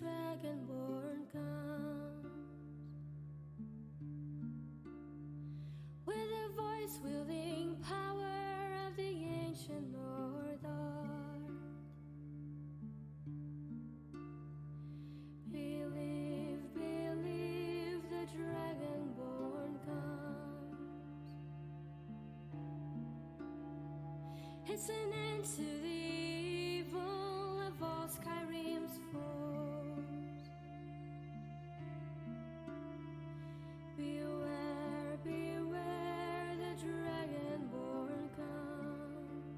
dragonborn comes with the voice wielding power of the ancient Northern. Believe, believe, the dragonborn comes. It's an end to the evil of all Skyrim's foes. Beware, beware, the dragonborn comes.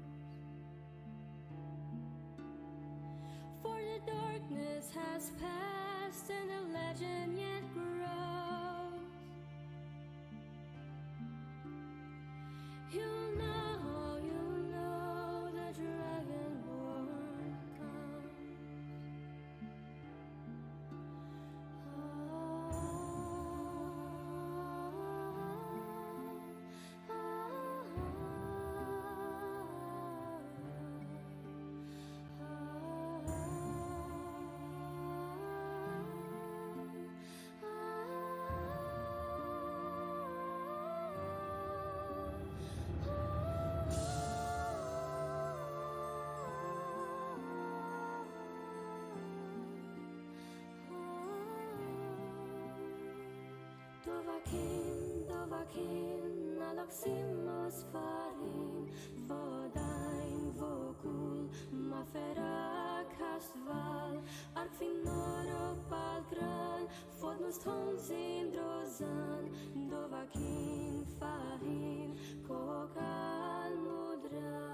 For the darkness has passed and the legend yet grows. You know the dragonborn comes. Dovakin, alaksimos farin, vodain vokul, maferak hastval, arkfinor och balgrön, fodnos tonsin drozan, dovakin fahin, kokal mudran.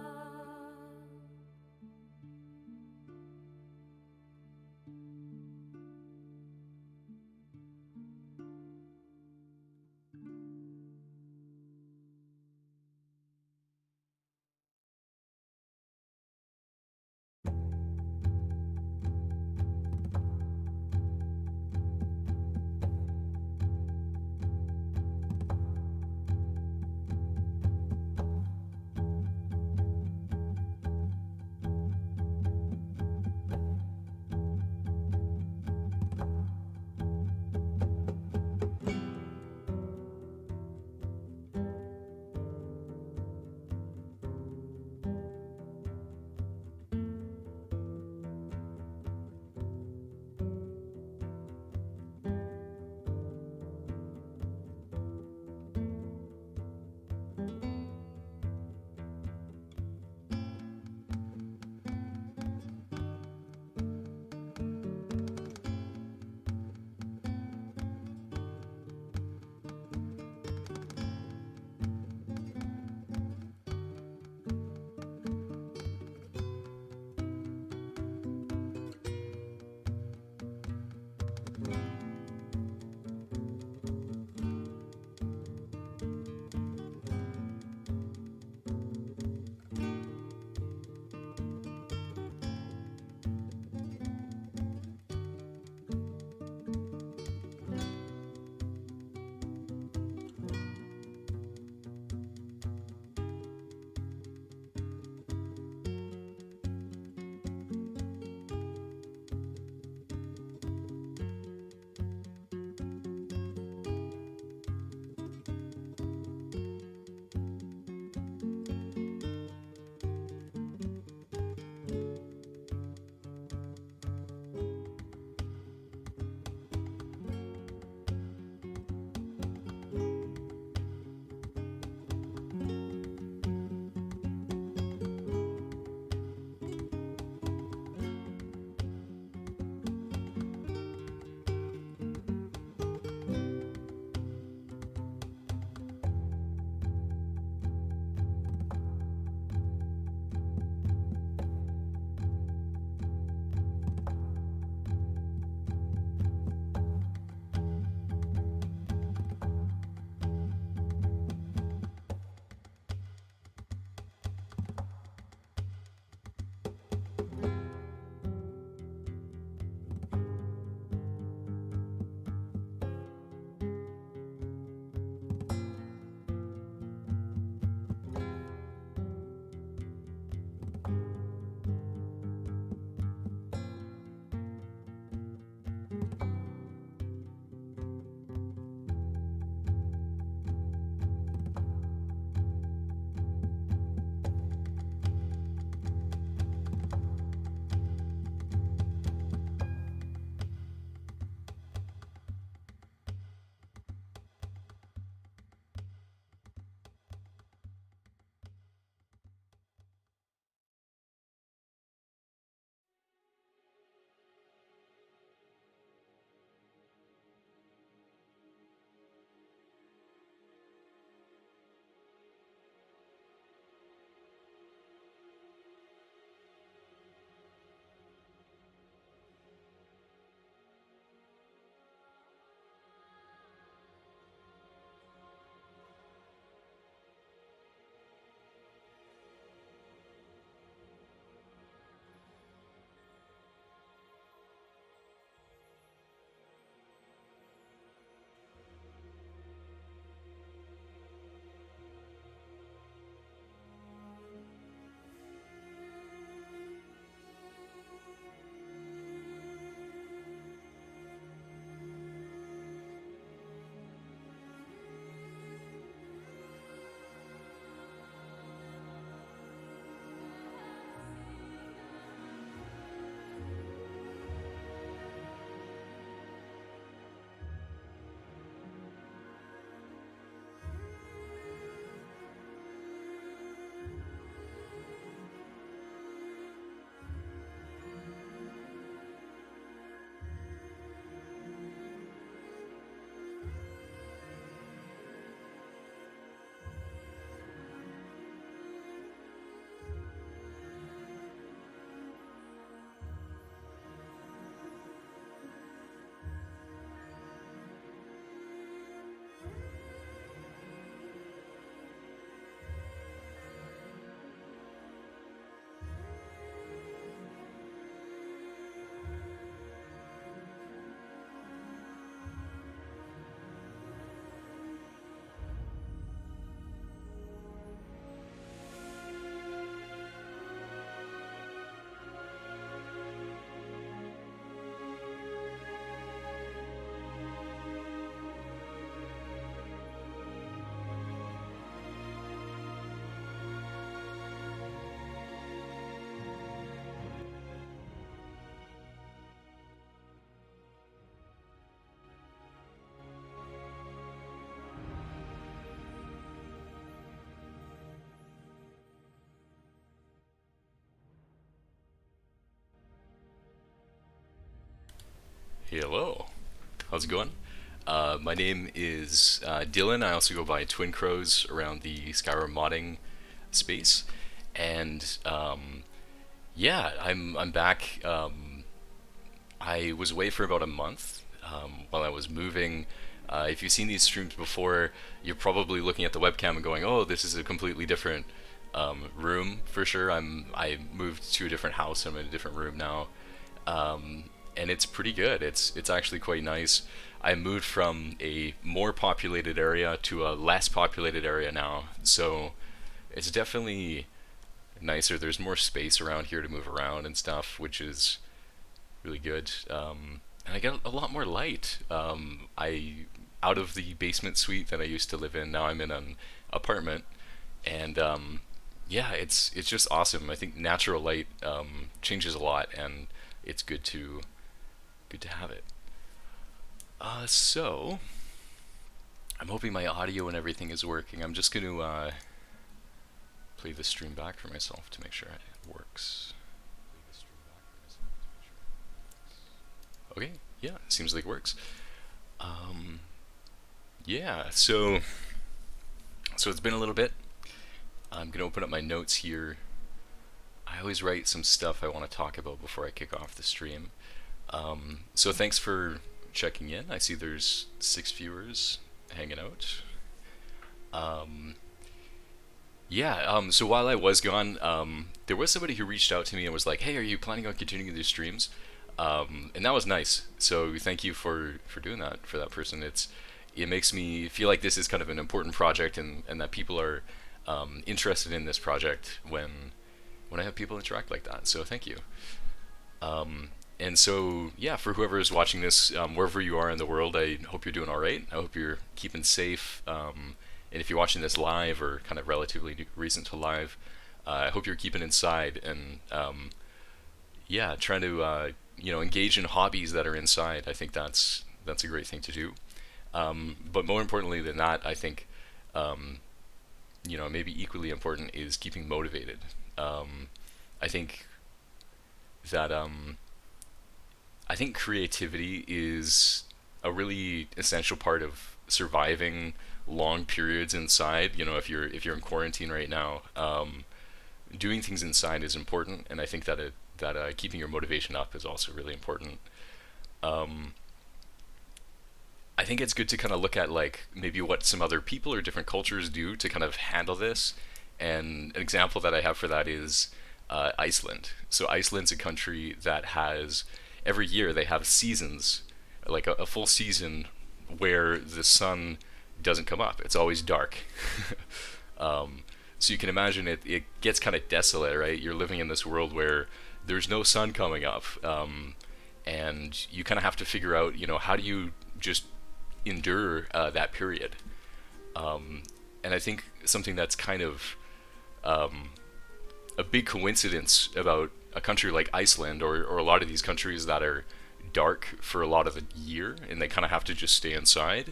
Hello, how's it going? My name is Dylan. I also go by Twin Crows around the Skyrim modding space, and yeah, I'm back. I was away for about a month while I was moving. If you've seen these streams before, you're probably looking at the webcam and going, "Oh, this is a completely different room for sure." I moved to a different house. I'm in a different room now, and it's pretty good. It's actually quite nice. I moved from a more populated area to a less populated area now, so it's definitely nicer. There's more space around here to move around and stuff, which is really good. And I get a lot more light. I out of the basement suite that I used to live in. Now I'm in an apartment, and yeah, it's just awesome. I think natural light changes a lot, and it's good to have it. So I'm hoping my audio and everything is working. I'm just going to play the stream back for myself to make sure it works. Okay, yeah, seems like it works. Um, yeah, so it's been a little bit. I'm gonna open up my notes here. I always write some stuff I want to talk about before I kick off the stream. So thanks for checking in. I see there's 6 viewers hanging out. Um, yeah. So while I was gone, there was somebody who reached out to me and was like, "Hey, are you planning on continuing these streams?" And that was nice. So thank you for doing that for that person. It makes me feel like this is kind of an important project, and that people are interested in this project when I have people interact like that. So thank you. And so yeah, for whoever is watching this, wherever you are in the world, I hope you're doing all right. I hope you're keeping safe. And if you're watching this live or kind of relatively recent to live, I hope you're keeping inside and yeah, trying to engage in hobbies that are inside. I think that's a great thing to do. But more importantly than that, I think maybe equally important is keeping motivated. I think that I think creativity is a really essential part of surviving long periods inside. If you're in quarantine right now, doing things inside is important, and I think that keeping your motivation up is also really important. Um, I think it's good to kind of look at like maybe what some other people or different cultures do to kind of handle this. And an example that I have for that is Iceland. So Iceland's a country that has every year they have seasons, like a full season where the sun doesn't come up. It's always dark. So you can imagine it gets kind of desolate, right? You're living in this world where there's no sun coming up, and you kind of have to figure out, how do you just endure that period? And I think something that's kind of a big coincidence about a country like Iceland or a lot of these countries that are dark for a lot of the year and they kind of have to just stay inside,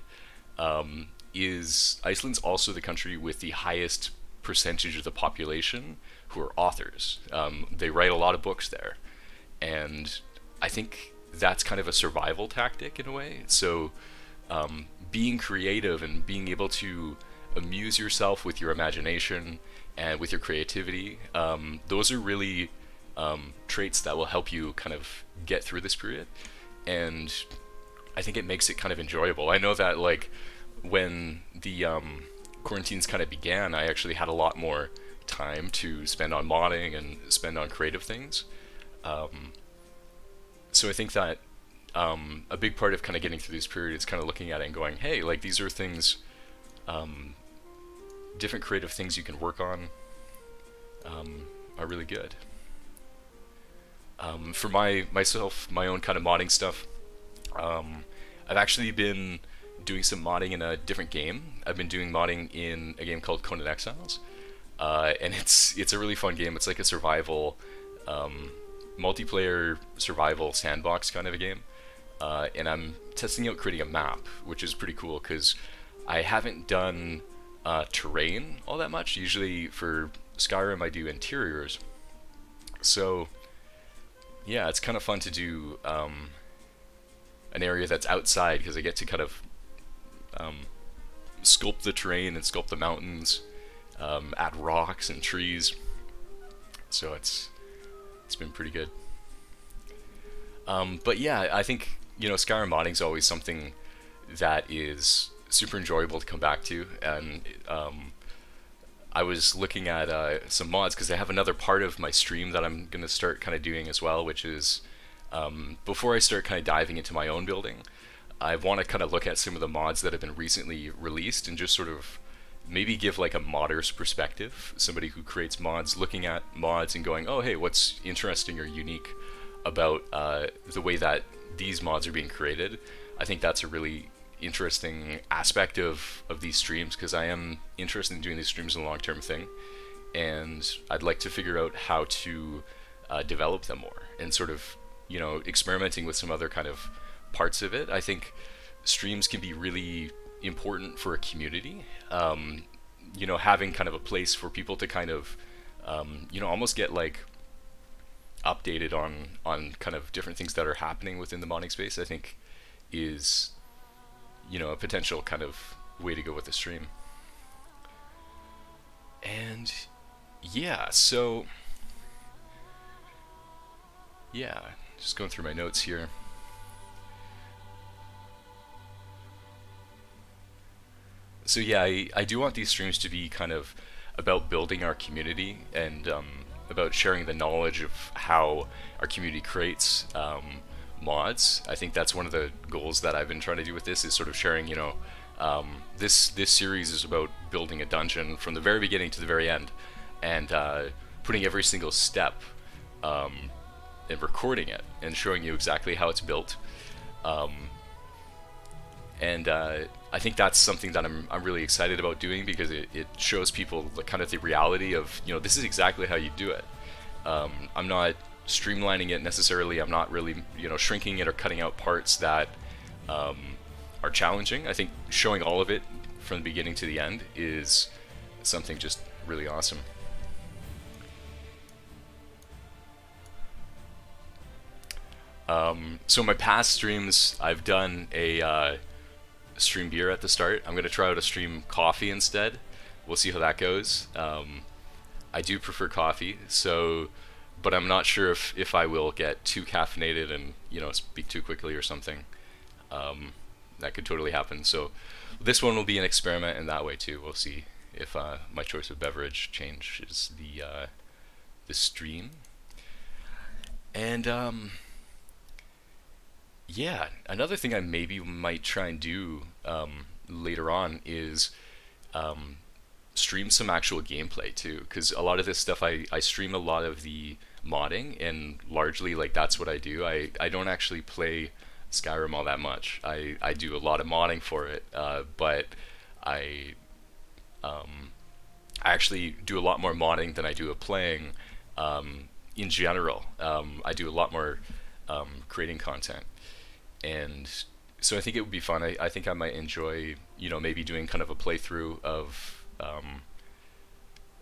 is Iceland's also the country with the highest percentage of the population who are authors. They write a lot of books there, and I think that's kind of a survival tactic in a way. So being creative and being able to amuse yourself with your imagination and with your creativity, those are really traits that will help you kind of get through this period. And I think it makes it kind of enjoyable. I know that like when the quarantines kind of began, I actually had a lot more time to spend on modding and spend on creative things. So I think that a big part of kind of getting through this period is kind of looking at it and going, hey, like these are things, different creative things you can work on are really good. For myself, my own kind of modding stuff, I've actually been doing some modding in a different game. I've been doing modding in a game called Conan Exiles, and it's a really fun game. It's like a survival, multiplayer survival sandbox kind of a game, and I'm testing out creating a map, which is pretty cool because I haven't done terrain all that much. Usually for Skyrim I do interiors, so yeah, it's kind of fun to do an area that's outside because I get to kind of sculpt the terrain and sculpt the mountains, add rocks and trees. So it's been pretty good. But yeah, I think Skyrim modding is always something that is super enjoyable to come back to, and I was looking at some mods because I have another part of my stream that I'm gonna start kind of doing as well, which is before I start kind of diving into my own building, I want to kind of look at some of the mods that have been recently released and just sort of maybe give like a modder's perspective, somebody who creates mods, looking at mods and going, oh hey, what's interesting or unique about the way that these mods are being created. I think that's a really interesting aspect of these streams, because I am interested in doing these streams in a long-term thing, and I'd like to figure out how to develop them more and sort of experimenting with some other kind of parts of it. I think streams can be really important for a community, having kind of a place for people to kind of almost get like updated on kind of different things that are happening within the modding space, I think is a potential kind of way to go with the stream. And yeah, so yeah, just going through my notes here. So yeah, I do want these streams to be kind of about building our community and about sharing the knowledge of how our community creates mods. I think that's one of the goals that I've been trying to do with this, is sort of sharing, this series is about building a dungeon from the very beginning to the very end, and putting every single step and recording it and showing you exactly how it's built. And I think that's something that I'm really excited about doing, because it shows people kind of the reality of, this is exactly how you do it. I'm not streamlining it necessarily. I'm not really, shrinking it or cutting out parts that are challenging. I think showing all of it from the beginning to the end is something just really awesome. So my past streams, I've done a stream beer at the start. I'm going to try out a stream coffee instead. We'll see how that goes. I do prefer coffee, but I'm not sure if I will get too caffeinated and speak too quickly or something. That could totally happen. So this one will be an experiment in that way too. We'll see if my choice of beverage changes the stream. And yeah, another thing I maybe might try and do later on is stream some actual gameplay too, because a lot of this stuff I stream a lot of the modding, and largely like that's what I do. I don't actually play Skyrim all that much. I do a lot of modding for it, but I actually do a lot more modding than I do of playing in general. I do a lot more creating content. And so I think it would be fun. I think I might enjoy, maybe doing kind of a playthrough of,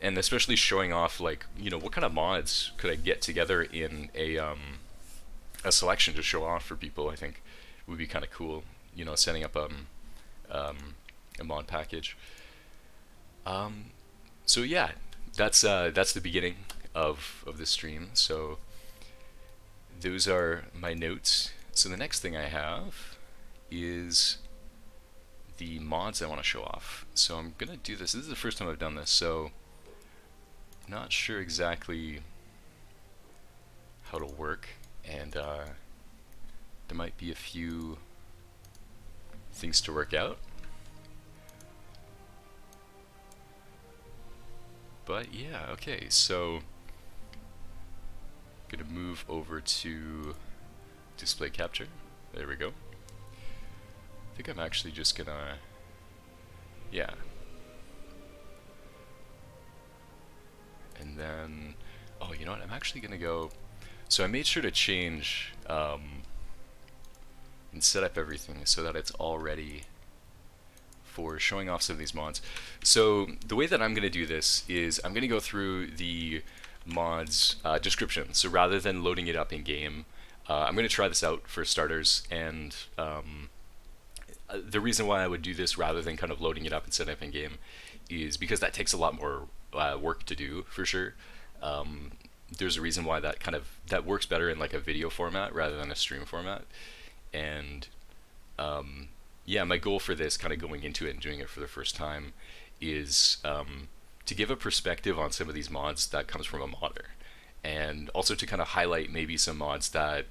and especially showing off, like, what kind of mods could I get together in a selection to show off for people. I think would be kind of cool, setting up a mod package. So yeah, that's the beginning of this stream. So those are my notes. So the next thing I have is the mods I want to show off. So I'm going to do this. This is the first time I've done this, so not sure exactly how to work, and there might be a few things to work out. But yeah, okay, so I'm going to move over to display capture. There we go. I think I'm actually just gonna, yeah. And then, oh, you know what? I'm actually gonna go. So I made sure to change and set up everything so that it's all ready for showing off some of these mods. So the way that I'm gonna do this is I'm gonna go through the mods description. So rather than loading it up in game, I'm going to try this out for starters, and the reason why I would do this rather than kind of loading it up and setting up in game is because that takes a lot more work to do for sure. There's a reason why that works better in like a video format rather than a stream format, and yeah, my goal for this, kind of going into it and doing it for the first time, is to give a perspective on some of these mods that comes from a modder, and also to kind of highlight maybe some mods that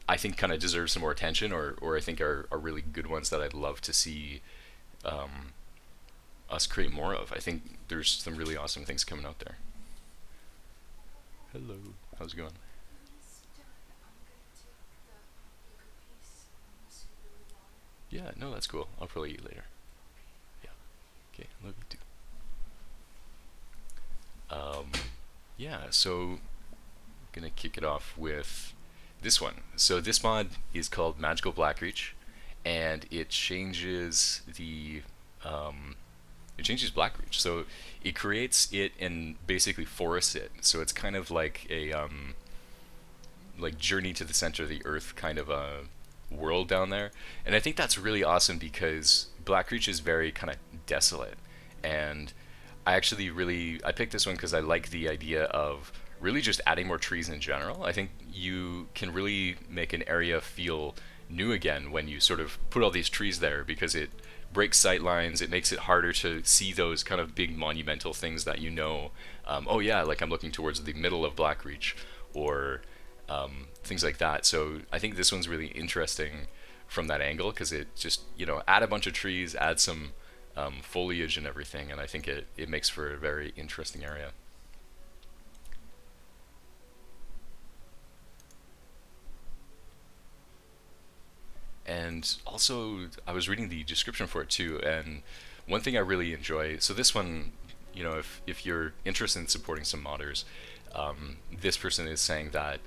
I think kind of deserve some more attention, or I think are really good ones that I'd love to see us create more of. I think there's some really awesome things coming out there. Hello, how's it going? Yeah, no, that's cool. I'll probably eat later. Yeah. Okay, love you too. Yeah, so gonna kick it off with this one. So this mod is called Magical Blackreach, and it changes Blackreach. So it creates it and basically forests it. So it's kind of like a like Journey to the Center of the Earth kind of a world down there. And I think that's really awesome because Blackreach is very kind of desolate, and I picked this one because I like the idea of really just adding more trees in general. I think you can really make an area feel new again when you sort of put all these trees there, because it breaks sight lines. It makes it harder to see those kind of big monumental things that oh yeah, like I'm looking towards the middle of Blackreach, or things like that. So I think this one's really interesting from that angle, because it just, add a bunch of trees, add some foliage and everything, and I think it makes for a very interesting area. And also, I was reading the description for it too, and one thing I really enjoy, so this one, if you're interested in supporting some modders, this person is saying that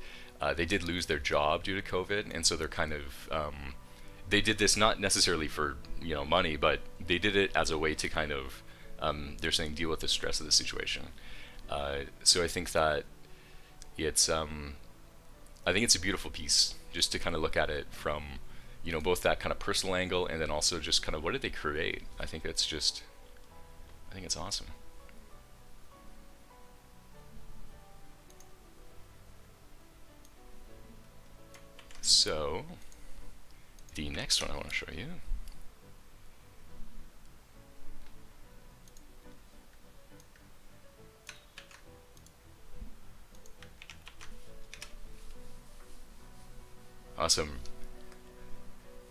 they did lose their job due to COVID, and so they're kind of, they did this not necessarily for, money, but they did it as a way to kind of, they're saying, deal with the stress of the situation. So I think that it's, I think it's a beautiful piece, just to kind of look at it from, both that kind of personal angle, and then also just kind of what did they create. I think it's awesome. So the next one I want to show you awesome.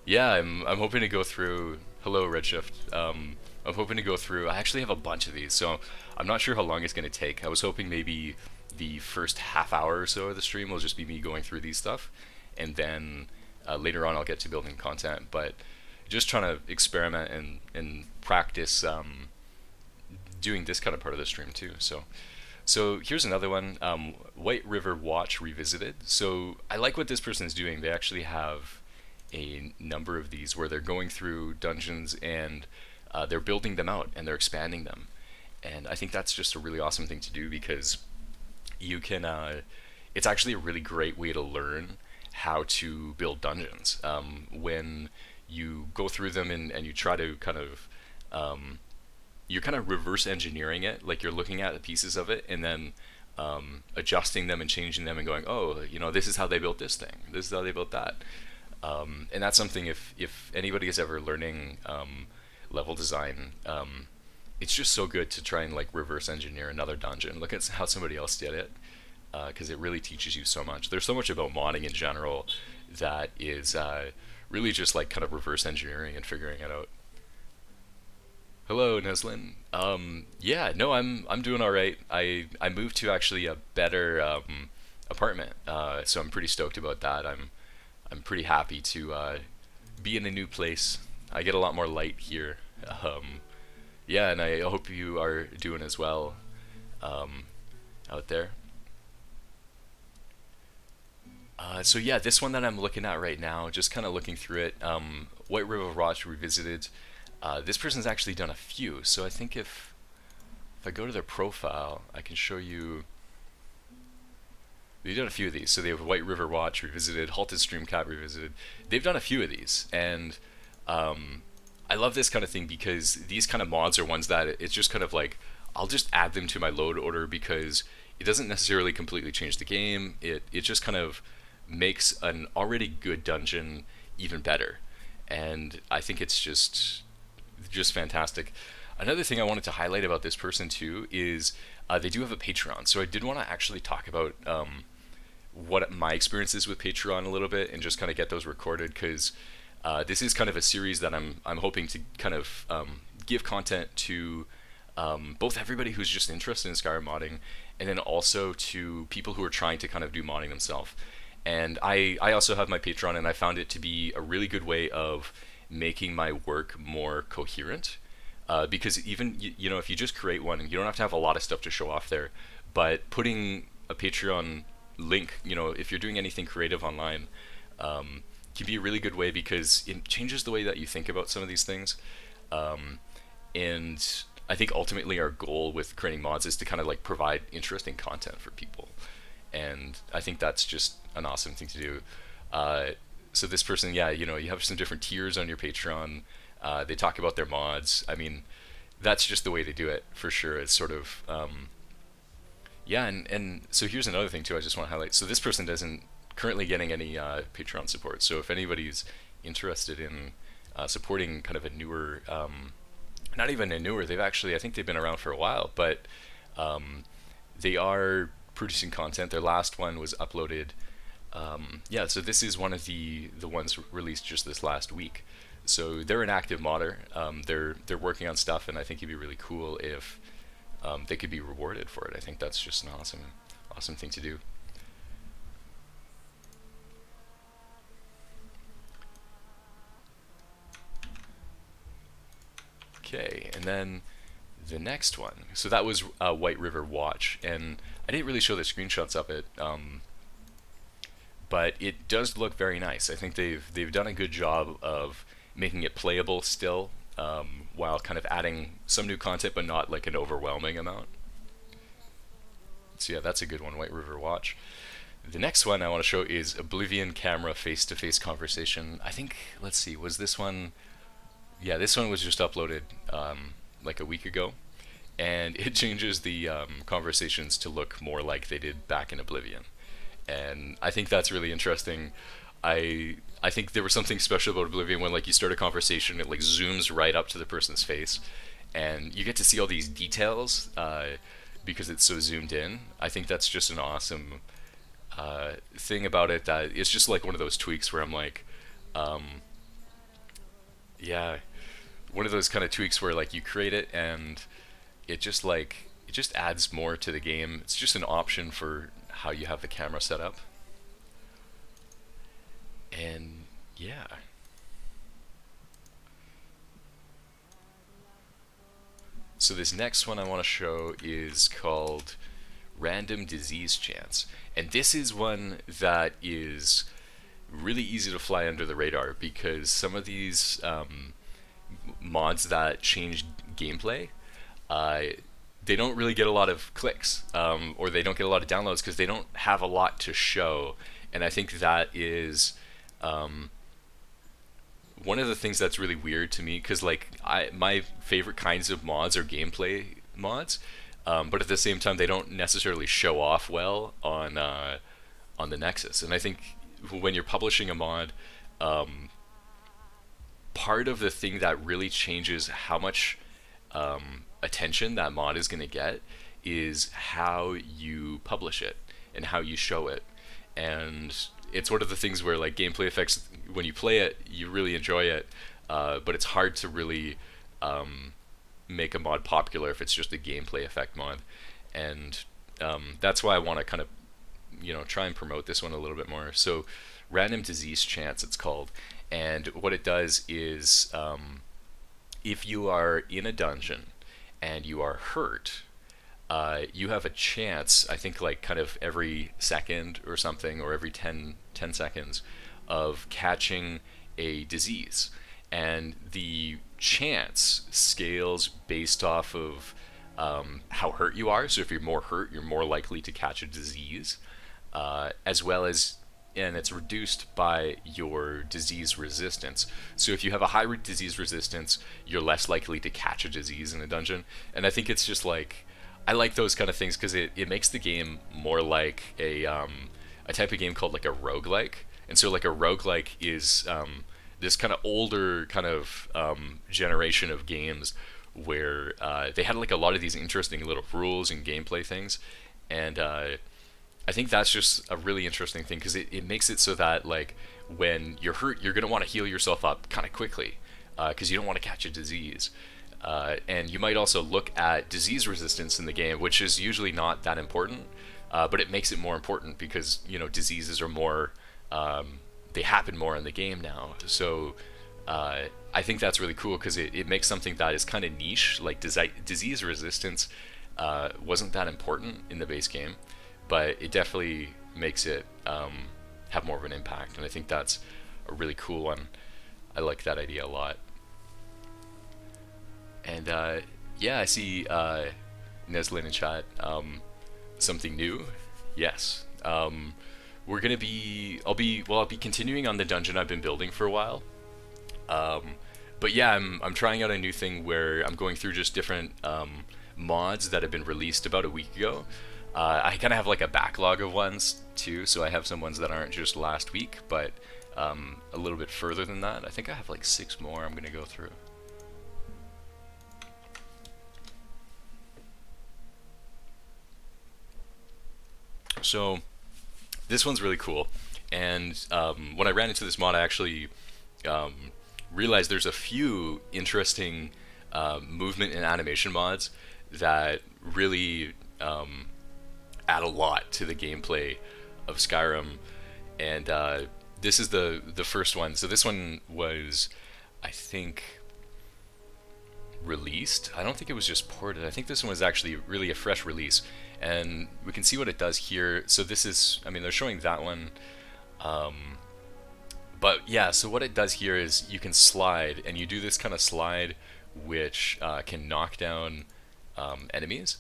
Yeah, I'm hoping to go through. Hello, Redshift. I'm hoping to go through. I actually have a bunch of these, so I'm not sure how long it's going to take. I was hoping maybe the first half hour or so of the stream will just be me going through these stuff, and then later on I'll get to building content. But just trying to experiment and practice doing this kind of part of the stream too. So here's another one, White River Watch Revisited. So I like what this person is doing. They actually have a number of these where they're going through dungeons, and they're building them out and they're expanding them. And I think that's just a really awesome thing to do, because you can, it's actually a really great way to learn how to build dungeons. When you go through them and you try to kind of, you're kind of reverse engineering it, like you're looking at the pieces of it and then adjusting them and changing them and going, oh, this is how they built this thing, this is how they built that. And that's something, if anybody is ever learning level design, it's just so good to try and like reverse engineer another dungeon. Look at how somebody else did it, because it really teaches you so much. There's so much about modding in general that is really just like kind of reverse engineering and figuring it out. Hello, Neslin. Yeah, no, I'm doing all right. I moved to actually a better apartment, so I'm pretty stoked about that. I'm pretty happy to be in a new place. I get a lot more light here. Yeah, and I hope you are doing as well out there. So yeah, this one that I'm looking at right now, just kind of looking through it, White River Watch Revisited. This person's actually done a few, so I think if I go to their profile, I can show you. They've done a few of these. So they have White River Watch revisited, Halted Streamcat revisited. They've done a few of these, and I love this kind of thing because these kind of mods are ones that it's just kind of like I'll just add them to my load order because it doesn't necessarily completely change the game. It just kind of makes an already good dungeon even better, and I think it's just fantastic. Another thing I wanted to highlight about this person too is they do have a Patreon. So I did want to actually talk about what my experience is with Patreon a little bit and just kind of get those recorded because this is kind of a series that I'm hoping to kind of give content to both everybody who's just interested in Skyrim modding and then also to people who are trying to kind of do modding themselves. And I also have my Patreon, and I found it to be a really good way of making my work more coherent. Because even you know, if you just create one, you don't have to have a lot of stuff to show off there, but putting a Patreon link, you know, if you're doing anything creative online, can be a really good way because it changes the way that you think about some of these things. And I think ultimately our goal with creating mods is to kind of like provide interesting content for people, and I think that's just an awesome thing to do. So this person, yeah, you know, you have some different tiers on your Patreon. They talk about their mods. I mean, that's just the way to do it for sure. It's sort of yeah, and so here's another thing too I just want to highlight. So this person doesn't currently getting any Patreon support. So if anybody's interested in supporting kind of a newer, not even a newer, they've actually, I think they've been around for a while, but they are producing content. Their last one was uploaded. Yeah, so this is one of the ones released just this last week. So they're an active modder. They're working on stuff, and I think it'd be really cool if they could be rewarded for it. I think that's just an awesome thing to do. Okay, and then the next one. So that was White River Watch, and I didn't really show the screenshots of it, but it does look very nice. I think they've done a good job of making it playable still, while kind of adding some new content, but not like an overwhelming amount. So yeah, that's a good one, White River Watch. The next one I want to show is Oblivion Camera Face-to-Face Conversation. I think, let's see, was this one? Yeah, this one was just uploaded like a week ago, and it changes the conversations to look more like they did back in Oblivion, and I think that's really interesting. I think there was something special about Oblivion when like you start a conversation, it like zooms right up to the person's face, and you get to see all these details because it's so zoomed in. I think that's just an awesome thing about it, that it's just like one of those tweaks where I'm like, yeah, one of those kind of tweaks where like you create it and it just adds more to the game. It's just an option for how you have the camera set up. And yeah. So this next one I want to show is called Random Disease Chance. And this is one that is really easy to fly under the radar because some of these mods that change gameplay, they don't really get a lot of clicks, or they don't get a lot of downloads because they don't have a lot to show. And I think that is one of the things that's really weird to me, because like my favorite kinds of mods are gameplay mods, but at the same time they don't necessarily show off well on the Nexus. And I think when you're publishing a mod, part of the thing that really changes how much attention that mod is going to get is how you publish it and how you show it. And it's one of the things where like gameplay effects, when you play it, you really enjoy it, but it's hard to really make a mod popular if it's just a gameplay effect mod. And that's why I want to kind of, you know, try and promote this one a little bit more. So Random Disease Chance, it's called, and what it does is if you are in a dungeon and you are hurt, you have a chance, I think like kind of every second or something, or every 10 seconds, of catching a disease. And the chance scales based off of how hurt you are. So if you're more hurt, you're more likely to catch a disease. as well as, and it's reduced by your disease resistance. So if you have a high disease resistance, you're less likely to catch a disease in a dungeon. And I think it's just like, I like those kind of things because it makes the game more like a type of game called like a roguelike. And so like a roguelike is this kind of older kind of generation of games where they had like a lot of these interesting little rules and gameplay things. And I think that's just a really interesting thing because it makes it so that like when you're hurt, you're gonna want to heal yourself up kind of quickly because you don't want to catch a disease. And you might also look at disease resistance in the game, which is usually not that important, but it makes it more important because diseases are more they happen more in the game now. So I think that's really cool because it makes something that is kind of niche, like disease resistance, wasn't that important in the base game, but it definitely makes it have more of an impact, and I think that's a really cool one. I like that idea a lot. And yeah, I see Neslin in chat. Something new? Yes. We're gonna be. I'll be continuing on the dungeon I've been building for a while. But yeah, I'm trying out a new thing where I'm going through just different mods that have been released about a week ago. I kind of have like a backlog of ones too, so I have some ones that aren't just last week, but a little bit further than that. I think I have like 6 more I'm gonna go through. So this one's really cool, and when I ran into this mod, I actually realized there's a few interesting movement and animation mods that really add a lot to the gameplay of Skyrim. And this is the first one. So this one was, I think, released. I don't think it was just ported. I think this one was actually really a fresh release, and we can see what it does here. So this is, I mean, they're showing that one, but yeah, so what it does here is you can slide, and you do this kind of slide which can knock down enemies,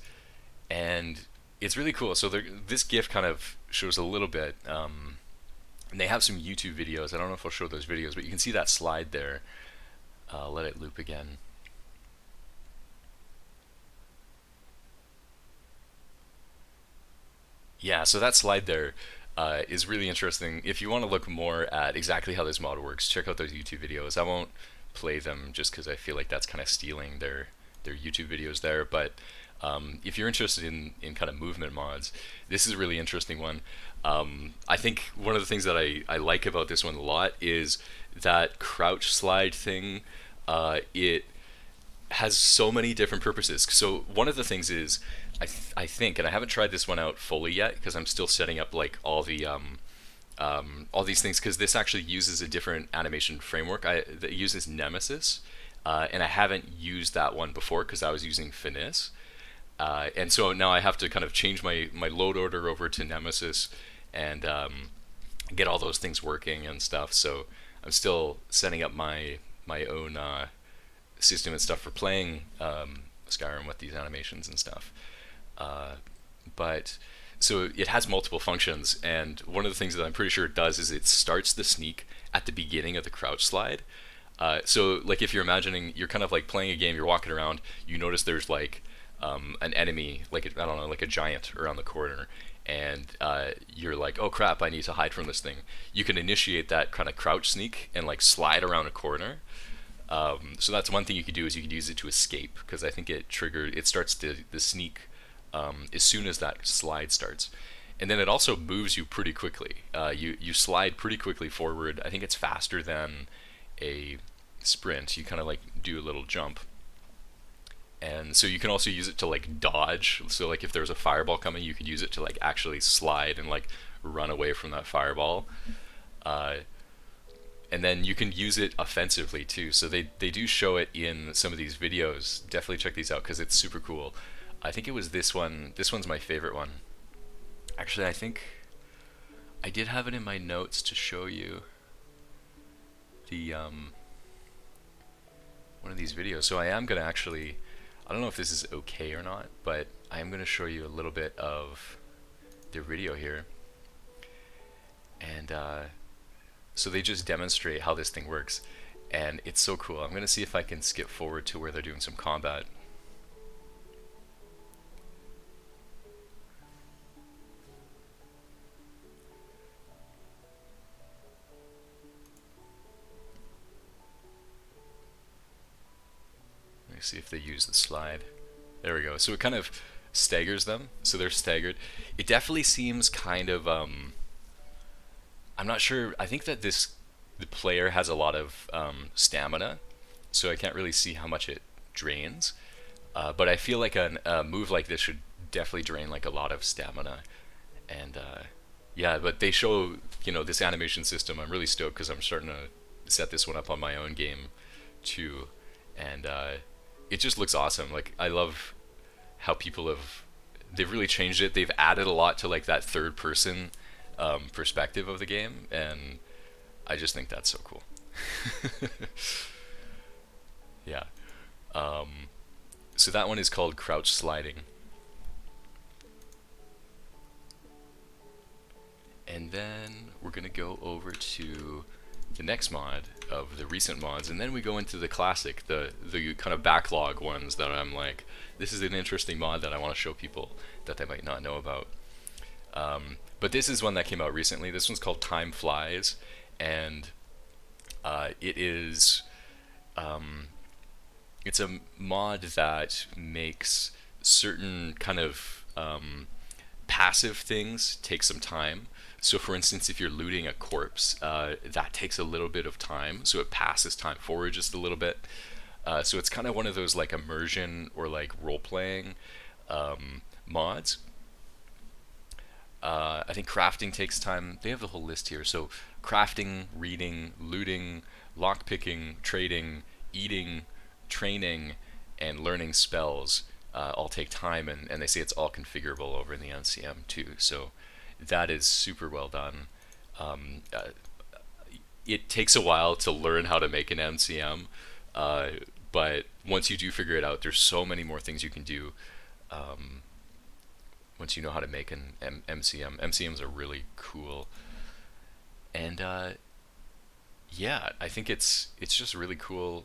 and it's really cool. So this GIF kind of shows a little bit, and they have some YouTube videos. I don't know if I'll show those videos, but you can see that slide there. Let it loop again. Yeah, so that slide there is really interesting. If you want to look more at exactly how this mod works, check out those YouTube videos. I won't play them just because I feel like that's kind of stealing their YouTube videos there, but if you're interested in kind of movement mods, this is a really interesting one. I think one of the things that I like about this one a lot is that crouch slide thing. It has so many different purposes. So one of the things is, I think, and I haven't tried this one out fully yet because I'm still setting up like all these things, because this actually uses a different animation framework that uses Nemesis, and I haven't used that one before because I was using Finis. And so now I have to kind of change my load order over to Nemesis and get all those things working and stuff. So I'm still setting up my own system and stuff for playing Skyrim with these animations and stuff. But so it has multiple functions, and one of the things that I'm pretty sure it does is it starts the sneak at the beginning of the crouch slide. So like if you're imagining you're kind of like playing a game, you're walking around, you notice there's like an enemy, like I don't know, like a giant around the corner, and you're like, oh crap, I need to hide from this thing. You can initiate that kind of crouch sneak and like slide around a corner. So that's one thing you could do, is you could use it to escape, because I think it starts the sneak as soon as that slide starts. And then it also moves you pretty quickly. You slide pretty quickly forward. I think it's faster than a sprint. You kind of like do a little jump. And so you can also use it to like dodge. So like if there's a fireball coming, you could use it to like actually slide and like run away from that fireball. And then you can use it offensively too. So they do show it in some of these videos. Definitely check these out because it's super cool. I think it was this one. This one's my favorite one. Actually, I think I did have it in my notes to show you the one of these videos. So I am gonna actually, I don't know if this is okay or not, but I am gonna show you a little bit of their video here. And so they just demonstrate how this thing works, and it's so cool. I'm gonna see if I can skip forward to where they're doing some combat. Let me see if they use the slide. There we go. So it kind of staggers them, so they're staggered. It definitely seems kind of I'm not sure. I think that the player has a lot of stamina, so I can't really see how much it drains. But I feel like a move like this should definitely drain like a lot of stamina. And yeah, but they show this animation system. I'm really stoked because I'm starting to set this one up on my own game too, and it just looks awesome. Like I love how they've really changed it. They've added a lot to like that third person perspective of the game, and I just think that's so cool. Yeah. So that one is called Crouch Sliding. And then we're going to go over to the next mod of the recent mods, and then we go into the classic, the kind of backlog ones that I'm like, this is an interesting mod that I want to show people that they might not know about. But this is one that came out recently. This one's called Time Flies, and it is it's a mod that makes certain kind of passive things take some time. So for instance, if you're looting a corpse, that takes a little bit of time, so it passes time forward just a little bit. So it's kind of one of those like immersion or like role-playing mods. I think crafting takes time. They have the whole list here. So crafting, reading, looting, lockpicking, trading, eating, training, and learning spells all take time, and they say it's all configurable over in the NCM too. So that is super well done. It takes a while to learn how to make an MCM, but once you do figure it out, there's so many more things you can do. Once you know how to make an MCM, MCMs are really cool, and yeah, I think it's just really cool.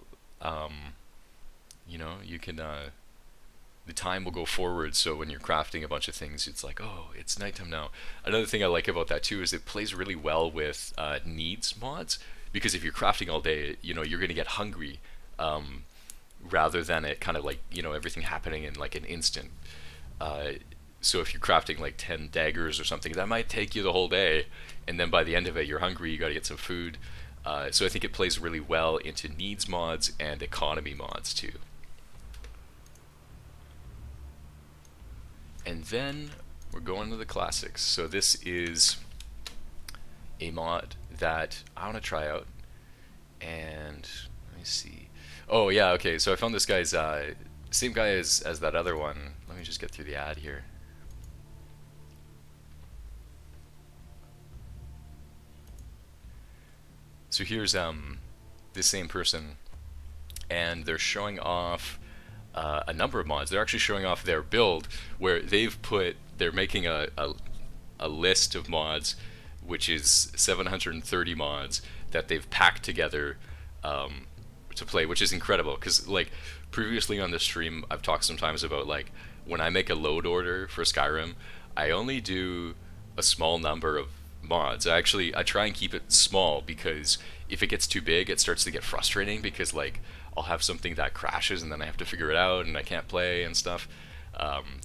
You can the time will go forward, so when you're crafting a bunch of things, it's like, oh, it's nighttime now. Another thing I like about that too is it plays really well with needs mods, because if you're crafting all day, you're going to get hungry, rather than it kind of like everything happening in like an instant. So if you're crafting like 10 daggers or something, that might take you the whole day, and then by the end of it, you're hungry, you got to get some food. So I think it plays really well into needs mods and economy mods too. And then we're going to the classics. So this is a mod that I want to try out. And let me see. Oh yeah, okay. So I found this guy's same guy as that other one. Let me just get through the ad here. So here's this same person, and they're showing off a number of mods. They're actually showing off their build, where they're making a list of mods, which is 730 mods that they've packed together to play, which is incredible. Because like previously on the stream, I've talked sometimes about like when I make a load order for Skyrim, I only do a small number of mods. I try and keep it small, because if it gets too big, it starts to get frustrating, because like I'll have something that crashes and then I have to figure it out and I can't play and stuff.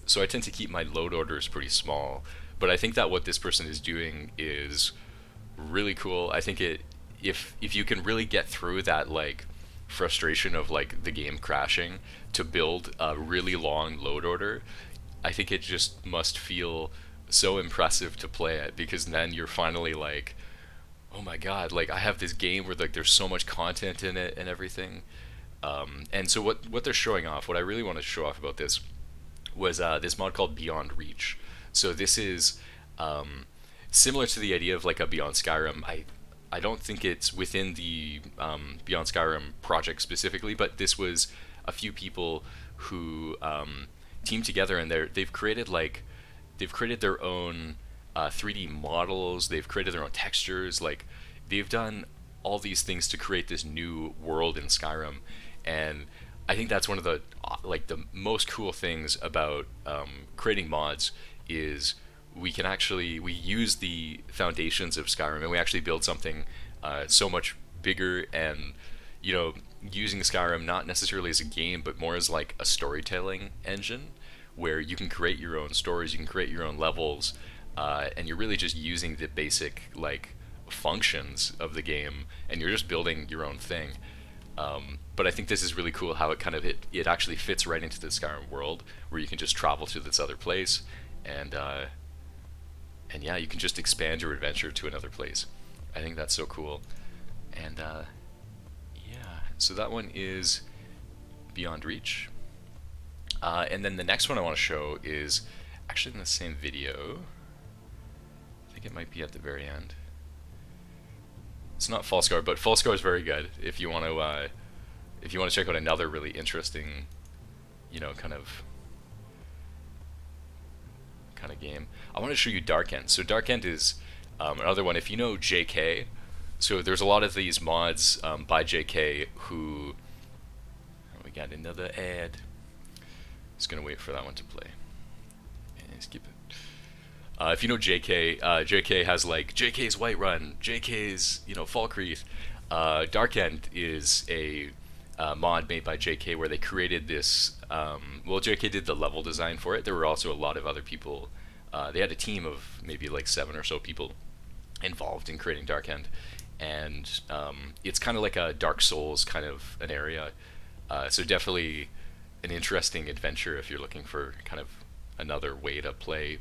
So I tend to keep my load orders pretty small. But I think that what this person is doing is really cool. I think if you can really get through that like frustration of like the game crashing to build a really long load order, I think it just must feel so impressive to play it, because then you're finally like, oh my god, like I have this game where like there's so much content in it and everything. And so what they're showing off, what I really want to show off about this was this mod called Beyond Reach. So this is similar to the idea of like a Beyond Skyrim. I don't think it's within the Beyond Skyrim project specifically, but this was a few people who teamed together, and they've created their own 3D models. They've created their own textures. Like they've done all these things to create this new world in Skyrim, and I think that's one of the like the most cool things about creating mods is we use the foundations of Skyrim and we actually build something so much bigger and using Skyrim not necessarily as a game but more as like a storytelling engine where you can create your own stories, you can create your own levels, and you're really just using the basic like functions of the game and you're just building your own thing. But I think this is really cool how it actually fits right into the Skyrim world where you can just travel to this other place and yeah, you can just expand your adventure to another place. I think that's so cool. And yeah, so that one is Beyond Reach. And then the next one I want to show is actually in the same video. I think it might be at the very end. It's not Falscar, but Falscar is very good if you want to check out another really interesting, kind of game. I want to show you Dark End. So Dark End is another one. If you know JK, so there's a lot of these mods by JK who. Oh, we got another ad. Just gonna wait for that one to play. And skip it. If you know JK, JK has like JK's Whiterun, JK's Falkreath. Dark End is a mod made by JK where they created this. Well, JK did the level design for it. There were also a lot of other people. They had a team of maybe like 7 or so people involved in creating Dark End, and it's kind of like a Dark Souls kind of an area. So definitely an interesting adventure if you're looking for kind of another way to play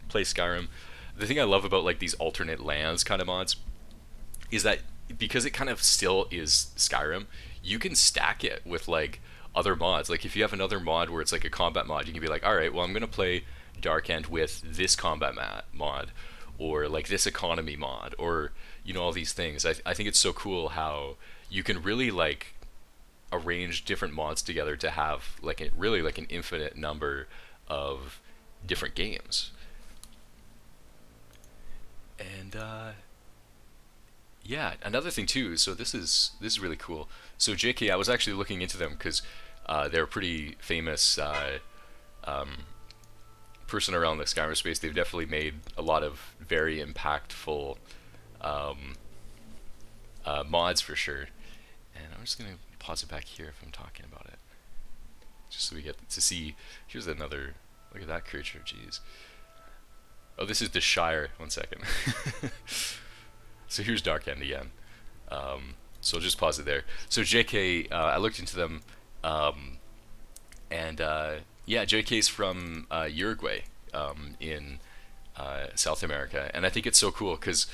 Skyrim. The thing I love about like these alternate lands kind of mods is that because it kind of still is Skyrim, you can stack it with like other mods. Like if you have another mod where it's like a combat mod, you can be like, all right, well I'm gonna play Dark End with this combat mod, or like this economy mod, or all these things. I think it's so cool how you can really like arrange different mods together to have like really like an infinite number of different games. And yeah, another thing too. So this is really cool. So JK, I was actually looking into them because they're a pretty famous person around the Skyrim space. They've definitely made a lot of very impactful mods for sure. And I'm just gonna pause it back here if I'm talking about it, just so we get to see. Here's another. Look at that creature. Jeez. Oh, this is the Shire. 1 second. So here's Dark End again. So I'll just pause it there. So JK, I looked into them, and yeah, JK's from Uruguay in South America, and I think it's so cool because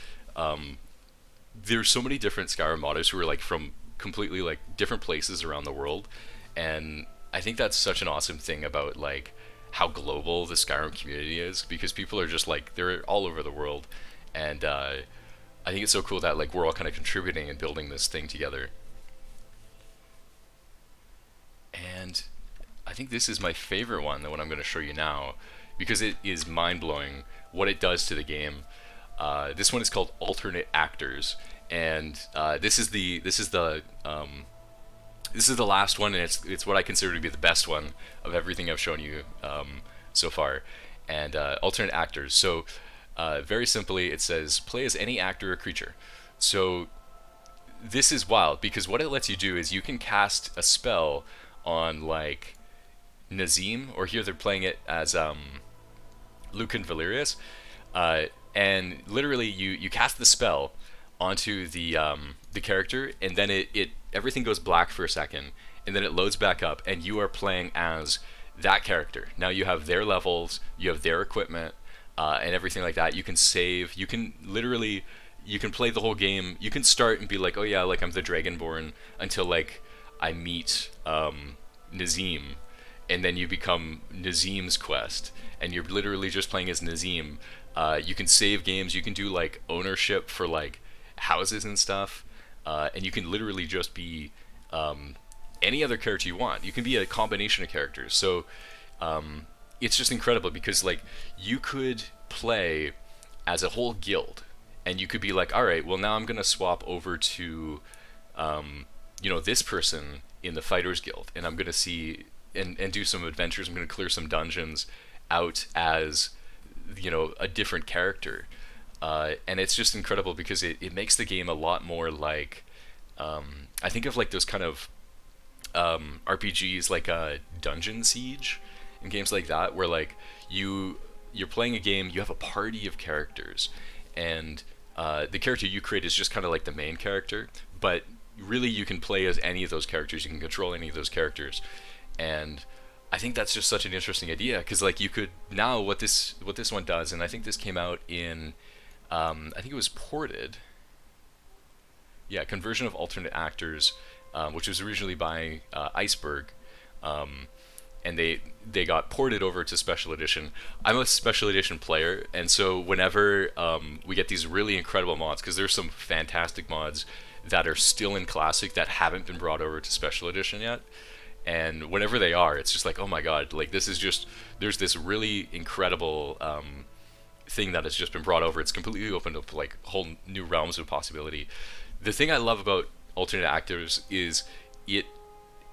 there's so many different Skyrim modders who are like from completely like different places around the world, and I think that's such an awesome thing about like how global the Skyrim community is, because people are just like, they're all over the world, and I think it's so cool that like we're all kind of contributing and building this thing together. And I think this is my favorite one, the one I'm going to show you now, because it is mind-blowing what it does to the game. This one is called Alternate Actors, and this is the last one, and it's what I consider to be the best one of everything I've shown you so far. And Alternate Actors. So very simply, it says play as any actor or creature. So this is wild because what it lets you do is you can cast a spell on like Nazim, or here they're playing it as Lucan Valerius, and literally you cast the spell onto the character, and then it everything goes black for a second, and then it loads back up, and you are playing as that character. Now you have their levels, you have their equipment, and everything like that. You can save. You can literally, you can play the whole game. You can start and be like, oh yeah, like I'm the Dragonborn until like I meet Nazim, and then you become Nazim's quest, and you're literally just playing as Nazim. You can save games. You can do like ownership for like houses and stuff, and you can literally just be any other character you want. You can be a combination of characters. So it's just incredible because like you could play as a whole guild, and you could be like, all right, well now I'm gonna swap over to this person in the Fighters Guild, and I'm gonna see and do some adventures. I'm gonna clear some dungeons out as a different character, and it's just incredible because it makes the game a lot more like I think of like those kind of RPGs like Dungeon Siege and games like that, where like you're playing a game, you have a party of characters, and the character you create is just kind of like the main character, but really you can play as any of those characters, you can control any of those characters, and I think that's just such an interesting idea because like you could now what this one does, and I think this came out in I think it was ported, yeah, conversion of alternate actors, which was originally by Iceberg, and they got ported over to special edition. I'm a special edition player, and so whenever we get these really incredible mods, because there's some fantastic mods that are still in classic that haven't been brought over to special edition yet, and whenever they are, it's just like, oh my god, like this is just, there's this really incredible thing that has just been brought over. It's completely opened up like whole new realms of possibility. The thing I love about alternate actors is it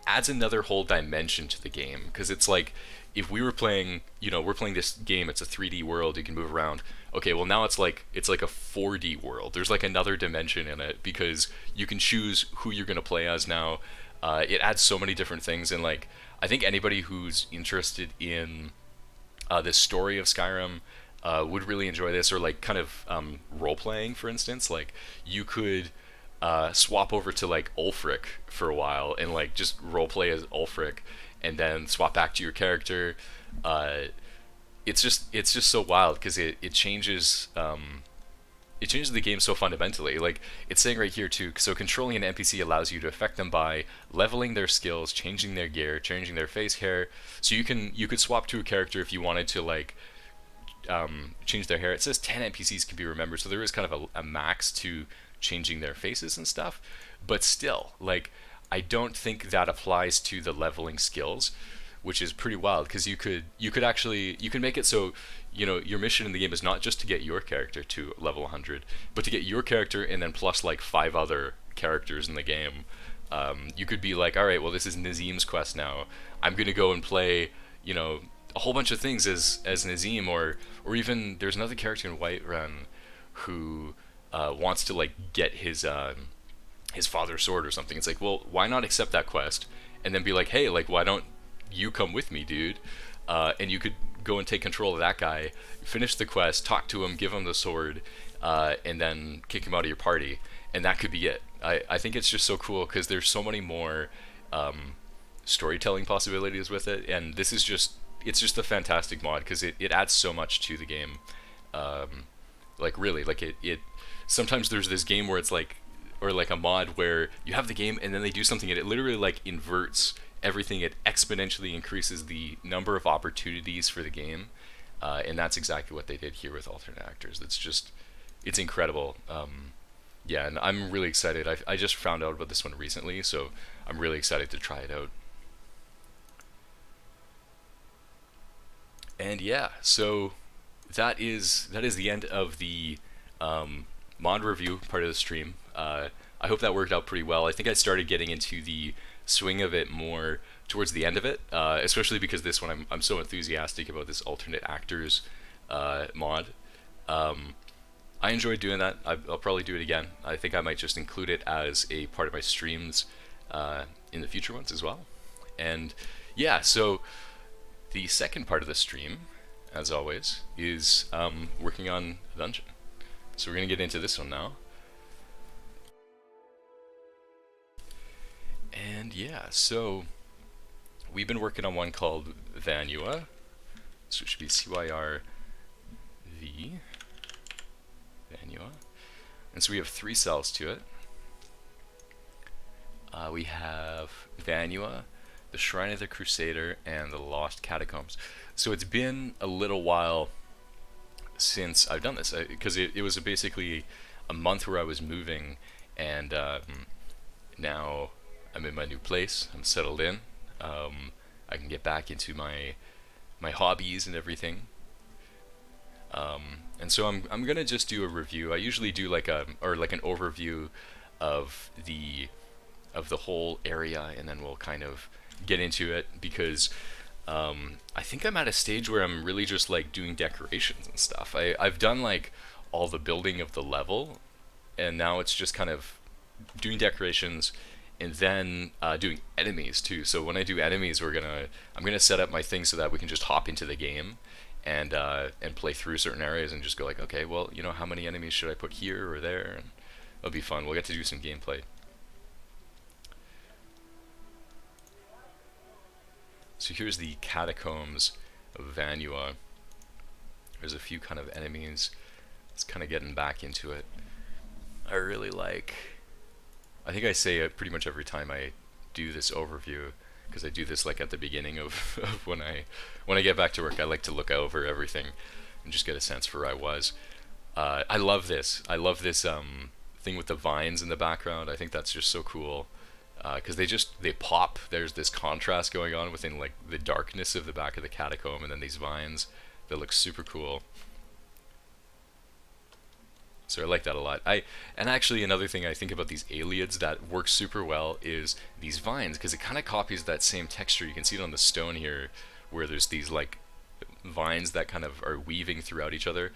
adds another whole dimension to the game, because it's like if we were playing, we're playing this game, it's a 3D world, you can move around. Okay, well now it's like a 4D world. There's like another dimension in it because you can choose who you're going to play as now. It adds so many different things, and like I think anybody who's interested in this story of Skyrim would really enjoy this, or like kind of role playing, for instance. Like you could swap over to like Ulfric for a while and like just role play as Ulfric, and then swap back to your character. It's just so wild because it changes. It changes the game so fundamentally. Like it's saying right here too. So controlling an NPC allows you to affect them by leveling their skills, changing their gear, changing their face hair. So you could swap to a character if you wanted to like change their hair. It says 10 NPCs can be remembered, so there is kind of a max to changing their faces and stuff. But still, like I don't think that applies to the leveling skills, which is pretty wild because you could make it so your mission in the game is not just to get your character to level 100, but to get your character and then plus like 5 other characters in the game. You could be like, all right, well this is Nazim's quest now. I'm gonna go and play a whole bunch of things as Nazim, or even there's another character in Whiterun who wants to like get his father's sword or something. It's like, well, why not accept that quest and then be like, hey, like why don't you come with me, dude? And you could go and take control of that guy, finish the quest, talk to him, give him the sword, and then kick him out of your party, and that could be it. I think it's just so cool because there's so many more storytelling possibilities with it, and this is it's just a fantastic mod because it adds so much to the game. Like really, like it sometimes there's this game where it's like, or like a mod where you have the game and then they do something and it literally like inverts everything. It exponentially increases the number of opportunities for the game, and that's exactly what they did here with alternate actors. It's incredible. Yeah, and I'm really excited. I just found out about this one recently, so I'm really excited to try it out. And yeah, so that is the end of the mod review part of the stream. I hope that worked out pretty well. I think I started getting into the swing of it more towards the end of it, especially because this one I'm so enthusiastic about this alternate actors mod. I enjoyed doing that. I'll probably do it again. I think I might just include it as a part of my streams in the future ones as well. And yeah, so the second part of the stream, as always, is working on a dungeon. So we're going to get into this one now. And yeah, so we've been working on one called Vanua. So it should be Cyrv, Vanua. And so we have 3 cells to it. We have Vanua, the Shrine of the Crusader, and the Lost Catacombs. So it's been a little while since I've done this, because it was basically a month where I was moving, and now I'm in my new place. I'm settled in. I can get back into my hobbies and everything. And so I'm gonna just do a review. I usually do like an overview of the whole area, and then we'll kind of get into it because I think I'm at a stage where I'm really just like doing decorations and stuff. I've done like all the building of the level, and now it's just kind of doing decorations and then doing enemies too. So when I do enemies, I'm gonna set up my thing so that we can just hop into the game and play through certain areas and just go like, okay, well, how many enemies should I put here or there? And it'll be fun. We'll get to do some gameplay. So here's the catacombs of Vanua. There's a few kind of enemies. It's kind of getting back into it. I think I say it pretty much every time I do this overview, because I do this like at the beginning of when I get back to work. I like to look over everything and just get a sense for where I was. I love this. I love this thing with the vines in the background. I think that's just so cool. Because they pop. There's this contrast going on within like the darkness of the back of the catacomb, and then these vines that look super cool. So I like that a lot. And actually another thing I think about these Aelids that works super well is these vines, because it kind of copies that same texture. You can see it on the stone here, where there's these like vines that kind of are weaving throughout each other.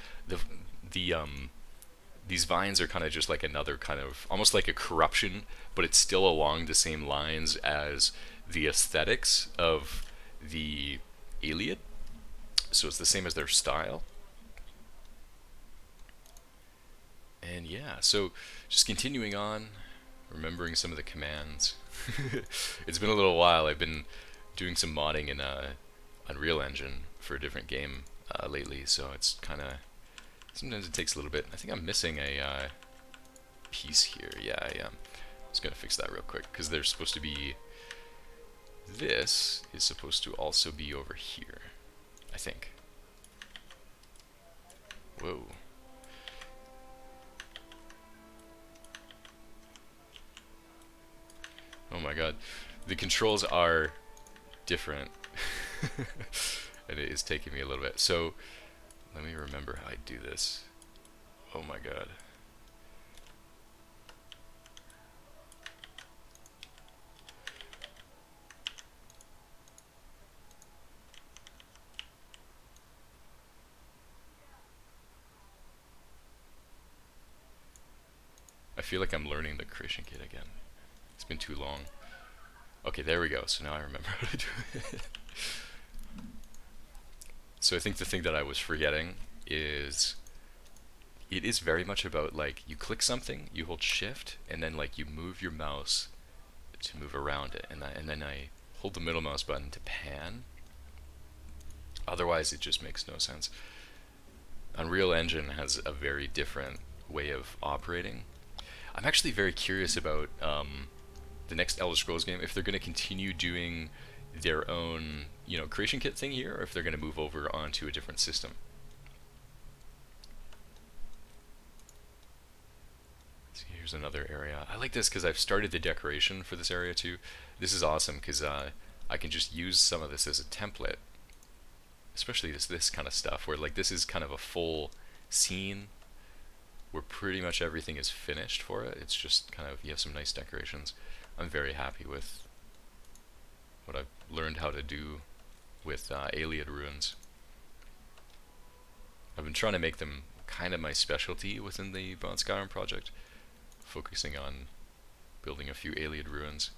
These vines are kind of just like another kind of almost like a corruption, but it's still along the same lines as the aesthetics of the Aeliad. So it's the same as their style. And yeah, so just continuing on, remembering some of the commands. It's been a little while. I've been doing some modding in Unreal Engine for a different game lately, so it's kind of, sometimes it takes a little bit. I think I'm missing a piece here. Yeah, I am. Just gonna fix that real quick, because there's supposed to be, this is supposed to also be over here, I think. Whoa. Oh my god. The controls are different. And it is taking me a little bit. So, let me remember how I do this. Oh my god. I feel like I'm learning the creation kit again. It's been too long. Okay, there we go. So now I remember how to do it. So I think the thing that I was forgetting is it is very much about like you click something, you hold shift, and then like you move your mouse to move around it, and then I hold the middle mouse button to pan. Otherwise it just makes no sense. Unreal Engine has a very different way of operating. I'm actually very curious about the next Elder Scrolls game, if they're going to continue doing their own, creation kit thing here, or if they're going to move over onto a different system. So here's another area. I like this because I've started the decoration for this area too. This is awesome because I can just use some of this as a template, especially this kind of stuff where like this is kind of a full scene where pretty much everything is finished for it. It's just kind of, you have some nice decorations. I'm very happy with what I've learned how to do with Aeliad ruins. I've been trying to make them kind of my specialty within the Beyond Skyrim project, focusing on building a few Aeliad ruins.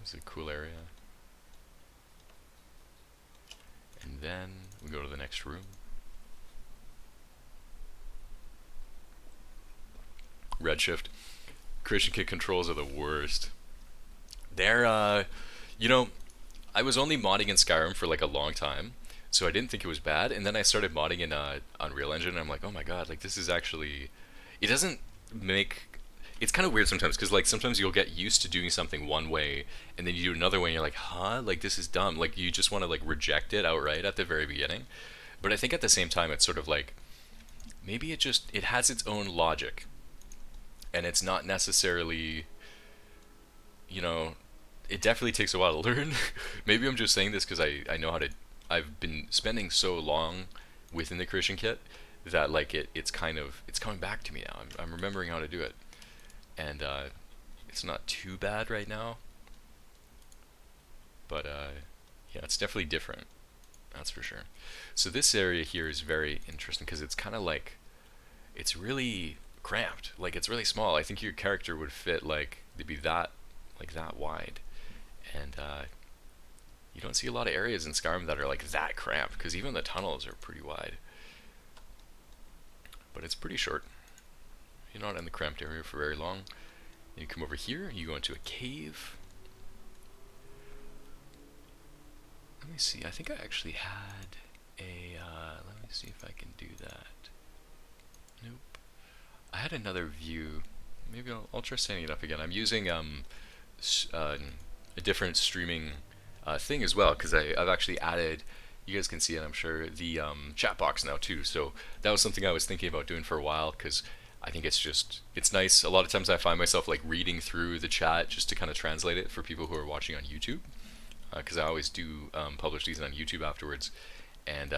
This is a cool area. And then we go to the next room. Redshift. Creation kit controls are the worst. They're, I was only modding in Skyrim for like a long time, so I didn't think it was bad, and then I started modding in Unreal Engine, and I'm like, oh my god, like this is actually, it doesn't make, it's kind of weird sometimes, because like sometimes you'll get used to doing something one way, and then you do another way, and you're like, huh, like this is dumb, like you just want to like reject it outright at the very beginning. But I think at the same time, it's sort of like, maybe it has its own logic. And it's not necessarily, it definitely takes a while to learn. Maybe I'm just saying this because I know how to I've been spending so long within the creation kit that like it's kind of it's coming back to me now. I'm remembering how to do it, and it's not too bad right now, but yeah, it's definitely different. That's for sure. So this area here is very interesting because it's kind of like it's really cramped. Like it's really small. I think your character would fit like to be that like that wide, and you don't see a lot of areas in Skyrim that are like that cramped because even the tunnels are pretty wide. But it's pretty short. You're not in the cramped area for very long. You come over here. You go into a cave. Let me see. I think I actually had a. Let me see if I can do that. Nope. I had another view. Maybe I'll try setting it up again. I'm using a different streaming thing as well because I've actually added. You guys can see it, I'm sure, the chat box now too. So that was something I was thinking about doing for a while because I think it's nice. A lot of times I find myself like reading through the chat just to kind of translate it for people who are watching on YouTube. Because I always do publish these on YouTube afterwards, and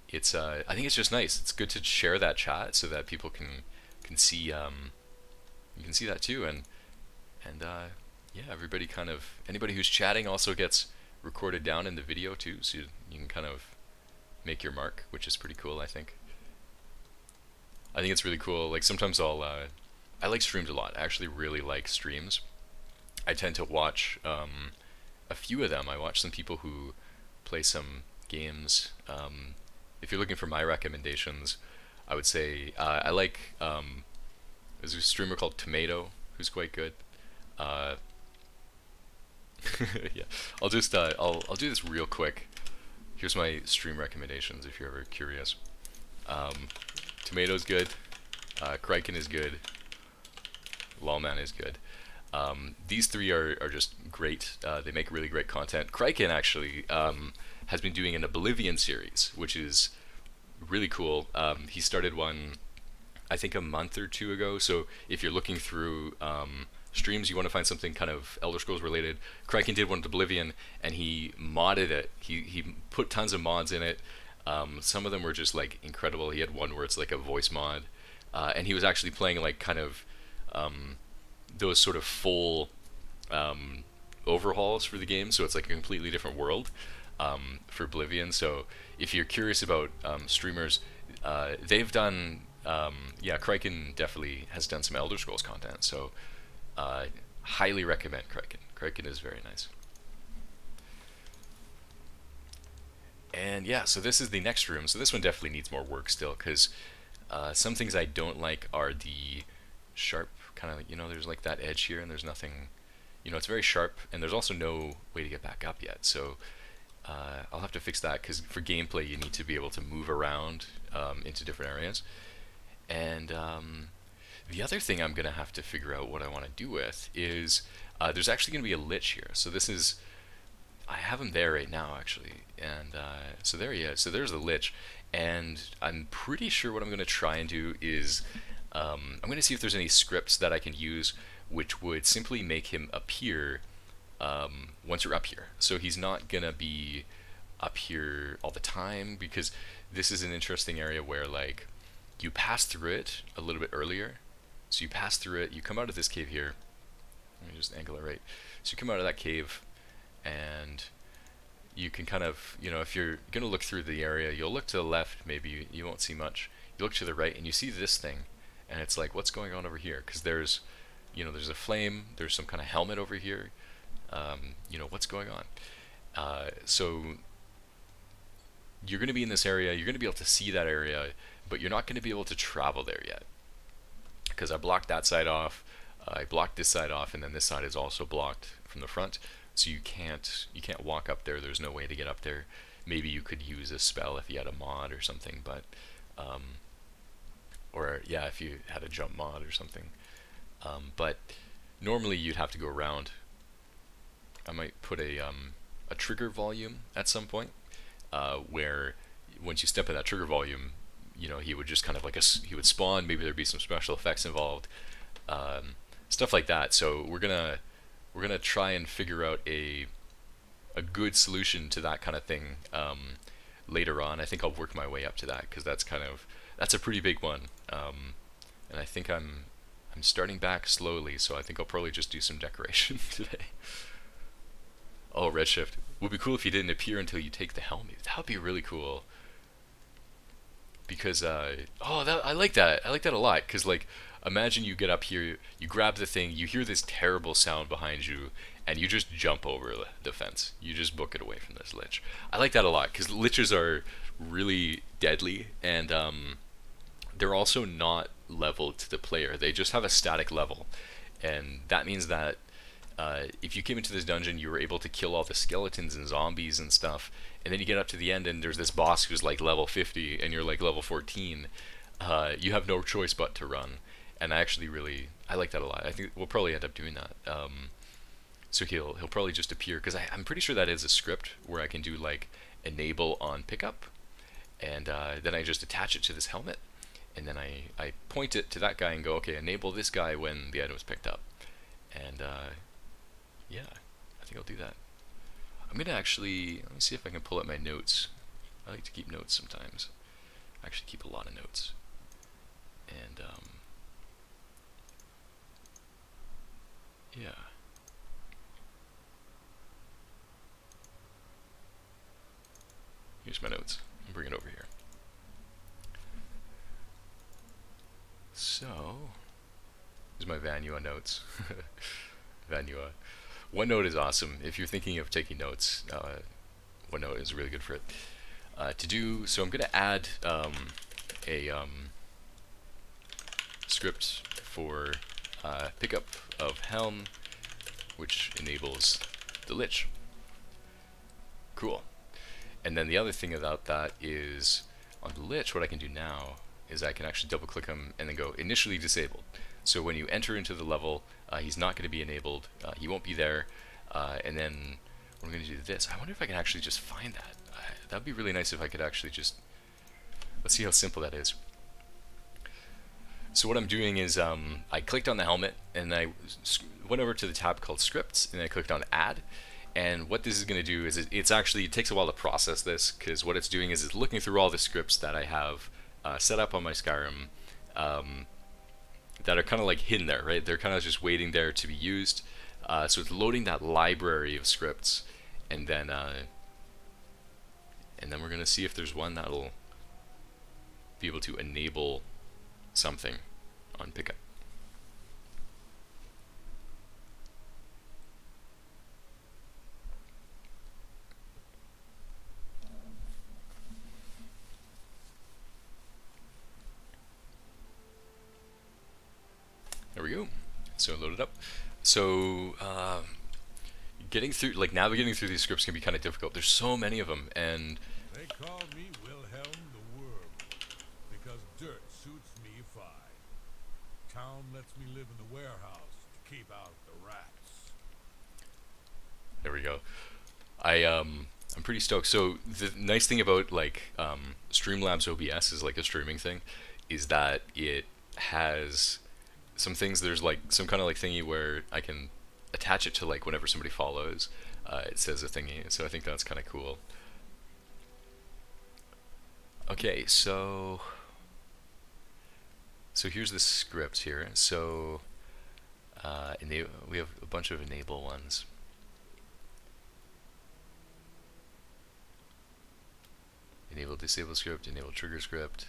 it's I think it's just nice. It's good to share that chat so that people can see you can see that too, and yeah, everybody kind of anybody who's chatting also gets recorded down in the video too, so you can kind of make your mark, which is pretty cool. I think it's really cool. Like sometimes I like streams a lot. I actually really like streams. I tend to watch a few of them. I watch some people who play some games. If you're looking for my recommendations, I would say I like there's a streamer called Tomato who's quite good. Yeah, I'll just I'll do this real quick. Here's my stream recommendations if you're ever curious. Tomato's good. Kryken is good. Lawman is good. These three are just great. They make really great content. Kryken actually has been doing an Oblivion series, which is really cool. He started one, I think, a month or two ago. So if you're looking through streams, you want to find something kind of Elder Scrolls related, Kryken did one with Oblivion, and he modded it. He put tons of mods in it. Some of them were just like incredible. He had one where it's like a voice mod, and he was actually playing like kind of those sort of full overhauls for the game, so it's like a completely different world for Oblivion. So if you're curious about streamers, they've done yeah, Kryken definitely has done some Elder Scrolls content, so highly recommend Kryken. Kryken is very nice. And yeah, so this is the next room. So this one definitely needs more work still, because some things I don't like are the sharp kind of, you know, there's like that edge here and there's nothing, you know, it's very sharp, and there's also no way to get back up yet. So I'll have to fix that, because for gameplay you need to be able to move around into different areas. And the other thing I'm going to have to figure out what I want to do with is there's actually going to be a lich here. So this is, I have him there right now actually, and so there he is. So there's the lich, and I'm pretty sure what I'm going to try and do is I'm going to see if there's any scripts that I can use which would simply make him appear once you're up here. So he's not going to be up here all the time, because this is an interesting area where like you pass through it a little bit earlier. So you pass through it, you come out of this cave here. Let me just angle it right. So you come out of that cave, and you can kind of, you know, if you're going to look through the area, you'll look to the left, maybe you won't see much. You look to the right and you see this thing, and it's like, what's going on over here? Because there's, you know, there's a flame, there's some kind of helmet over here. You know, what's going on? So you're going to be in this area, you're going to be able to see that area, but you're not going to be able to travel there yet, because I blocked that side off, I blocked this side off, and then this side is also blocked from the front. So you can't walk up there. There's no way to get up there. Maybe you could use a spell if you had a mod or something, but or yeah, if you had a jump mod or something. But normally you'd have to go around. I might put a trigger volume at some point, where once you step in that trigger volume, you know, he would just kind of like he would spawn. Maybe there'd be some special effects involved, stuff like that. So we're gonna try and figure out a a good solution to that kind of thing later on. I think I'll work my way up to that because that's a pretty big one. And I think I'm starting back slowly, so I think I'll probably just do some decoration today. Oh, redshift. Would be cool if you didn't appear until you take the helmet. That would be really cool. Because I like that. I like that a lot. Because like, imagine you get up here, you grab the thing, you hear this terrible sound behind you, and you just jump over the fence. You just book it away from this lich. I like that a lot because liches are really deadly, and they're also not leveled to the player. They just have a static level, and that means that if you came into this dungeon, you were able to kill all the skeletons and zombies and stuff, and then you get up to the end and there's this boss who's like level 50 and you're like level 14. You have no choice but to run, and I like that a lot. I think we'll probably end up doing that. So he'll probably just appear because I'm pretty sure that is a script where I can do like enable on pickup, and then I just attach it to this helmet. And then I point it to that guy and go, okay, enable this guy when the item is picked up. And yeah, I think I'll do that. I'm going to actually, let me see if I can pull up my notes. I like to keep notes sometimes. I actually keep a lot of notes. And yeah. Here's my notes. I'll bring it over here. So, here's my Vanua notes. Vanua. OneNote is awesome. If you're thinking of taking notes, OneNote is really good for it. So I'm going to add a script for pickup of helm, which enables the lich. Cool. And then the other thing about that is, on the lich, what I can do now is I can actually double click him and then go initially disabled. So when you enter into the level, he's not going to be enabled, he won't be there, and then we're going to do this. I wonder if I can actually just find that. That would be really nice if I could actually just, let's see how simple that is. So what I'm doing is I clicked on the helmet and I went over to the tab called scripts and I clicked on add. And what this is going to do is it takes a while to process this, because what it's doing is it's looking through all the scripts that I have set up on my Skyrim that are kind of like hidden there, right? They're kind of just waiting there to be used. So it's loading that library of scripts, and then we're going to see if there's one that'll be able to enable something on pickup. There we go. So load it up. So navigating through these scripts can be kind of difficult. There's so many of them, and they call me Wilhelm the Worm because dirt suits me fine. Town lets me live in the warehouse to keep out the rats. There we go. I'm pretty stoked. So the nice thing about Streamlabs OBS is like a streaming thing, is that it has some things. There's like some kind of like thingy where I can attach it to like whenever somebody follows, it says a thingy. So I think that's kind of cool. Okay, so here's the script here. So we have a bunch of enable ones. Enable disable script, enable trigger script.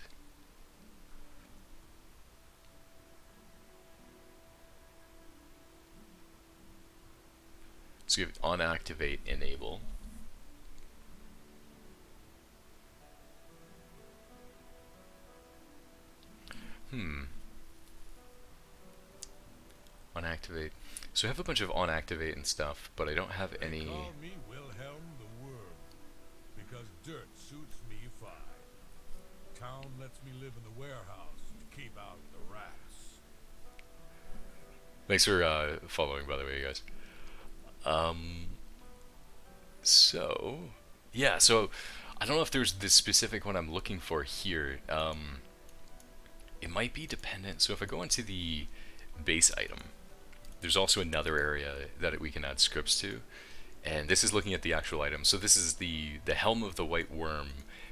So you have on activate enable. On activate. So I have a bunch of on activate and stuff, but I don't have any. They call me Wilhelm the Worm because dirt suits me fine. Town lets me live in the warehouse to keep out the rats. Thanks for following, by the way, guys. So yeah, so I don't know if there's this specific one I'm looking for here. It might be dependent. So if I go into the base item, there's also another area that we can add scripts to, And this is looking at the actual item. So this is the Helm of the White Worm,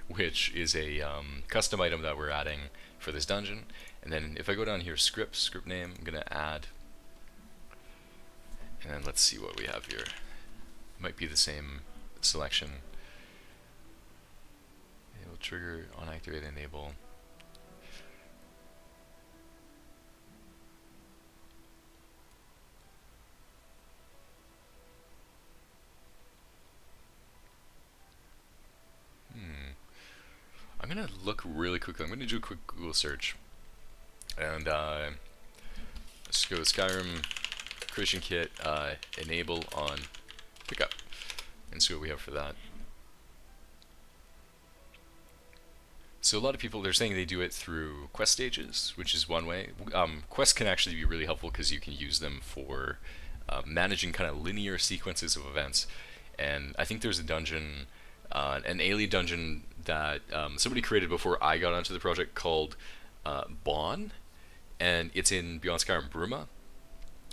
which is a custom item that we're adding for this dungeon. And then if I go down here, script name, I'm gonna add, and then let's see what we have here. It might be the same selection. Enable trigger, on activate, enable. I'm gonna look really quickly. I'm gonna do a quick Google search, and let's go Skyrim creation kit, enable on pickup, and see what we have for that. So a lot of people, they're saying they do it through quest stages, which is one way. Quests can actually be really helpful because you can use them for managing kind of linear sequences of events. And I think there's a dungeon, an alien dungeon that somebody created before I got onto the project called Bon, and it's in Beyond Skyrim Bruma,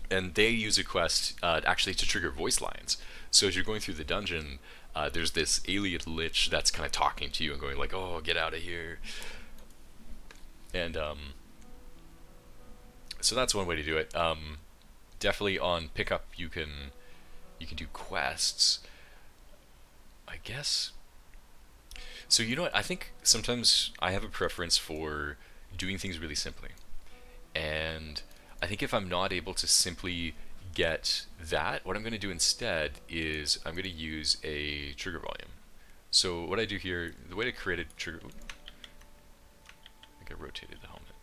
and they use a quest actually to trigger voice lines. So as you're going through the dungeon, there's this alien lich that's kind of talking to you and going like, "Oh, get out of here," and so that's one way to do it. Definitely on pickup you can do quests, I guess. So you know what, I think sometimes I have a preference for doing things really simply, and I think if I'm not able to simply get that, what I'm going to do instead is I'm going to use a trigger volume. So what I do here, the way to create a trigger, I think I rotated the helmet,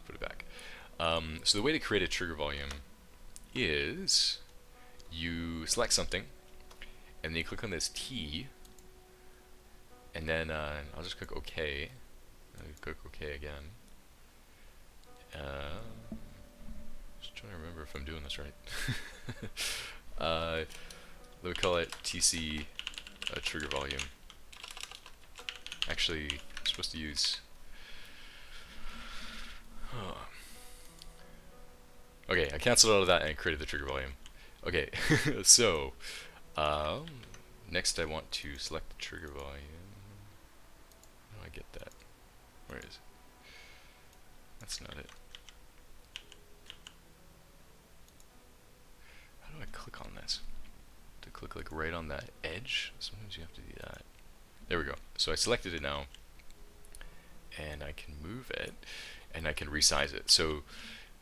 put it back. So the way to create a trigger volume is you select something, and then you click on this T, and then I'll just click OK. I'll click OK again. Just trying to remember if I'm doing this right. Let me call it TC trigger volume. Actually, I'm supposed to use. Okay, I canceled all of that and created the trigger volume. Okay, so next I want to select the trigger volume. How do I get that? Where is it? That's not it. How do I click on this? To click like right on that edge? Sometimes you have to do that. There we go. So I selected it now, and I can move it, and I can resize it. So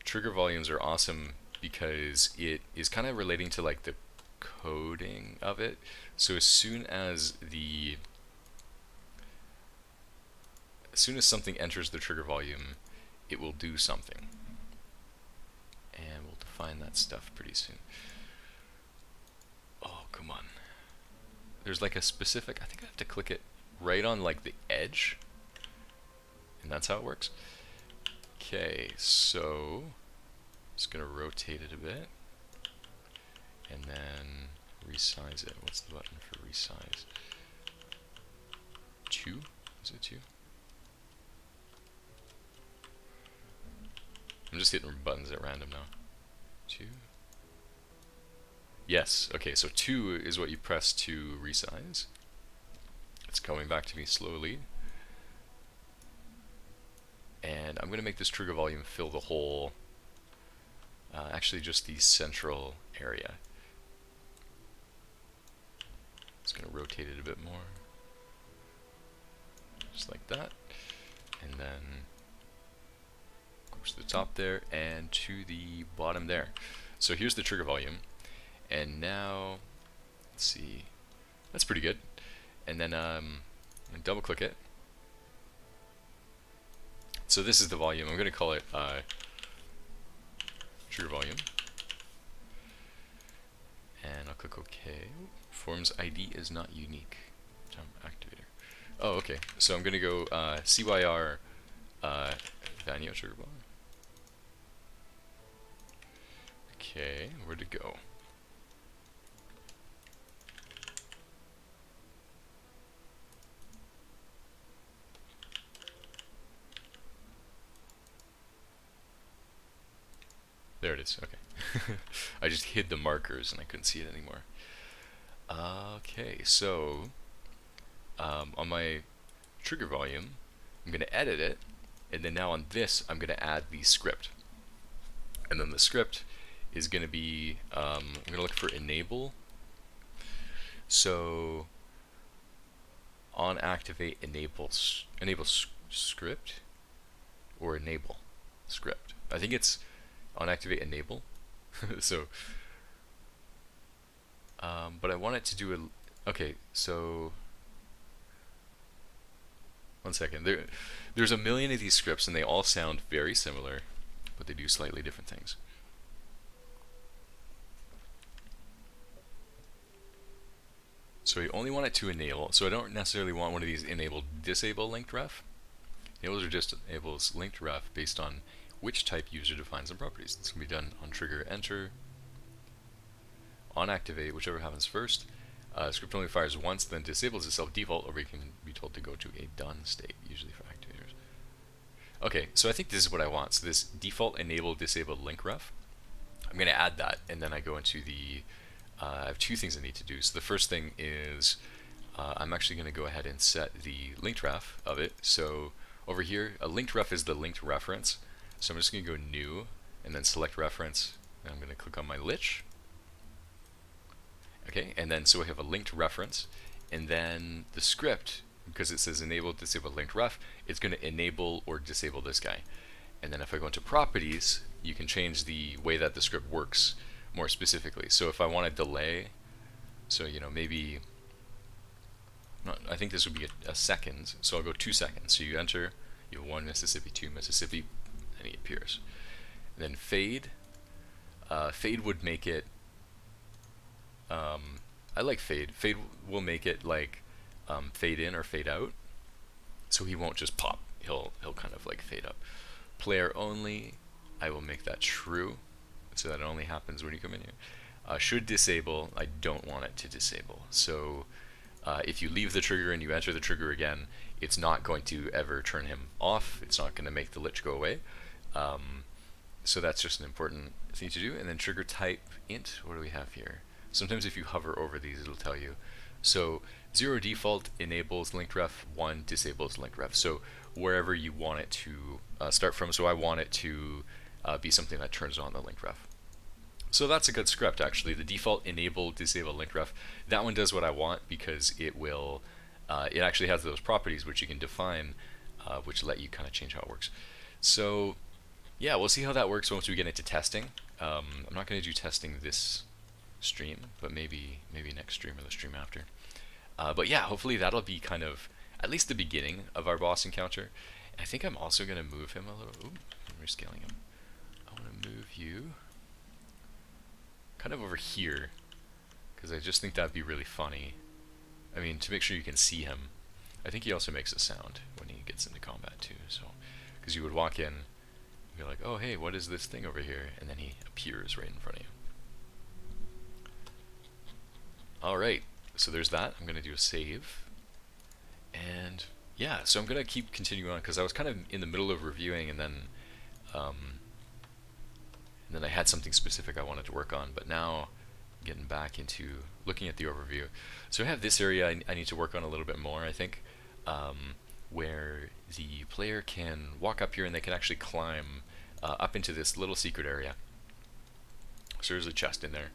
trigger volumes are awesome because it is kind of relating to like the coding of it. So as soon as something enters the trigger volume, it will do something, and we'll define that stuff pretty soon. Oh, come on. There's like a specific, I think I have to click it right on like the edge, and that's how it works. Okay, so just gonna rotate it a bit, and then resize it. What's the button for resize? 2? Is it 2? I'm just hitting buttons at random now. 2? Yes, okay, so 2 is what you press to resize. It's coming back to me slowly. And I'm going to make this trigger volume fill the whole, actually just the central area. Just going to rotate it a bit more. Just like that. And then goes to the top there and to the bottom there. So here's the trigger volume. And now, let's see, that's pretty good. And then double click it. So this is the volume. I'm going to call it trigger volume. And I'll click OK. Forms ID is not unique. Jump activator. Oh, okay. So I'm going to go CYR Vanua trigger volume. Okay, where'd it go? there it is. Okay. I just hid the markers and I couldn't see it anymore. Okay, so on my trigger volume, I'm going to edit it, and then now on this, I'm going to add the script. And then the script is going to be, I'm going to look for enable. So on activate enable script or enable script. I think it's on activate enable. So, but I want it to do a, okay, so one second. There's a million of these scripts and they all sound very similar, but they do slightly different things. So you only want it to enable, so I don't necessarily want one of these enable disable linked ref. Enables or just enables linked ref based on which type user defines some properties. This can be done on trigger enter, on activate, whichever happens first. Script only fires once, then disables itself default, or you can be told to go to a done state, usually for activators. Okay, so I think this is what I want. So this default enable disabled link ref, I'm going to add that, and then I go into the, I have two things I need to do. So the first thing is I'm actually going to go ahead and set the linked ref of it. So over here, a linked ref is the linked reference. So I'm just going to go new, and then select reference, and I'm going to click on my lich. Okay, and then so we have a linked reference, and then the script, because it says enable disable linked ref, it's going to enable or disable this guy. And then if I go into properties, you can change the way that the script works more specifically. So if I want to delay, so you know, maybe I think this would be a second, so I'll go 2 seconds. So you enter, you have 1 Mississippi, 2 Mississippi, and he appears. And then fade, fade would make it, I like fade. Fade will make it like fade in or fade out, so he won't just pop. He'll kind of like fade up. Player only, I will make that true, so that it only happens when you come in here. Should disable, I don't want it to disable. So if you leave the trigger and you enter the trigger again, it's not going to ever turn him off. It's not going to make the lich go away. So that's just an important thing to do. And then trigger type int. What do we have here? Sometimes if you hover over these, it'll tell you. So 0 default enables linked ref, 1 disables linked ref. So wherever you want it to start from. So I want it to be something that turns on the linked ref. So that's a good script actually. The default enable disable linked ref. That one does what I want because it will. It actually has those properties which you can define, which let you kind of change how it works. So yeah, we'll see how that works once we get into testing. I'm not going to do testing this stream, but maybe next stream or the stream after. But yeah, hopefully that'll be kind of at least the beginning of our boss encounter. And I think I'm also going to move him a little. Ooh, I'm rescaling him. I want to move you kind of over here because I just think that'd be really funny. I mean, to make sure you can see him. I think he also makes a sound when he gets into combat too. So, because you would walk in, you'd be like, "Oh, hey, what is this thing over here?" And then he appears right in front of you. All right, so there's that. I'm gonna do a save, and yeah, so I'm gonna keep continuing on because I was kind of in the middle of reviewing, and then I had something specific I wanted to work on, but now getting back into looking at the overview. So I have this area I need to work on a little bit more, I think, where the player can walk up here and they can actually climb up into this little secret area. So there's a chest in there.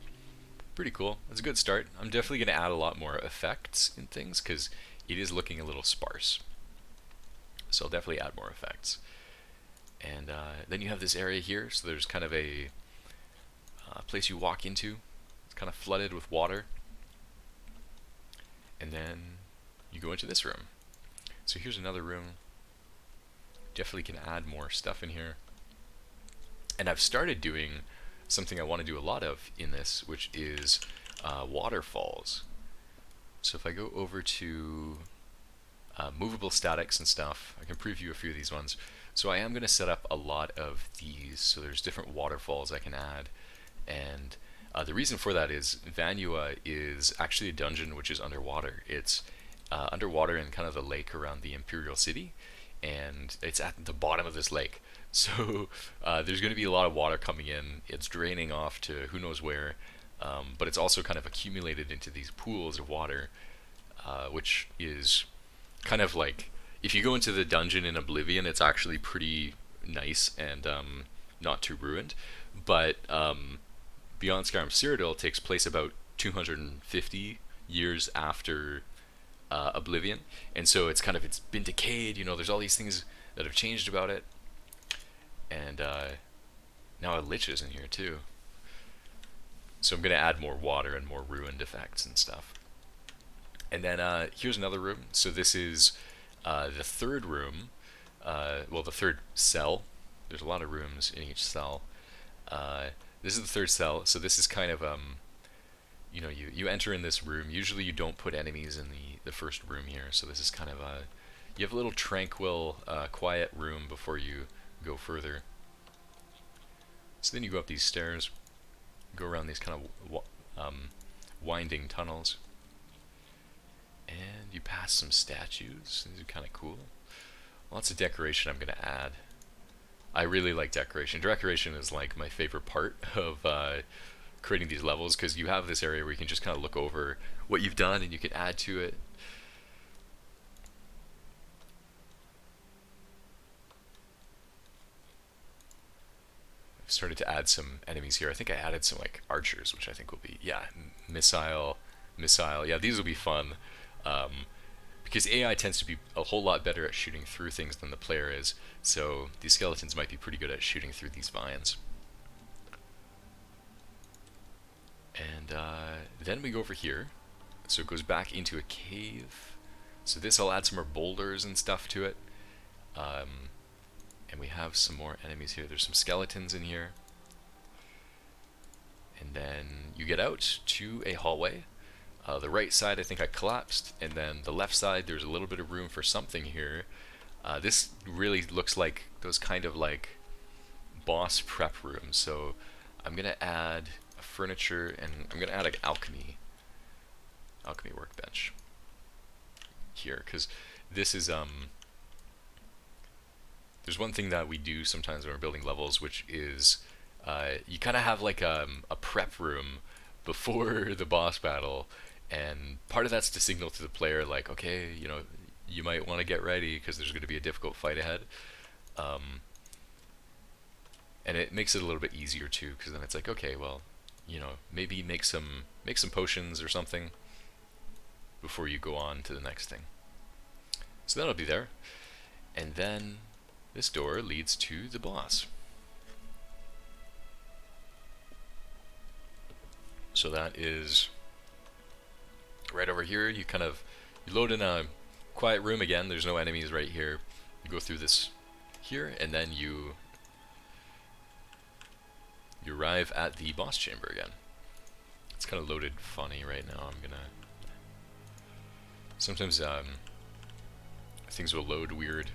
Pretty cool. That's a good start. I'm definitely going to add a lot more effects and things because it is looking a little sparse. So I'll definitely add more effects. And then you have this area here. So there's kind of a place you walk into. It's kind of flooded with water. And then you go into this room. So here's another room. Definitely can add more stuff in here. And I've started doing something I want to do a lot of in this, which is waterfalls. So if I go over to movable statics and stuff, I can preview a few of these ones. So I am going to set up a lot of these. So there's different waterfalls I can add. And the reason for that is Vanua is actually a dungeon which is underwater. It's underwater in kind of the lake around the Imperial City. And it's at the bottom of this lake. So there's going to be a lot of water coming in. It's draining off to who knows where, but it's also kind of accumulated into these pools of water, which is kind of like if you go into the dungeon in Oblivion, it's actually pretty nice and not too ruined. But Beyond Skyrim Cyrodiil takes place about 250 years after Oblivion, and so it's been decayed. You know, there's all these things that have changed about it, and now a lich is in here too. So I'm gonna add more water and more ruined effects and stuff. And then here's another room. So this is the third room. Well, the third cell. There's a lot of rooms in each cell. This is the third cell. So this is kind of you know, you enter in this room. Usually you don't put enemies in the first room here. So this is kind of you have a little tranquil, quiet room before you go further. So then you go up these stairs, go around these kind of winding tunnels, and you pass some statues. These are kind of cool. Lots of decoration I'm going to add. I really like decoration. Decoration is like my favorite part of creating these levels, because you have this area where you can just kind of look over what you've done and you can add to it. I've started to add some enemies here. I think I added some like archers, which I think will be, yeah, missile. Yeah, these will be fun. Because AI tends to be a whole lot better at shooting through things than the player is, so these skeletons might be pretty good at shooting through these vines. And then we go over here, so it goes back into a cave. So this, I'll add some more boulders and stuff to it. And we have some more enemies here. There's some skeletons in here. And then you get out to a hallway. The right side, I think I collapsed, and then the left side, there's a little bit of room for something here. This really looks like those kind of like boss prep rooms. So I'm gonna add a furniture, and I'm gonna add an alchemy workbench here, because this is there's one thing that we do sometimes when we're building levels, which is you kind of have like a prep room before the boss battle. And part of that's to signal to the player, like, okay, you know, you might want to get ready because there's going to be a difficult fight ahead. And it makes it a little bit easier too, because then it's like, okay, well, you know, maybe make some potions or something before you go on to the next thing. So that'll be there. And then this door leads to the boss. So that is right over here. You load in a quiet room again. There's no enemies right here. You go through this here, and then you arrive at the boss chamber again. It's kind of loaded funny right now. Sometimes things will load weird,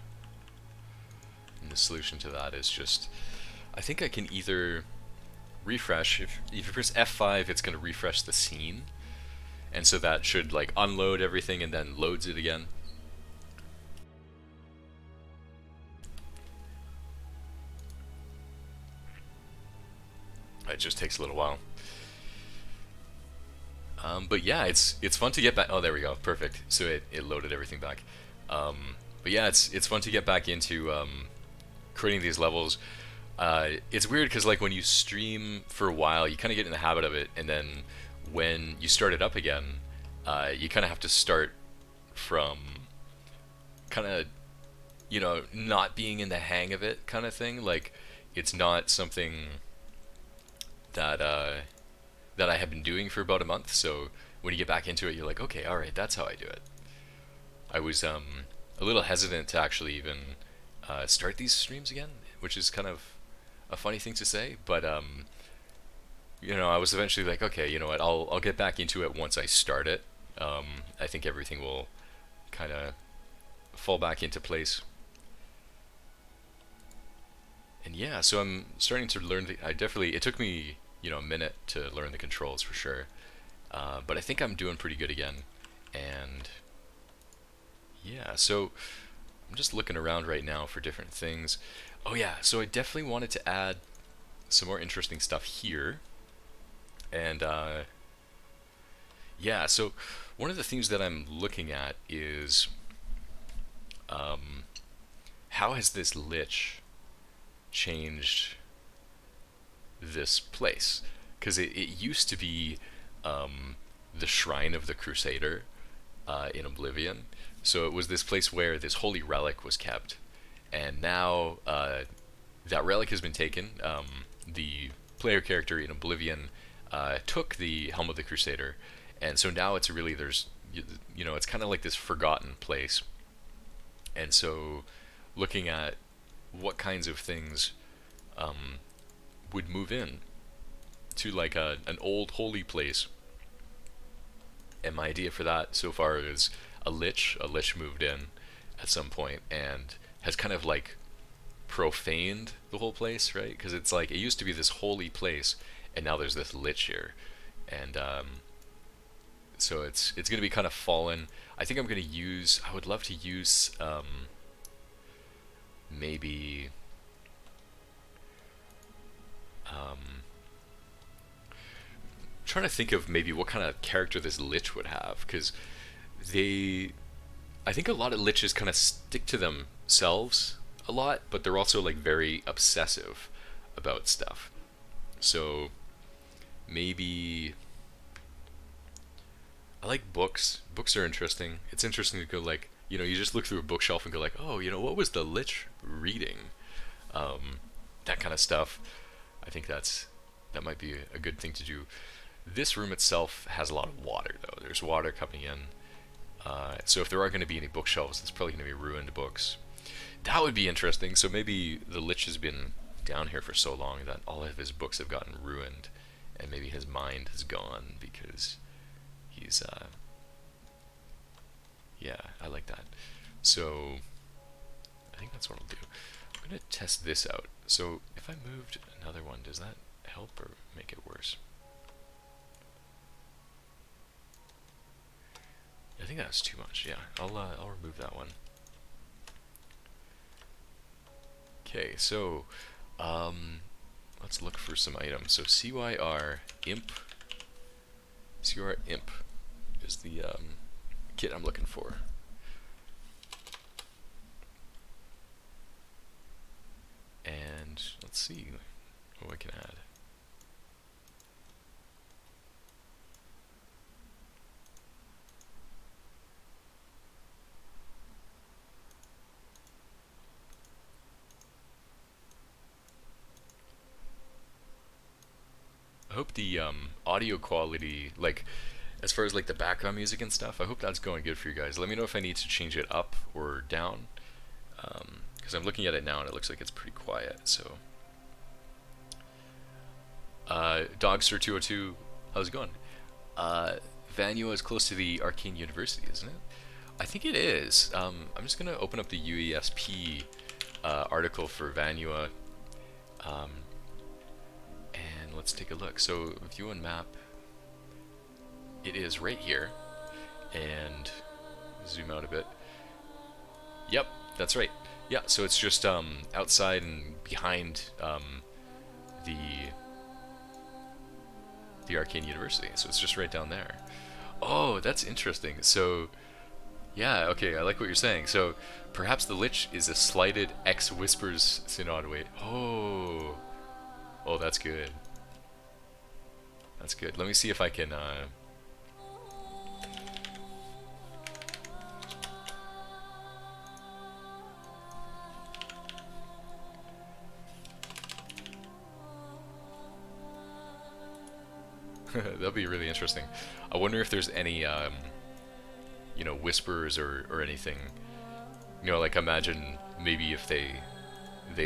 and the solution to that is just, I think I can either refresh. If you press F5, it's going to refresh the scene, and so that should like unload everything and then loads it again. It just takes a little while. But yeah, it's fun to get back. Oh, there we go, perfect. So it loaded everything back. But yeah, it's fun to get back into creating these levels. It's weird because like when you stream for a while, you kind of get in the habit of it, and then when you start it up again, you kind of have to start from kind of, you know, not being in the hang of it kind of thing. Like it's not something that that I have been doing for about a month. So when you get back into it, you're like, okay, all right, that's how I do it. I was a little hesitant to actually even start these streams again, which is kind of a funny thing to say, but you know, I was eventually like, okay, you know what, I'll get back into it once I start it. I think everything will kind of fall back into place. And yeah, so I'm starting to learn it took me, you know, a minute to learn the controls for sure. But I think I'm doing pretty good again. And yeah, so I'm just looking around right now for different things. Oh yeah, so I definitely wanted to add some more interesting stuff here. And yeah, so one of the things that I'm looking at is how has this lich changed this place? Because it used to be the shrine of the Crusader in Oblivion. So it was this place where this holy relic was kept, and now that relic has been taken. The player character in Oblivion took the Helm of the Crusader, and so now it's really you know, it's kind of like this forgotten place. And so, looking at what kinds of things would move in to like an old holy place, and my idea for that so far is a lich. A lich moved in at some point and has kind of like profaned the whole place, right? Because it's like it used to be this holy place, and now there's this lich here, and so it's gonna be kind of fallen. I think I'm gonna use. I would love to use maybe trying to think of maybe what kind of character this lich would have, because I think a lot of liches kind of stick to themselves a lot, but they're also like very obsessive about stuff. So maybe I like books. Books are interesting. It's interesting to go like, you know, you just look through a bookshelf and go like, oh, you know, what was the lich reading? That kind of stuff. I think that might be a good thing to do. This room itself has a lot of water, though. There's water coming in. So if there are going to be any bookshelves, it's probably going to be ruined books. That would be interesting. So maybe the lich has been down here for so long that all of his books have gotten ruined, and maybe his mind has gone because he's yeah, I like that. So I think that's what I'll do. I'm gonna test this out. So if I moved another one, does that help or make it worse? I think that's too much. Yeah, I'll remove that one. Okay, so let's look for some items. So CYR imp is the kit I'm looking for. And let's see what I can add. I hope the audio quality, like as far as like the background music and stuff, I hope that's going good for you guys. Let me know if I need to change it up or down, because I'm looking at it now and it looks like it's pretty quiet. So, Dogster202, how's it going? Vanua is close to the Arcane University, isn't it? I think it is. I'm just gonna open up the UESP article for Vanua. And let's take a look. So view and map, it is right here, and zoom out a bit. Yep, that's right. Yeah, so it's just outside and behind the Arcane University. So it's just right down there. Oh, that's interesting. So yeah, okay, I like what you're saying. So perhaps the Lich is a slighted X-Whispers Synod. Wait. Oh, that's good. That's good. Let me see if I can that'll be really interesting. I wonder if there's any you know, whispers or anything. You know, like imagine maybe if they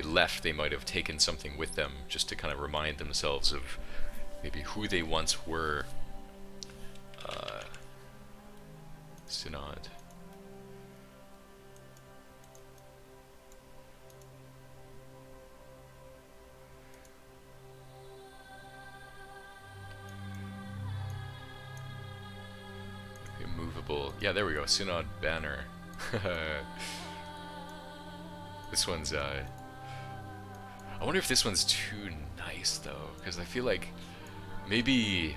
left, they might have taken something with them just to kind of remind themselves of maybe who they once were. Synod. Immovable. Yeah, there we go. Synod banner. This one's, I wonder if this one's too nice, though, because I feel like maybe...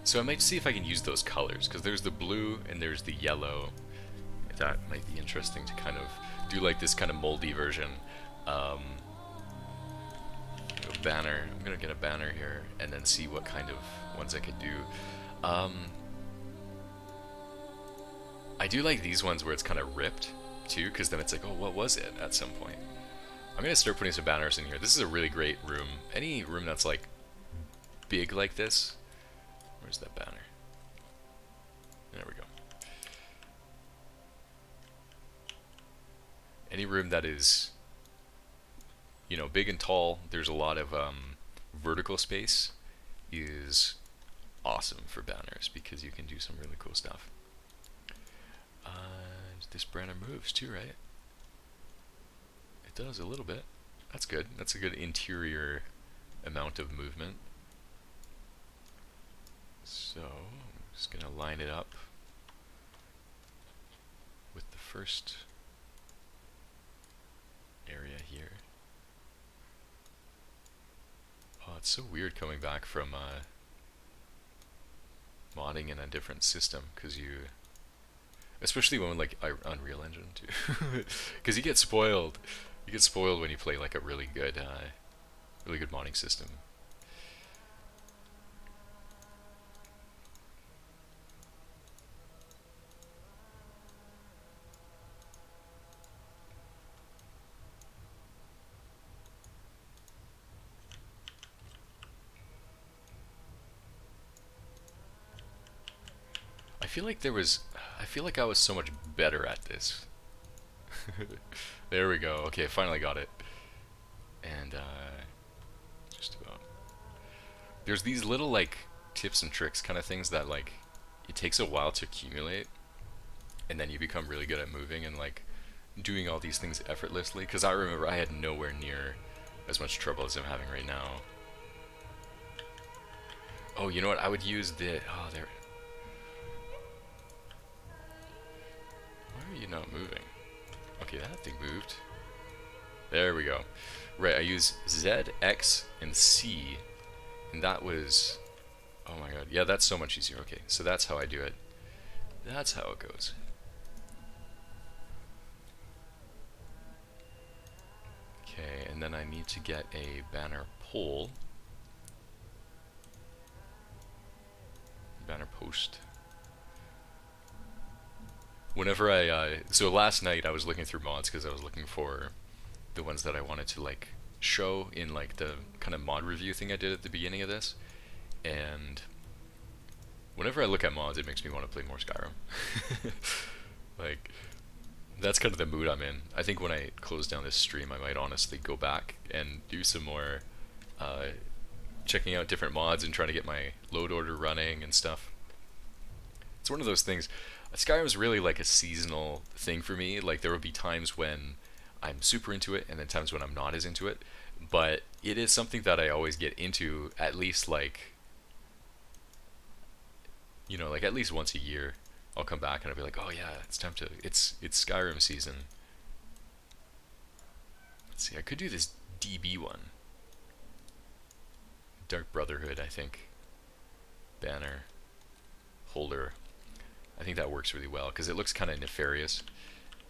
So I might see if I can use those colors, because there's the blue and there's the yellow. That might be interesting to kind of do like this kind of moldy version. A banner. I'm gonna get a banner here and then see what kind of ones I could do. I do like these ones where it's kind of ripped too, because then it's like, oh, what was it at some point? I'm gonna start putting some banners in here. This is a really great room. Any room that's like big like this. Where's that banner? There we go. Any room that is, you know, big and tall, there's a lot of vertical space, is awesome for banners because you can do some really cool stuff. This banner moves too, right? It does a little bit. That's good. That's a good interior amount of movement. So, I'm just going to line it up with the first area here. Oh, it's so weird coming back from modding in a different system, because you... Especially when like Unreal Engine too, because you get spoiled. You get spoiled when you play like a really good modding system. I feel like I was so much better at this. There we go. Okay, finally got it. And just about. There's these little like tips and tricks kind of things that like it takes a while to accumulate, and then you become really good at moving and like doing all these things effortlessly. Because I remember I had nowhere near as much trouble as I'm having right now. Oh, you know what? I would use the... Oh, there... Why are you not moving? Okay, that thing moved. There we go. Right, I use Z, X, and C. And that was... Oh my god. Yeah, that's so much easier. Okay, so that's how I do it. That's how it goes. Okay, and then I need to get a banner pole. Banner post. Whenever so last night I was looking through mods because I was looking for the ones that I wanted to like show in like the kind of mod review thing I did at the beginning of this, and whenever I look at mods it makes me want to play more Skyrim. Like, that's kind of the mood I'm in. I think when I close down this stream I might honestly go back and do some more checking out different mods and trying to get my load order running and stuff. It's one of those things. Skyrim's really like a seasonal thing for me. Like, there will be times when I'm super into it and then times when I'm not as into it. But it is something that I always get into at least like, you know, like at least once a year. I'll come back and I'll be like, oh yeah, it's time to, it's Skyrim season. Let's see, I could do this DB one. Dark Brotherhood, I think. Banner. Holder. I think that works really well because it looks kind of nefarious.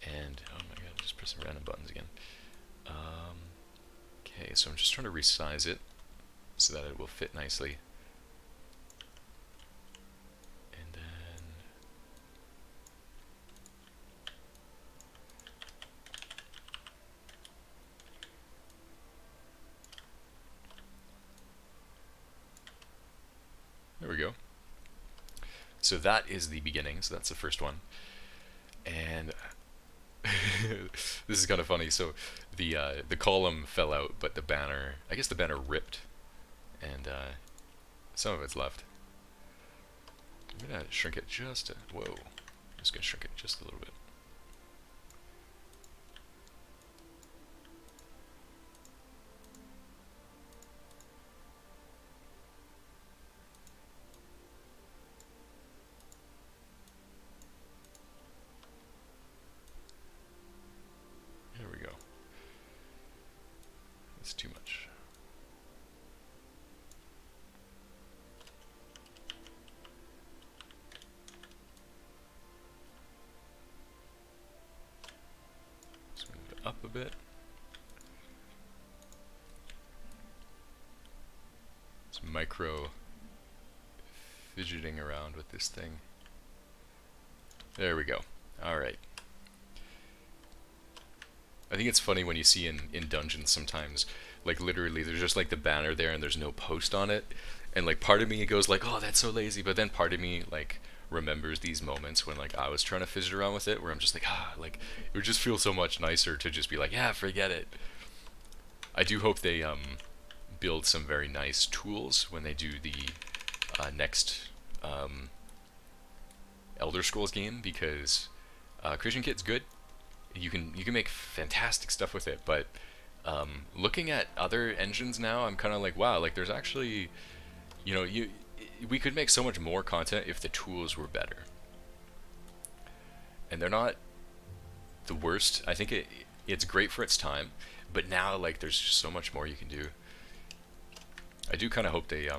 And, oh my god, just pressing random buttons again. Okay, so I'm just trying to resize it so that it will fit nicely. And then... There we go. So that is the beginning, so that's the first one. And this is kind of funny. So the column fell out, but the banner, I guess the banner ripped, and some of it's left. I'm gonna shrink it just a, whoa. I'm just gonna shrink it just a little bit. up a bit. Some micro fidgeting around with this thing. There we go. Alright. I think it's funny when you see in dungeons sometimes, like literally there's just like the banner there and there's no post on it. And like part of me goes like, oh, that's so lazy, but then part of me like remembers these moments when like I was trying to fidget around with it, where I'm just like, like it would just feel so much nicer to just be like, yeah, forget it. I do hope they build some very nice tools when they do the next Elder Scrolls game, because Creation Kit's good. You can make fantastic stuff with it, but looking at other engines now, I'm kind of like, wow, like there's actually, you know, we could make so much more content if the tools were better. And they're not the worst. I think it's great for its time, but now like there's just so much more you can do. I do kind of hope they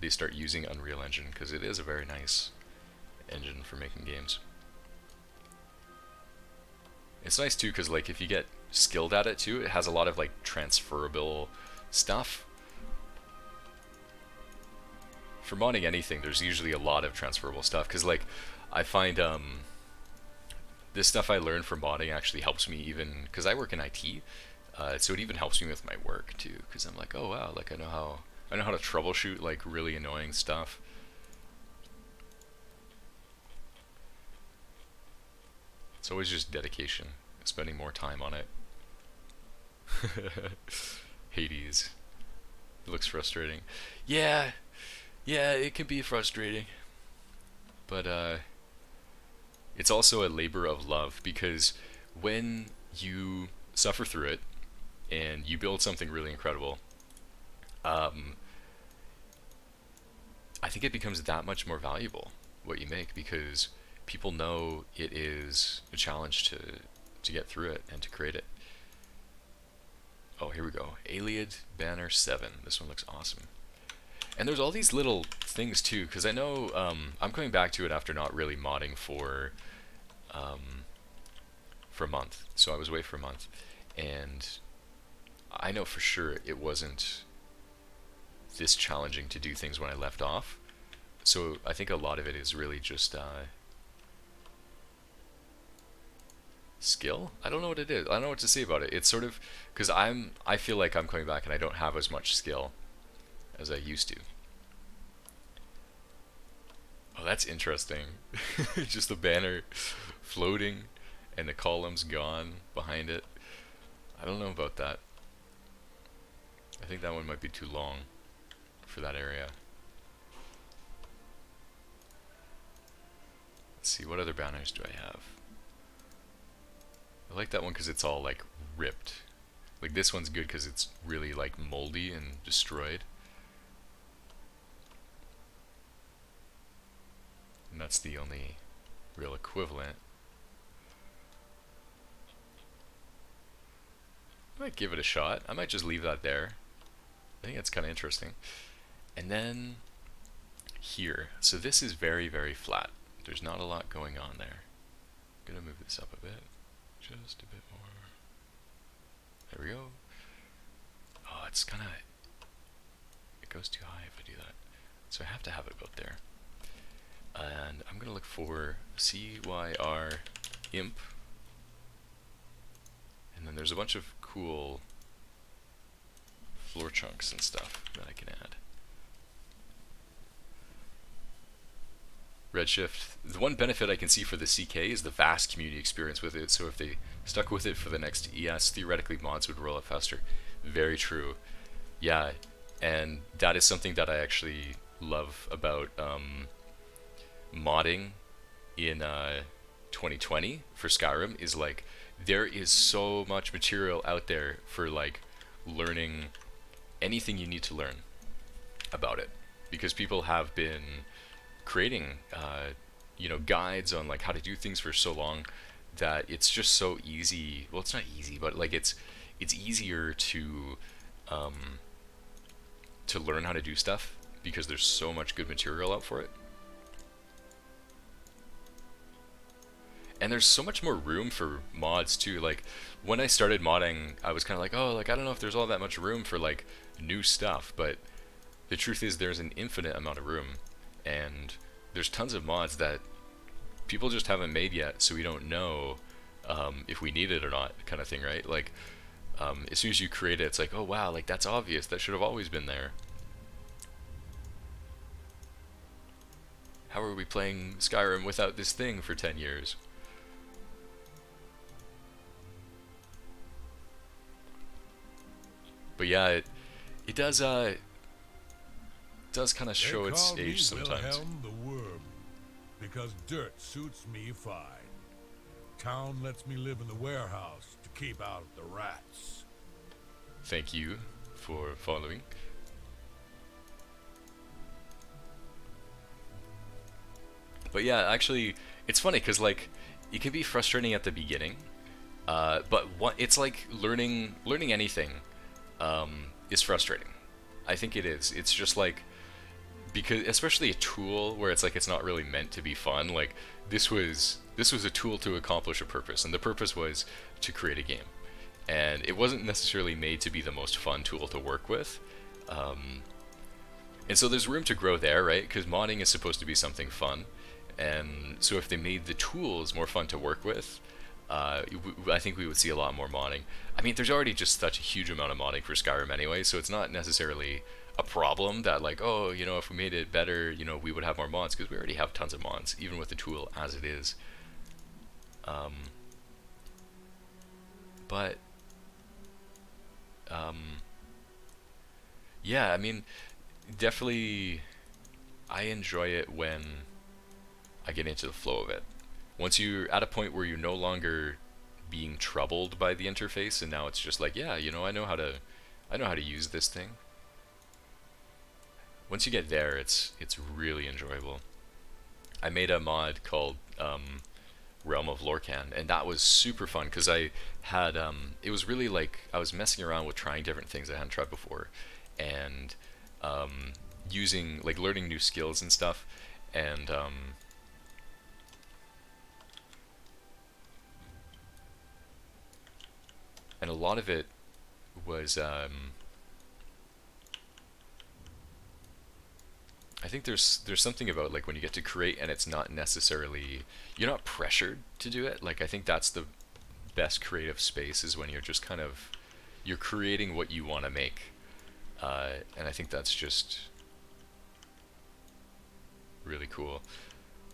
start using Unreal Engine, because it is a very nice engine for making games. It's nice too, because like if you get skilled at it too, it has a lot of like transferable stuff. For modding anything, there's usually a lot of transferable stuff, because like I find this stuff I learned from modding actually helps me, even because I work in IT, so it even helps me with my work too, because I'm like, oh wow, like I know how to troubleshoot like really annoying stuff. It's always just dedication, spending more time on it. Hades. It looks frustrating. Yeah, it can be frustrating. But it's also a labor of love, because when you suffer through it and you build something really incredible, I think it becomes that much more valuable what you make, because people know it is a challenge to get through it and to create it. Oh, here we go. Aliad Banner 7. This one looks awesome. And there's all these little things too, because I know I'm coming back to it after not really modding for a month. So I was away for a month, and I know for sure it wasn't this challenging to do things when I left off. So I think a lot of it is really just skill. I don't know what it is. I don't know what to say about it. It's sort of because I feel like I'm coming back and I don't have as much skill as I used to. Oh, that's interesting. Just the banner floating and the columns gone behind it. I don't know about that. I think that one might be too long for that area. Let's see, what other banners do I have? I like that one because it's all like ripped. Like this one's good because it's really like moldy and destroyed. And that's the only real equivalent. I might give it a shot. I might just leave that there. I think that's kind of interesting. And then here. So this is very, very flat. There's not a lot going on there. I'm gonna move this up a bit. Just a bit more. There we go. Oh, it's kind of... It goes too high if I do that. So I have to have it about there. And I'm going to look for CYR imp. And then there's a bunch of cool floor chunks and stuff that I can add. Redshift. The one benefit I can see for the CK is the vast community experience with it. So if they stuck with it for the next ES, theoretically mods would roll out faster. Very true. Yeah, and that is something that I actually love about modding in 2020 for Skyrim, is like there is so much material out there for like learning anything you need to learn about it, because people have been creating you know, guides on like how to do things for so long that it's just so easy. Well, it's not easy, but like it's easier to learn how to do stuff because there's so much good material out for it. And there's so much more room for mods too. Like when I started modding, I was kind of like, oh, like I don't know if there's all that much room for like new stuff, but the truth is there's an infinite amount of room, and there's tons of mods that people just haven't made yet, so we don't know if we need it or not, kind of thing, right? Like as soon as you create it, it's like, oh wow, like that's obvious, that should have always been there. How are we playing Skyrim without this thing for 10 years? But yeah, it does kind of show its age sometimes. Wilhelm the Worm, because dirt suits me fine. Town lets me live in the warehouse to keep out the rats. Thank you for following. But yeah, actually, it's funny because like it can be frustrating at the beginning, but it's like learning anything is frustrating. I think it is. It's just like, because especially a tool where it's like it's not really meant to be fun. Like this was a tool to accomplish a purpose, and the purpose was to create a game, and it wasn't necessarily made to be the most fun tool to work with. And so there's room to grow there, right? Because modding is supposed to be something fun. And so if they made the tools more fun to work with, I think we would see a lot more modding. I mean, there's already just such a huge amount of modding for Skyrim anyway, so it's not necessarily a problem that like, oh, you know, if we made it better, you know, we would have more mods, because we already have tons of mods, even with the tool as it is. But yeah, I mean, definitely I enjoy it when I get into the flow of it. Once you're at a point where you're no longer being troubled by the interface, and now it's just like, yeah, you know, I know how to use this thing. Once you get there, it's really enjoyable. I made a mod called Realm of Lorcan, and that was super fun because I had it was really like I was messing around with trying different things I hadn't tried before, and using like learning new skills and stuff, and a lot of it was I think there's something about like when you get to create and it's not necessarily, you're not pressured to do it. Like I think that's the best creative space, is when you're just kind of, you're creating what you want to make, and I think that's just really cool,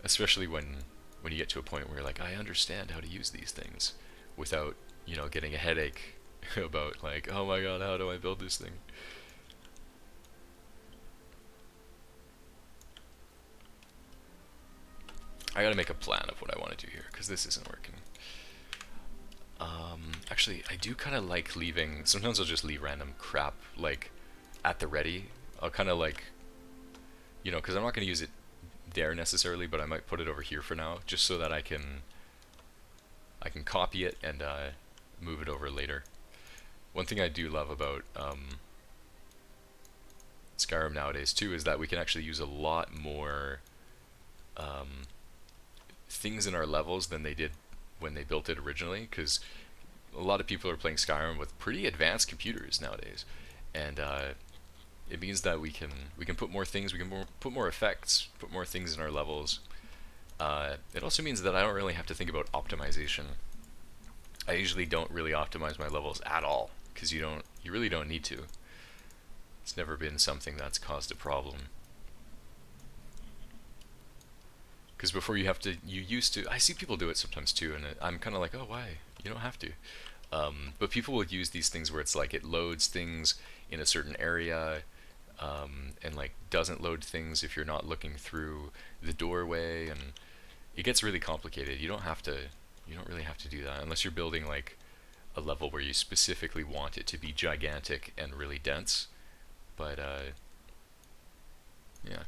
especially when you get to a point where you're like, I understand how to use these things without, you know, getting a headache about like, oh my god, how do I build this thing? I gotta make a plan of what I want to do here, because this isn't working. Actually, I do kind of like leaving, sometimes I'll just leave random crap like at the ready. I'll kind of like, you know, because I'm not going to use it there necessarily, but I might put it over here for now, just so that I can copy it and move it over later. One thing I do love about Skyrim nowadays too is that we can actually use a lot more things in our levels than they did when they built it originally, because a lot of people are playing Skyrim with pretty advanced computers nowadays, and it means that we can put more things, we can put more effects, put more things in our levels. It also means that I don't really have to think about optimization. I usually don't really optimize my levels at all, because you really don't need to. It's never been something that's caused a problem. Because before you used to, I see people do it sometimes too, and I'm kind of like, oh, why? You don't have to. But people will use these things where it's like it loads things in a certain area, and like doesn't load things if you're not looking through the doorway, and it gets really complicated. You don't really have to do that unless you're building like a level where you specifically want it to be gigantic and really dense. But yeah.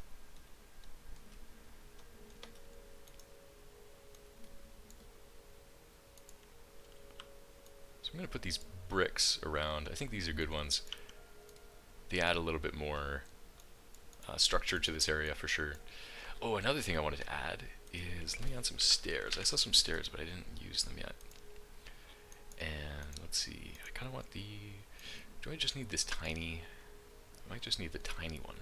I'm going to put these bricks around. I think these are good ones. They add a little bit more structure to this area for sure. Oh, another thing I wanted to add is, let me add some stairs. I saw some stairs, but I didn't use them yet. And let's see, I kind of want the... Do I just need this tiny... I might just need the tiny one.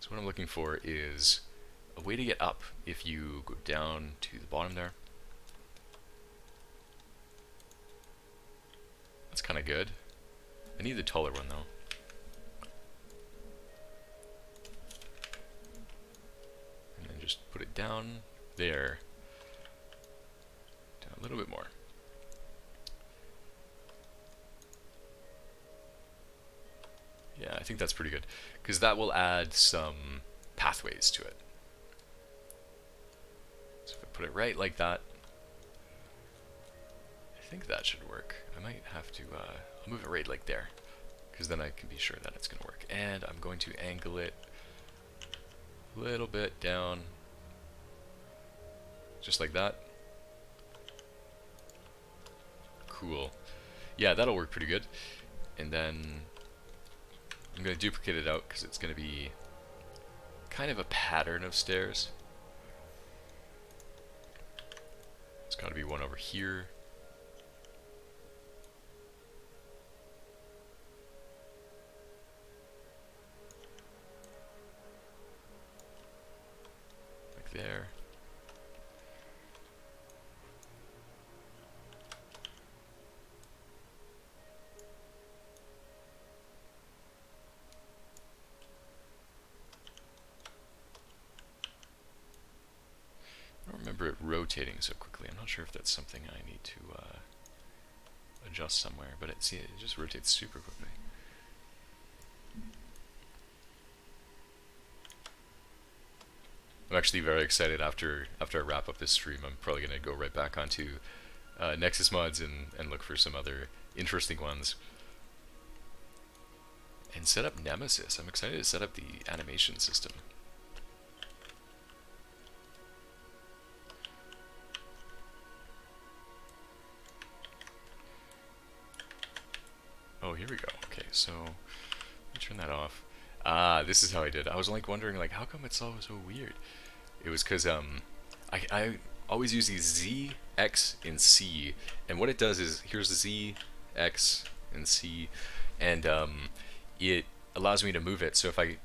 So what I'm looking for is a way to get up if you go down to the bottom there. That's kind of good. I need the taller one though. And then just put it down there. Down a little bit more. Yeah, I think that's pretty good, because that will add some pathways to it. So if I put it right like that, I think that should work. I might have to, I'll move it right like there, because then I can be sure that it's going to work. And I'm going to angle it a little bit down, just like that. Cool. Yeah, that'll work pretty good. And then I'm going to duplicate it out because it's going to be kind of a pattern of stairs. It's got to be one over here. Like there. I don't remember it rotating so quickly. I'm not sure if that's something I need to adjust somewhere, but see, it just rotates super quickly. I'm actually very excited after I wrap up this stream. I'm probably going to go right back onto Nexus mods and look for some other interesting ones. And set up Nemesis. I'm excited to set up the animation system. Oh, here we go. Okay, so let me turn that off. Ah, this is how I did. I was like wondering, like, how come it's all so weird? It was because I always use these Z, X, and C, and what it does is here's Z, X, and C, and it allows me to move it. So if I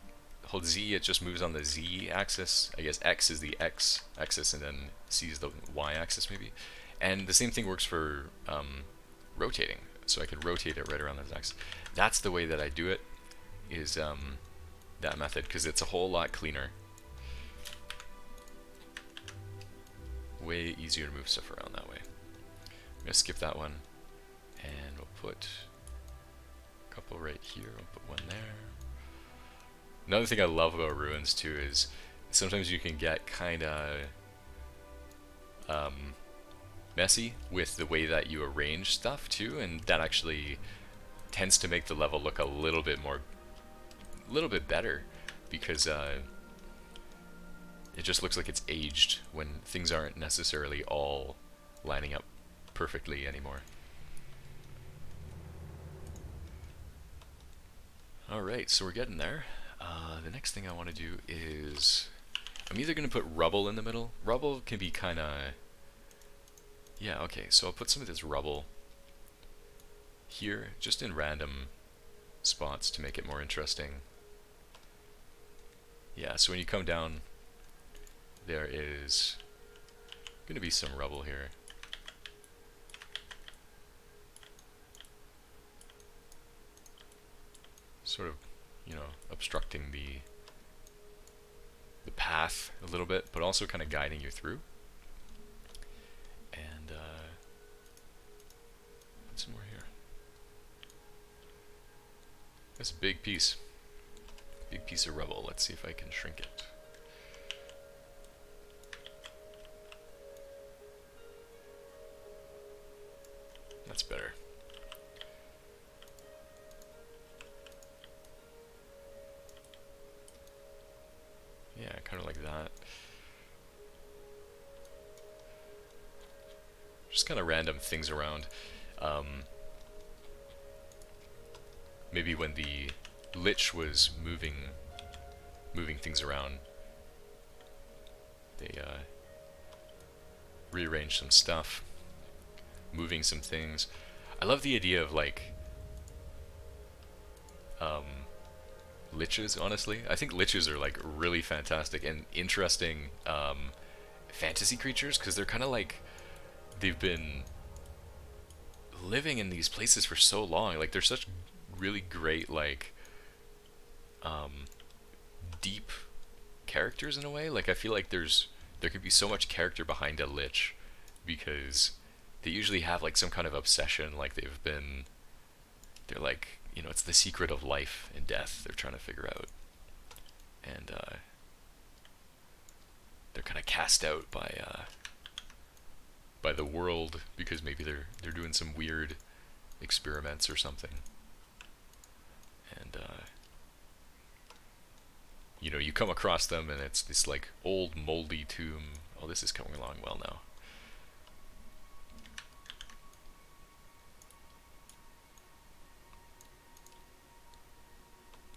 hold Z, it just moves on the Z axis. I guess X is the X axis, and then C is the Y axis maybe. And the same thing works for rotating. So I could rotate it right around this axis. That's the way that I do it, is that method, because it's a whole lot cleaner. Way easier to move stuff around that way. I'm going to skip that one, and we'll put a couple right here, we'll put one there. Another thing I love about ruins too is sometimes you can get kind of messy with the way that you arrange stuff too, and that actually tends to make the level look a little bit better, because it just looks like it's aged when things aren't necessarily all lining up perfectly anymore. Alright, so we're getting there. The next thing I want to do is, I'm either going to put rubble in the middle. Rubble can be kind of... Yeah, okay, so I'll put some of this rubble here, just in random spots to make it more interesting. Yeah, so when you come down, there is going to be some rubble here. Sort of, you know, obstructing the path a little bit, but also kind of guiding you through. And put some more here. That's a big piece. Big piece of rubble. Let's see if I can shrink it. That's better. Yeah, kind of like that. Just kind of random things around. Maybe when the Lich was moving moving things around. They rearrange some stuff, moving some things. I love the idea of like liches, honestly. I think liches are like really fantastic and interesting fantasy creatures because they're kind of like they've been living in these places for so long. Like they're such really great like deep characters in a way. Like I feel like there could be so much character behind a lich because they usually have like some kind of obsession. Like they're like, you know, it's the secret of life and death they're trying to figure out, and they're kind of cast out by the world because maybe they're doing some weird experiments or something, and you know, you come across them and it's this like old moldy tomb. Oh, this is coming along well now.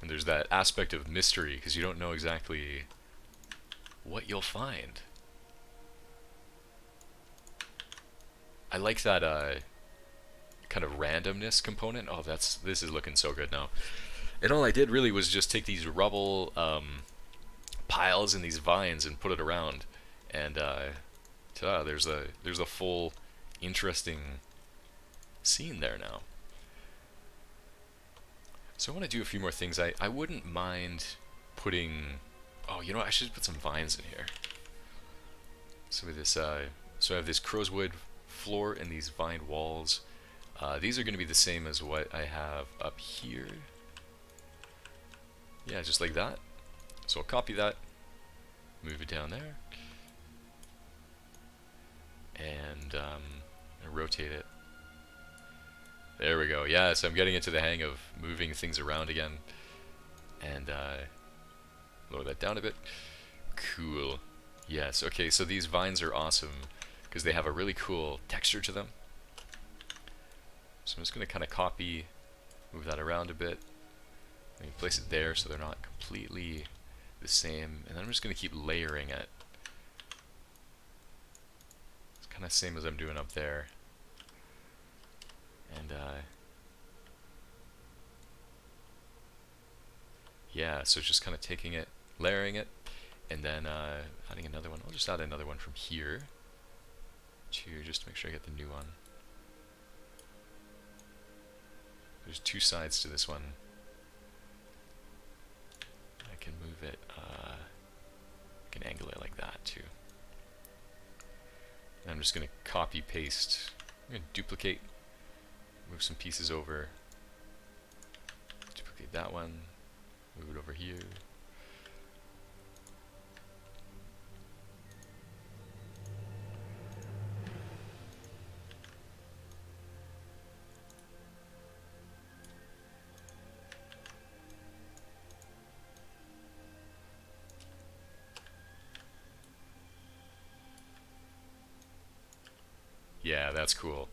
And there's that aspect of mystery because you don't know exactly what you'll find. I like that kind of randomness component. Oh, this is looking so good now. And all I did really was just take these rubble piles and these vines and put it around, and ta-da, there's a full interesting scene there now. So I want to do a few more things. I wouldn't mind putting... Oh, you know what? I should put some vines in here. So with this, so I have this crowswood floor and these vined walls. These are going to be the same as what I have up here. Yeah, just like that. So I'll copy that, move it down there, and rotate it. There we go. Yeah, so I'm getting into the hang of moving things around again. And lower that down a bit. Cool. Yes, okay, so these vines are awesome because they have a really cool texture to them. So I'm just going to kind of copy, move that around a bit. Maybe place it there so they're not completely the same. And then I'm just going to keep layering it. It's kind of same as I'm doing up there. And yeah, so just kind of taking it, layering it, and then adding another one. I'll just add another one from here to just to make sure I get the new one. There's two sides to this one. I can move it, I can angle it like that too. And I'm just going to copy paste, I'm going to duplicate, move some pieces over, duplicate that one, move it over here. Yeah, that's cool.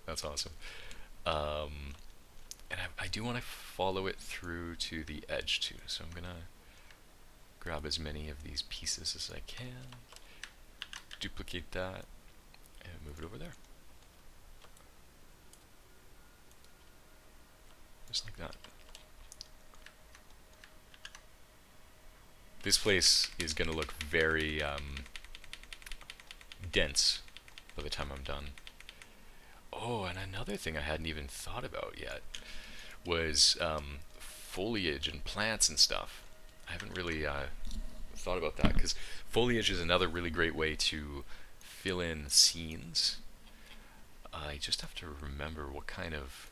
That's awesome. And I do want to follow it through to the edge too, so I'm gonna grab as many of these pieces as I can, duplicate that, and move it over there. Just like that. This place is gonna look very dense by the time I'm done. Oh, and another thing I hadn't even thought about yet was foliage and plants and stuff. I haven't really thought about that because foliage is another really great way to fill in scenes. I just have to remember what kind of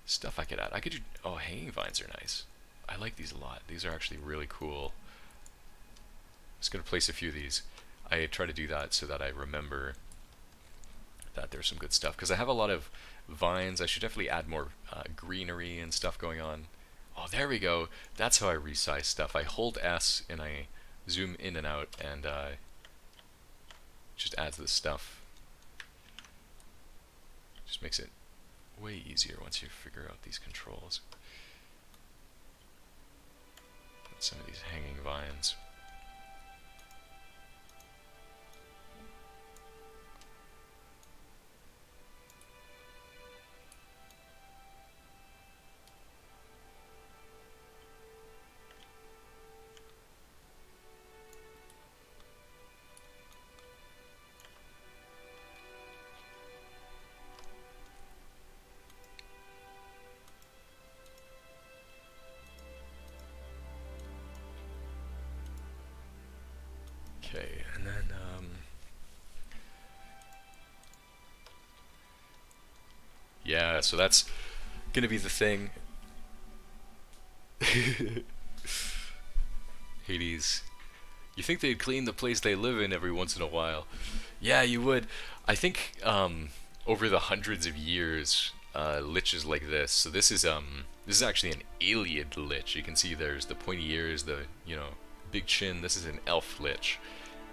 stuff I could add. I could do, oh, hanging vines are nice. I like these a lot. These are actually really cool. I'm just going to place a few of these. I try to do that so that I remember that there's some good stuff because I have a lot of vines. I should definitely add more greenery and stuff going on. Oh, there we go. That's how I resize stuff. I hold S and I zoom in and out, and just adds this stuff. Just makes it way easier once you figure out these controls. some of these hanging vines. Okay, and then, yeah, so that's gonna be the thing. Hades. You think they'd clean the place they live in every once in a while? Yeah, you would. I think, over the hundreds of years, liches like this. So this is actually an Ayleid lich. You can see there's the pointy ears, the, you know, big chin. This is an elf lich.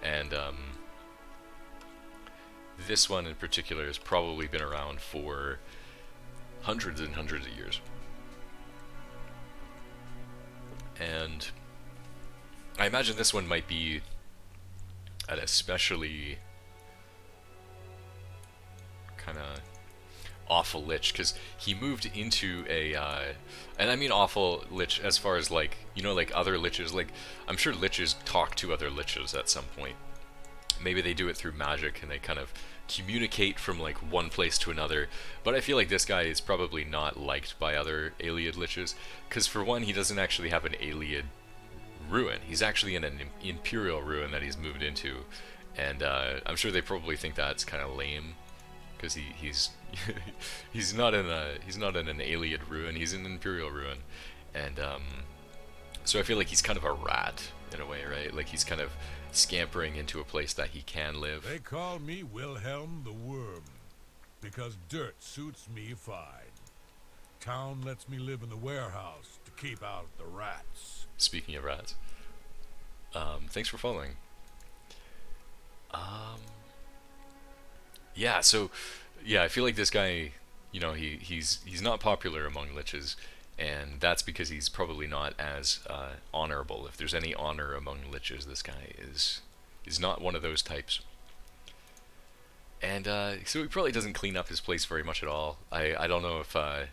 And, this one in particular has probably been around for hundreds and hundreds of years. And I imagine this one might be an especially kind of awful lich, because he moved into a, and I mean awful lich as far as, like, you know, like other liches, like, I'm sure liches talk to other liches at some point. Maybe they do it through magic and they kind of communicate from like one place to another, but I feel like this guy is probably not liked by other Ayleid liches, because for one, he doesn't actually have an Ayleid ruin. He's actually in an imperial ruin that he's moved into, and I'm sure they probably think that's kind of lame, because he's he's not in an Ayleid ruin. He's in an imperial ruin, and so I feel like he's kind of a rat in a way, right? Like he's kind of scampering into a place that he can live. They call me Wilhelm the Worm, because dirt suits me fine. Town lets me live in the warehouse to keep out the rats. Speaking of rats, thanks for following. Yeah, so, yeah, I feel like this guy, you know, he's not popular among liches, and that's because he's probably not as honorable. If there's any honor among liches, this guy is not one of those types. And so he probably doesn't clean up his place very much at all. I don't know if I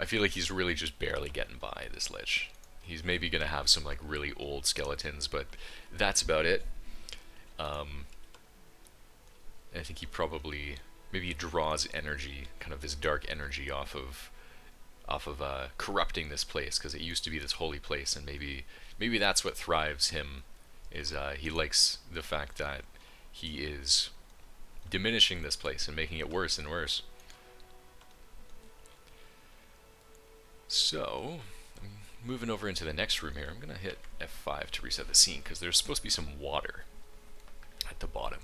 feel like he's really just barely getting by, this lich. He's maybe gonna have some like really old skeletons, but that's about it. I think he probably maybe draws energy, kind of this dark energy off of corrupting this place, because it used to be this holy place, and maybe that's what thrives him, is he likes the fact that he is diminishing this place and making it worse and worse. So, moving over into the next room here, I'm gonna hit F5 to reset the scene, because there's supposed to be some water at the bottom.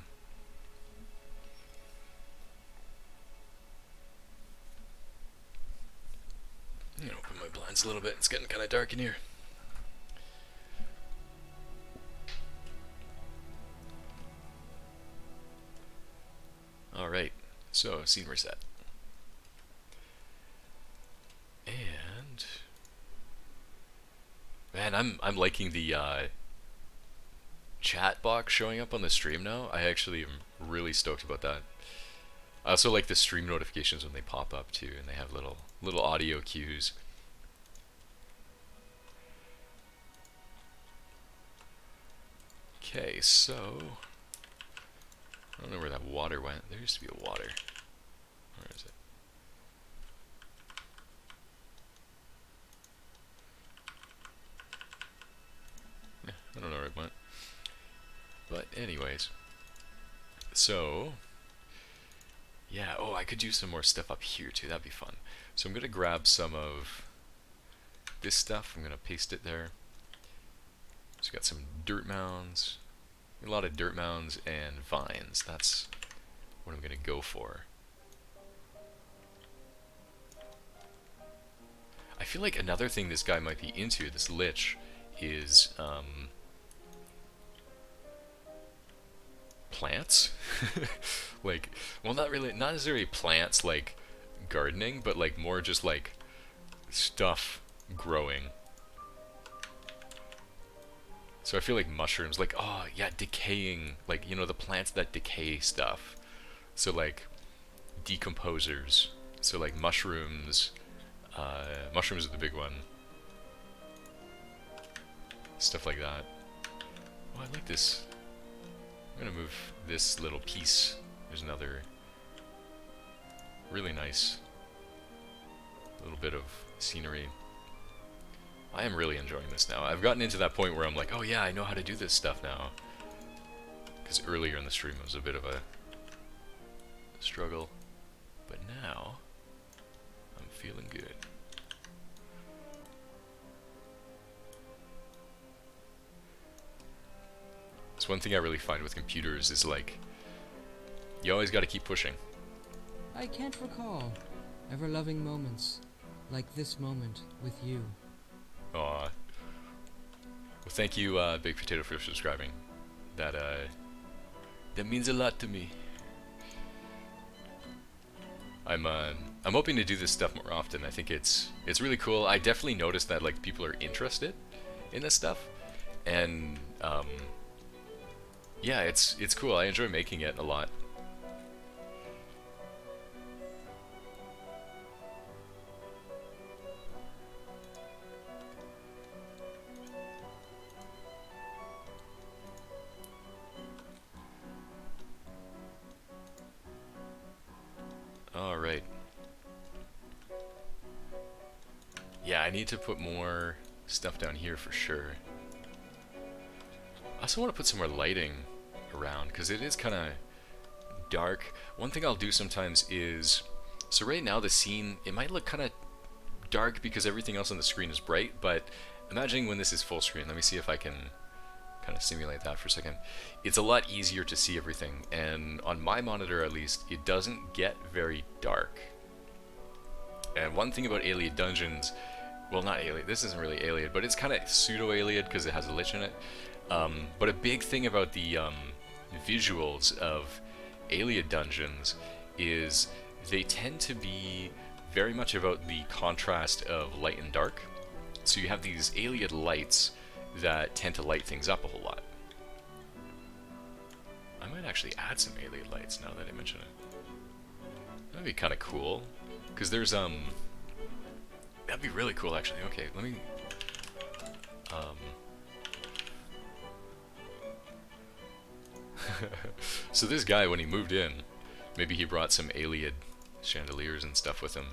I'm gonna open my blinds a little bit. It's getting kind of dark in here. Alright, so scene reset. And man, I'm liking the chat box showing up on the stream now. I actually am really stoked about that. I also like the stream notifications when they pop up too, and they have little audio cues. Okay, so I don't know where that water went. There used to be a water. Where is it? Yeah, I don't know where it went. But anyways, so yeah, oh, I could do some more stuff up here too. That'd be fun. So I'm gonna grab some of this stuff. I'm gonna paste it there. So got some dirt mounds, a lot of dirt mounds and vines. That's what I'm gonna go for. I feel like another thing this guy might be into, this lich, is plants. Like, well, not necessarily plants like gardening, but like more just like stuff growing. So I feel like mushrooms, like, oh yeah, decaying, like, you know, the plants that decay stuff. So like decomposers. So like mushrooms, mushrooms are the big one. Stuff like that. Oh, I like this. I'm gonna move this little piece. There's another really nice little bit of scenery. I am really enjoying this now. I've gotten into that point where I'm like, oh yeah, I know how to do this stuff now. Because earlier in the stream it was a bit of a struggle. But now, I'm feeling good. It's one thing I really find with computers is like, you always gotta keep pushing. I can't recall ever loving moments like this moment with you. Aw. Well, thank you, Big Potato, for subscribing. That means a lot to me. I'm hoping to do this stuff more often. I think it's really cool. I definitely noticed that like people are interested in this stuff, and yeah, it's cool. I enjoy making it a lot. All right. Yeah, I need to put more stuff down here for sure. I also want to put some more lighting around because it is kind of dark. One thing I'll do sometimes is, so right now the scene, it might look kind of dark because everything else on the screen is bright, but imagining when this is full screen, let me see if I can kind of simulate that for a second. It's a lot easier to see everything, and on my monitor at least, it doesn't get very dark. And one thing about Alien Dungeons, well, not Alien, this isn't really Alien, but it's kind of pseudo-Alien because it has a lich in it. But a big thing about the visuals of Alien Dungeons is they tend to be very much about the contrast of light and dark. So you have these alien lights that tend to light things up a whole lot. I might actually add some alien lights now that I mention it. That'd be kind of cool, because there's that'd be really cool actually. Okay, let me so this guy, when he moved in, maybe he brought some alien chandeliers and stuff with him.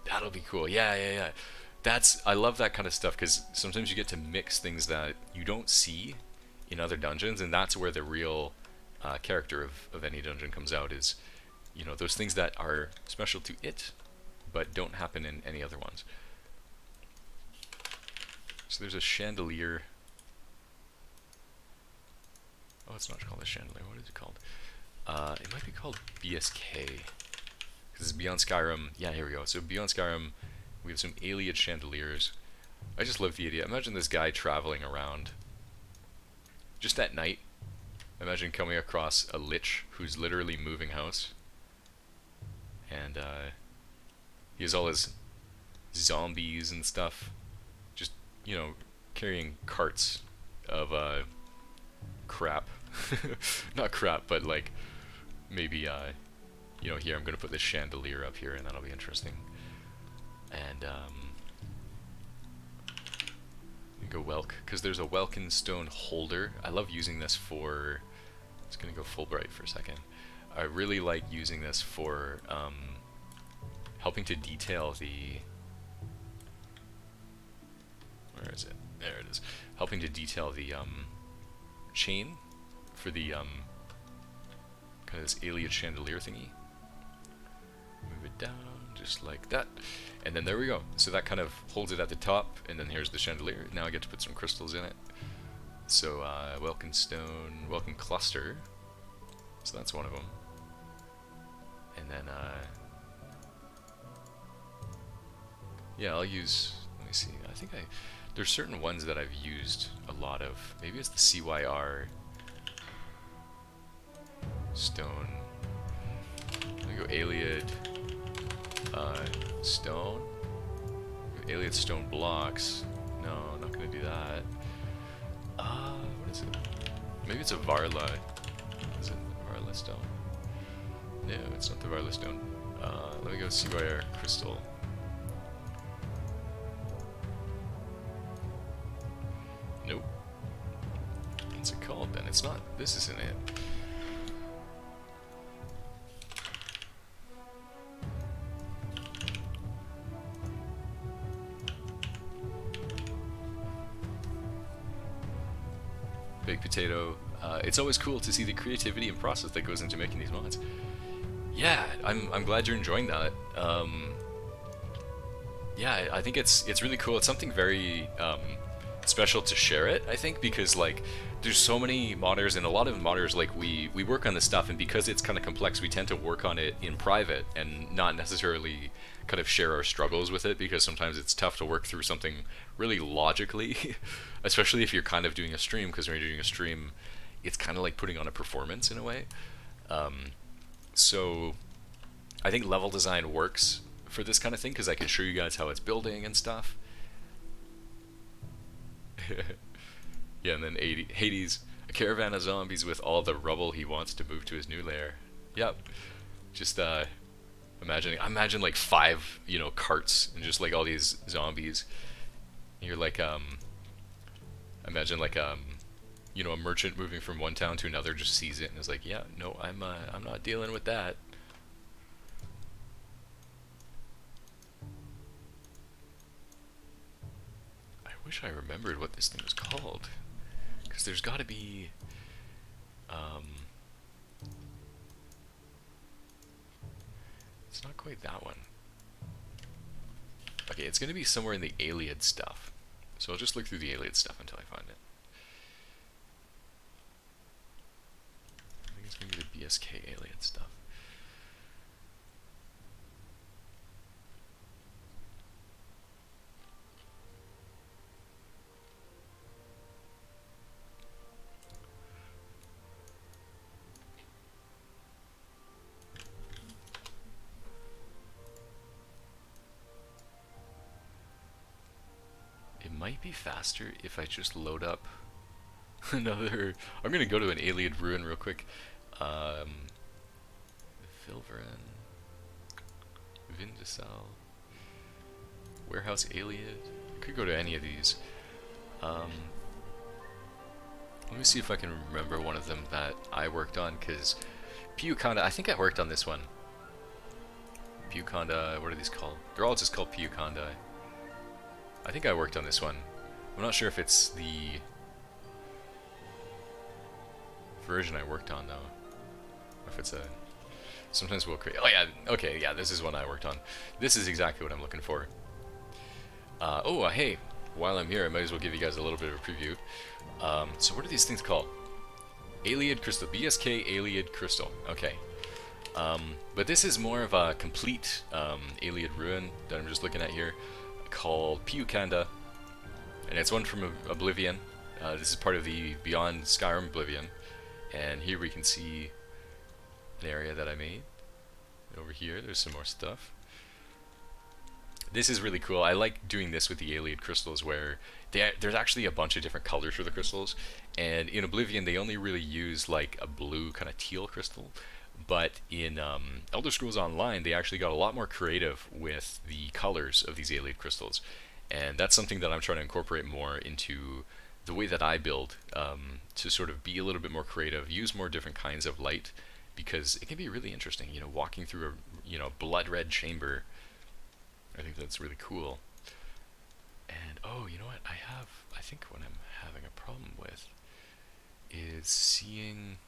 That'll be cool. Yeah. I love that kind of stuff, because sometimes you get to mix things that you don't see in other dungeons, and that's where the real character of any dungeon comes out, is, you know, those things that are special to it, but don't happen in any other ones. So there's a chandelier. Oh, it's not called a chandelier. What is it called? It might be called BSK, because it's Beyond Skyrim. Yeah, here we go. So Beyond Skyrim, we have some alien chandeliers. I just love the idea. Imagine this guy traveling around just at night. Imagine coming across a lich who's literally moving house. And he has all his zombies and stuff. Just, you know, carrying carts of crap. Not crap, but like maybe, you know, here I'm going to put this chandelier up here, and that'll be interesting. And go Welk, because there's a Welkin stone holder. I love using this for, it's gonna go full bright for a second. I really like using this for helping to detail the, where is it? There it is. Helping to detail the chain for the kind of this alien chandelier thingy. Move it down just like that, and then there we go. So that kind of holds it at the top, and then here's the chandelier. Now I get to put some crystals in it. So Welkin stone, Welkin cluster. So that's one of them. And then yeah, I'll use, let me see, I think there's certain ones that I've used a lot of. Maybe it's the CYR stone. Let me go Alien stone. Alien stone blocks. No, I'm not gonna do that. is it? Maybe it's a Varla. Is it Varla stone? No, it's not the Varla stone. Let me go see where crystal. Nope. What's it called then? It's not. This isn't it. Baked potato. It's always cool to see the creativity and process that goes into making these mods. Yeah, I'm glad you're enjoying that. Yeah, I think it's really cool. It's something very special to share it, I think, because like there's so many modders, and a lot of modders, like we work on this stuff, and because it's kind of complex, we tend to work on it in private and not necessarily kind of share our struggles with it, because sometimes it's tough to work through something really logically, especially if you're kind of doing a stream, because when you're doing a stream, it's kind of like putting on a performance in a way. So I think level design works for this kind of thing, because I can show you guys how it's building and stuff. Yeah, and then Hades, a caravan of zombies with all the rubble he wants to move to his new lair. Yep. Just imagine like 5, you know, carts and just like all these zombies. And you're like imagine like you know, a merchant moving from one town to another just sees it and is like, yeah, no, I'm not dealing with that. I wish I remembered what this thing was called, because there's got to be it's not quite that one. Okay, it's going to be somewhere in the Alien stuff, so I'll just look through the Alien stuff until I find it. I think it's going to be the BSK Alien stuff. Might be faster if I just load up another. I'm gonna go to an Alien ruin real quick. Vilverin, Vindisal, Warehouse Iliad. I could go to any of these. Let me see if I can remember one of them that I worked on, because Piuconda, I think I worked on this one. Piuconda, what are these called? They're all just called Piuconda. I think I worked on this one. I'm not sure if it's the version I worked on though. Or if it's a. Sometimes we'll create. Oh yeah, okay, yeah, this is one I worked on. This is exactly what I'm looking for. Hey, while I'm here, I might as well give you guys a little bit of a preview. So what are these things called? Alien Crystal, BSK Alien Crystal. Okay. But this is more of a complete Alien ruin that I'm just looking at here, called Piuconda, and it's one from Oblivion. This is part of the Beyond Skyrim Oblivion, and here we can see an area that I made. Over here, there's some more stuff. This is really cool. I like doing this with the Alien crystals, where there's actually a bunch of different colors for the crystals, and in Oblivion they only really use like a blue kind of teal crystal. But in Elder Scrolls Online, they actually got a lot more creative with the colors of these Alien crystals. And that's something that I'm trying to incorporate more into the way that I build, to sort of be a little bit more creative, use more different kinds of light, because it can be really interesting, you know, walking through a, you know, blood red chamber. I think that's really cool. And, oh, you know what, I think what I'm having a problem with is seeing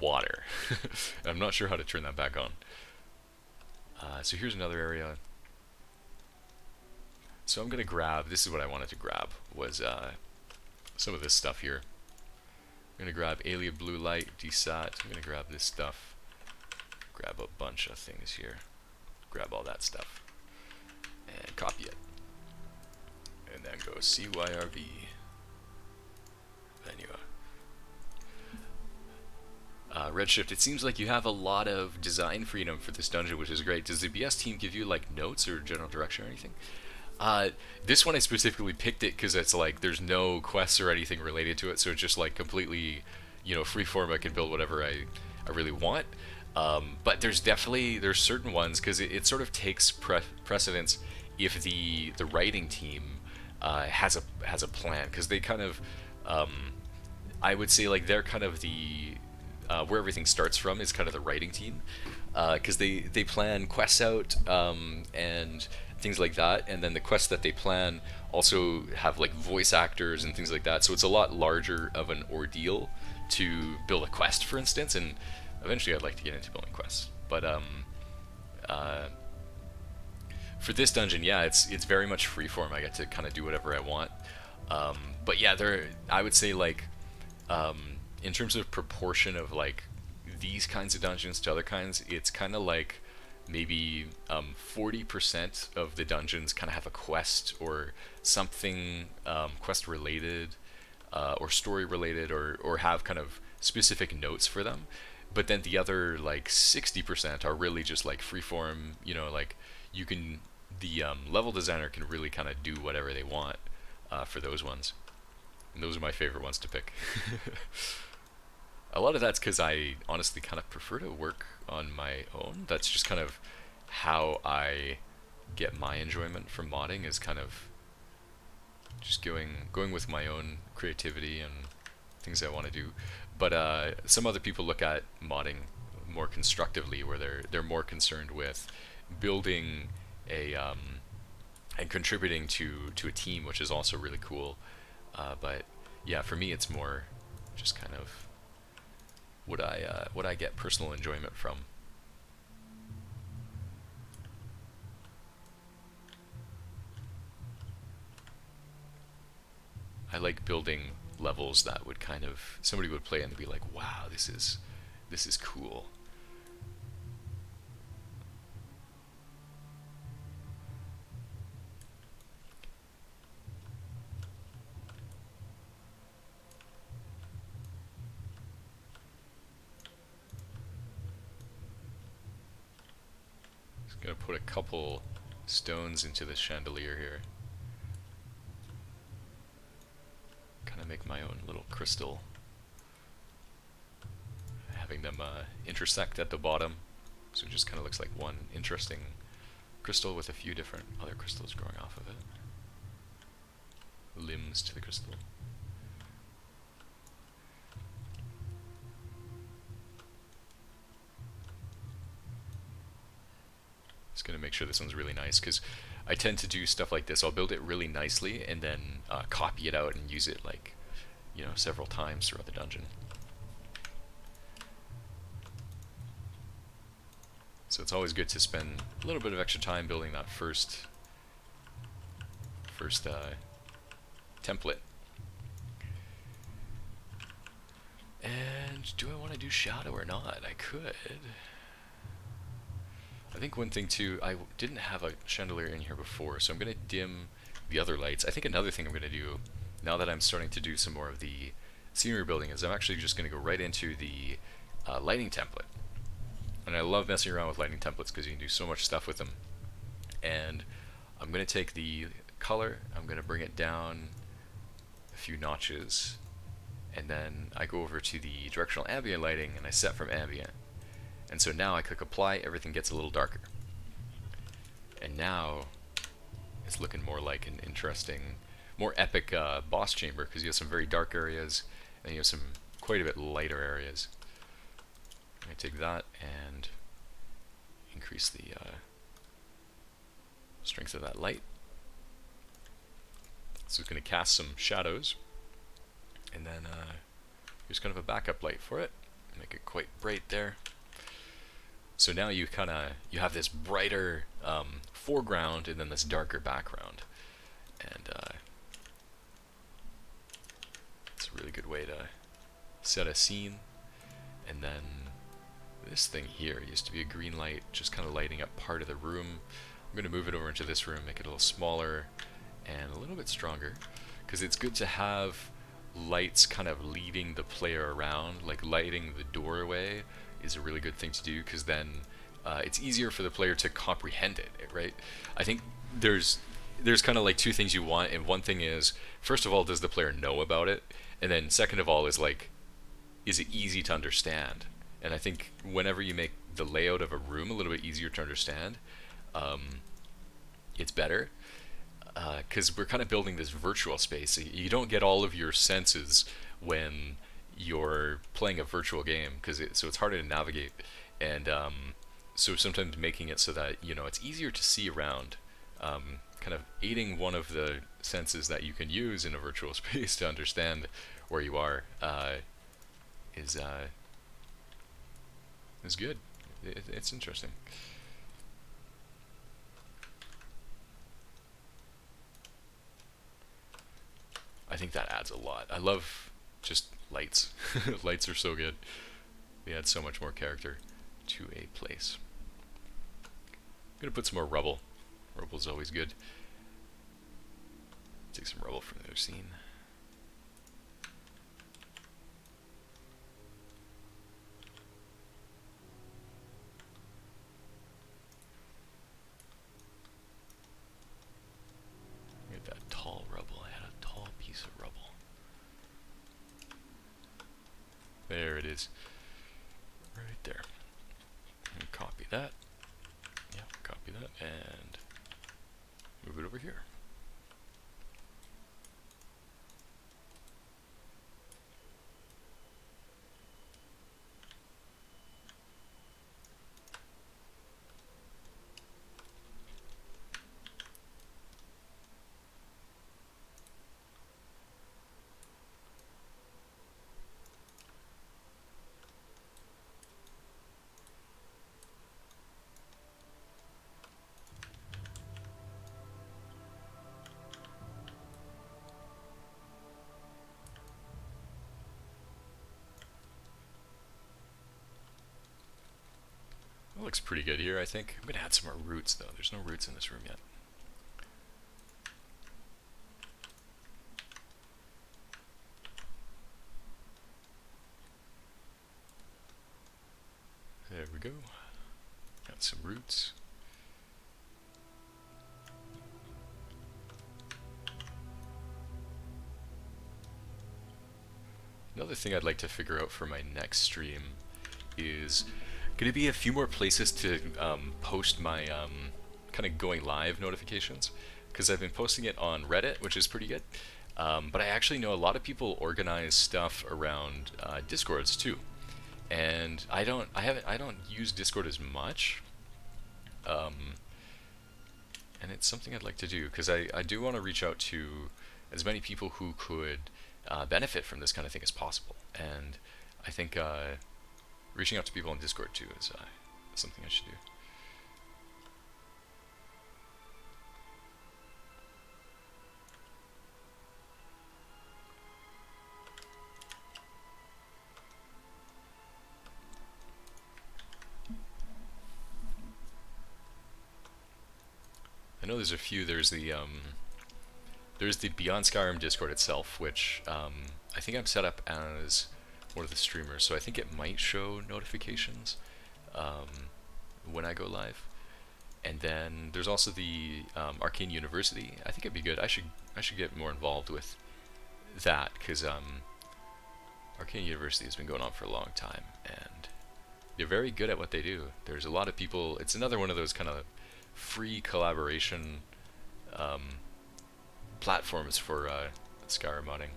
water. I'm not sure how to turn that back on. So here's another area. So I'm gonna grab, this is what I wanted to grab, was some of this stuff here. I'm gonna grab Alien Blue Light, Desat, I'm gonna grab this stuff, grab a bunch of things here, grab all that stuff, and copy it. And then go CYRV, Vanua. Redshift, it seems like you have a lot of design freedom for this dungeon, which is great. Does the BS team give you like notes or general direction or anything? This one I specifically picked it because it's like there's no quests or anything related to it, so it's just like completely, freeform. I can build whatever I really want. But there's certain ones because it sort of takes precedence if the writing team has a plan, because they kind of I would say like they're kind of the where everything starts from is kind of the writing team, because they plan quests out, and things like that, and then the quests that they plan also have like voice actors and things like that, so it's a lot larger of an ordeal to build a quest, for instance. And eventually I'd like to get into building quests, but for this dungeon, yeah, it's very much freeform. I get to kind of do whatever I want, but yeah, I would say like in terms of proportion of like these kinds of dungeons to other kinds, it's kind of like maybe 40% of the dungeons kind of have a quest or something quest related, or story related, or have kind of specific notes for them. But then the other like 60% are really just like freeform, like the level designer can really kind of do whatever they want for those ones. And those are my favorite ones to pick. A lot of that's because I honestly kind of prefer to work on my own. That's just kind of how I get my enjoyment from modding, is kind of just going with my own creativity and things I want to do. But some other people look at modding more constructively, where they're more concerned with building and contributing to a team, which is also really cool. But yeah, for me, it's more just kind of what I get personal enjoyment from. I like building levels that would kind of, somebody would play and be like, wow, this is cool. Just gonna put a couple stones into this chandelier here. Kind of make my own little crystal, having them intersect at the bottom, so it just kind of looks like one interesting crystal with a few different other crystals growing off of it. Limbs to the crystal. Just gonna make sure this one's really nice, because I tend to do stuff like this. I'll build it really nicely and then copy it out and use it like, several times throughout the dungeon. So it's always good to spend a little bit of extra time building that first template. And do I want to do shadow or not? I could. I think one thing too, I didn't have a chandelier in here before, so I'm going to dim the other lights. I think another thing I'm going to do, now that I'm starting to do some more of the scenery building, is I'm actually just going to go right into the lighting template. And I love messing around with lighting templates because you can do so much stuff with them. And I'm going to take the color, I'm going to bring it down a few notches, and then I go over to the directional ambient lighting and I set from ambient. And so now I click apply, everything gets a little darker. And now it's looking more like an interesting, more epic boss chamber, because you have some very dark areas and you have some quite a bit lighter areas. I take that and increase the strength of that light. So it's going to cast some shadows, and then here's kind of a backup light for it, make it quite bright there. So now you have this brighter foreground and then this darker background, and it's a really good way to set a scene. And then this thing here used to be a green light, just kind of lighting up part of the room. I'm going to move it over into this room, make it a little smaller and a little bit stronger, because it's good to have lights kind of leading the player around. Like lighting the doorway is a really good thing to do, because then it's easier for the player to comprehend it, right? I think there's kind of like two things you want, and one thing is, first of all, does the player know about it, and then second of all is like, is it easy to understand? And I think whenever you make the layout of a room a little bit easier to understand, it's better, because we're kind of building this virtual space. You don't get all of your senses when you're playing a virtual game, so it's harder to navigate, and so sometimes making it so that it's easier to see around, kind of aiding one of the senses that you can use in a virtual space to understand where you are, is good. It's interesting. I think that adds a lot. I love just lights. Lights are so good. They add so much more character to a place. I'm gonna put some more rubble. Rubble's always good. Take some rubble from the other scene. Get that tall rubble. I had a tall piece of rubble. There it is. Right there. And copy that. Yeah, copy that and move it over here. That looks pretty good here, I think. I'm gonna add some more roots though. There's no roots in this room yet. There we go. Got some roots. Another thing I'd like to figure out for my next stream is going to be a few more places to post my kind of going live notifications, because I've been posting it on Reddit, which is pretty good, but I actually know a lot of people organize stuff around Discords too, and I don't use Discord as much, and it's something I'd like to do, because I do want to reach out to as many people who could benefit from this kind of thing as possible, and I think reaching out to people on Discord too is something I should do. I know there's a few. There's the Beyond Skyrim Discord itself, which I think I'm set up as one of the streamers, so I think it might show notifications when I go live. And then there's also the Arcane University. I think it'd be good. I should get more involved with that, because Arcane University has been going on for a long time, and they're very good at what they do. There's a lot of people. It's another one of those kind of free collaboration platforms for Skyrim modding.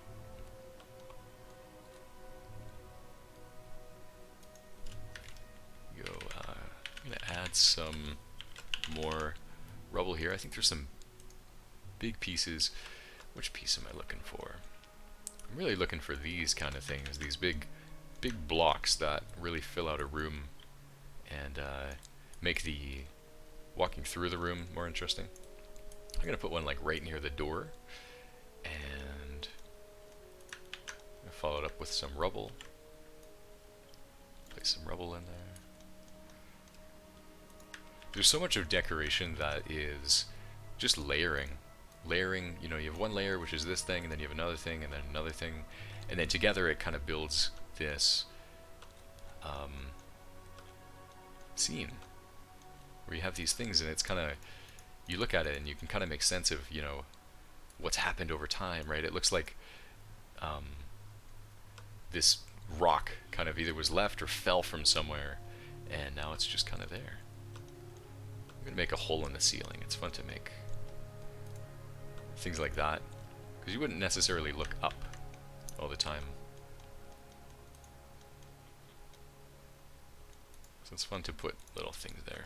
I'm gonna add some more rubble here. I think there's some big pieces. Which piece am I looking for? I'm really looking for these kind of things, these big blocks that really fill out a room and make the walking through the room more interesting. I'm gonna put one like right near the door, and follow it up with some rubble. Place some rubble in there. There's so much of decoration that is just layering. Layering, you have one layer which is this thing, and then you have another thing, and then another thing, and then together it kind of builds this scene where you have these things, and it's kind of, you look at it and you can kind of make sense of, you know, what's happened over time, right? It looks like this rock kind of either was left or fell from somewhere, and now it's just kind of there. I'm gonna make a hole in the ceiling. It's fun to make things like that, because you wouldn't necessarily look up all the time. So it's fun to put little things there.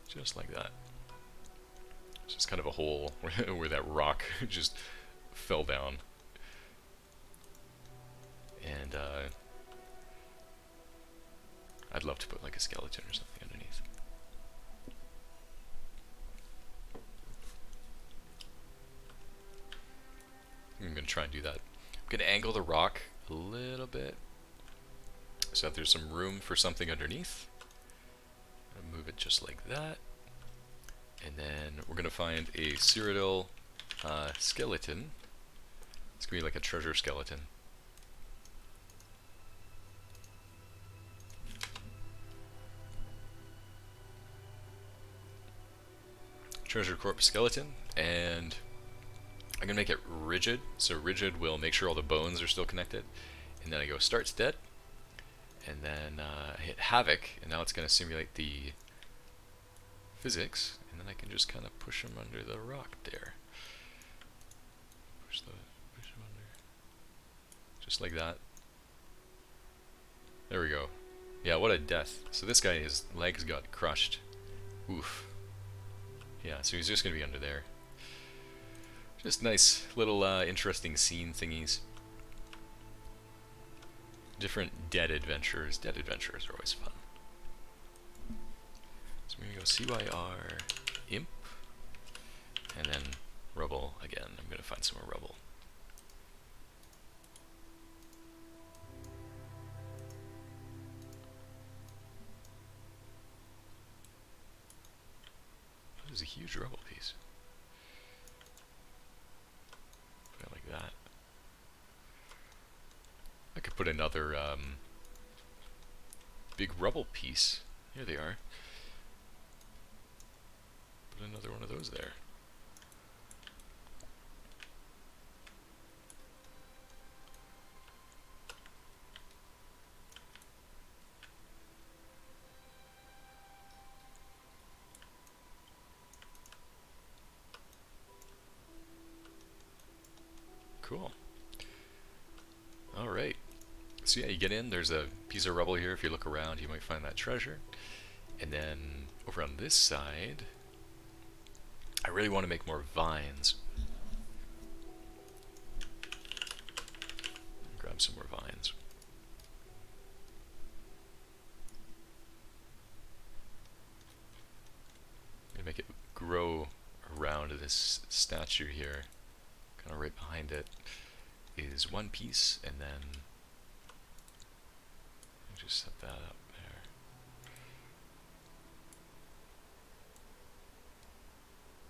Just like that. It's just kind of a hole where that rock just fell down. And I'd love to put like a skeleton or something underneath. I'm going to try and do that. I'm going to angle the rock a little bit so that there's some room for something underneath. Move it just like that, and then we're gonna find a Cyrodiil skeleton. It's gonna be like a treasure skeleton. Treasure corpse skeleton, and I'm gonna make it rigid. So rigid will make sure all the bones are still connected, and then I go starts dead. And then I hit havoc, and now it's going to simulate the physics, and then I can just kind of push them under the rock there. Push them under. Just like that. There we go. Yeah, what a death. So this guy, his legs got crushed. Oof. Yeah, so he's just going to be under there. Just nice little interesting scene thingies. Different dead adventures. Dead adventures are always fun. So I'm going to go CYR imp, and then rubble again. I'm going to find some more rubble. That is a huge rubble piece. Put it like that. I could put another big rubble piece. Here they are. Put another one of those there. Cool. All right. So yeah, you get in, there's a piece of rubble here. If you look around, you might find that treasure. And then over on this side, I really want to make more vines. Grab some more vines. And make it grow around this statue here. Kind of right behind it is one piece, and then just set that up there.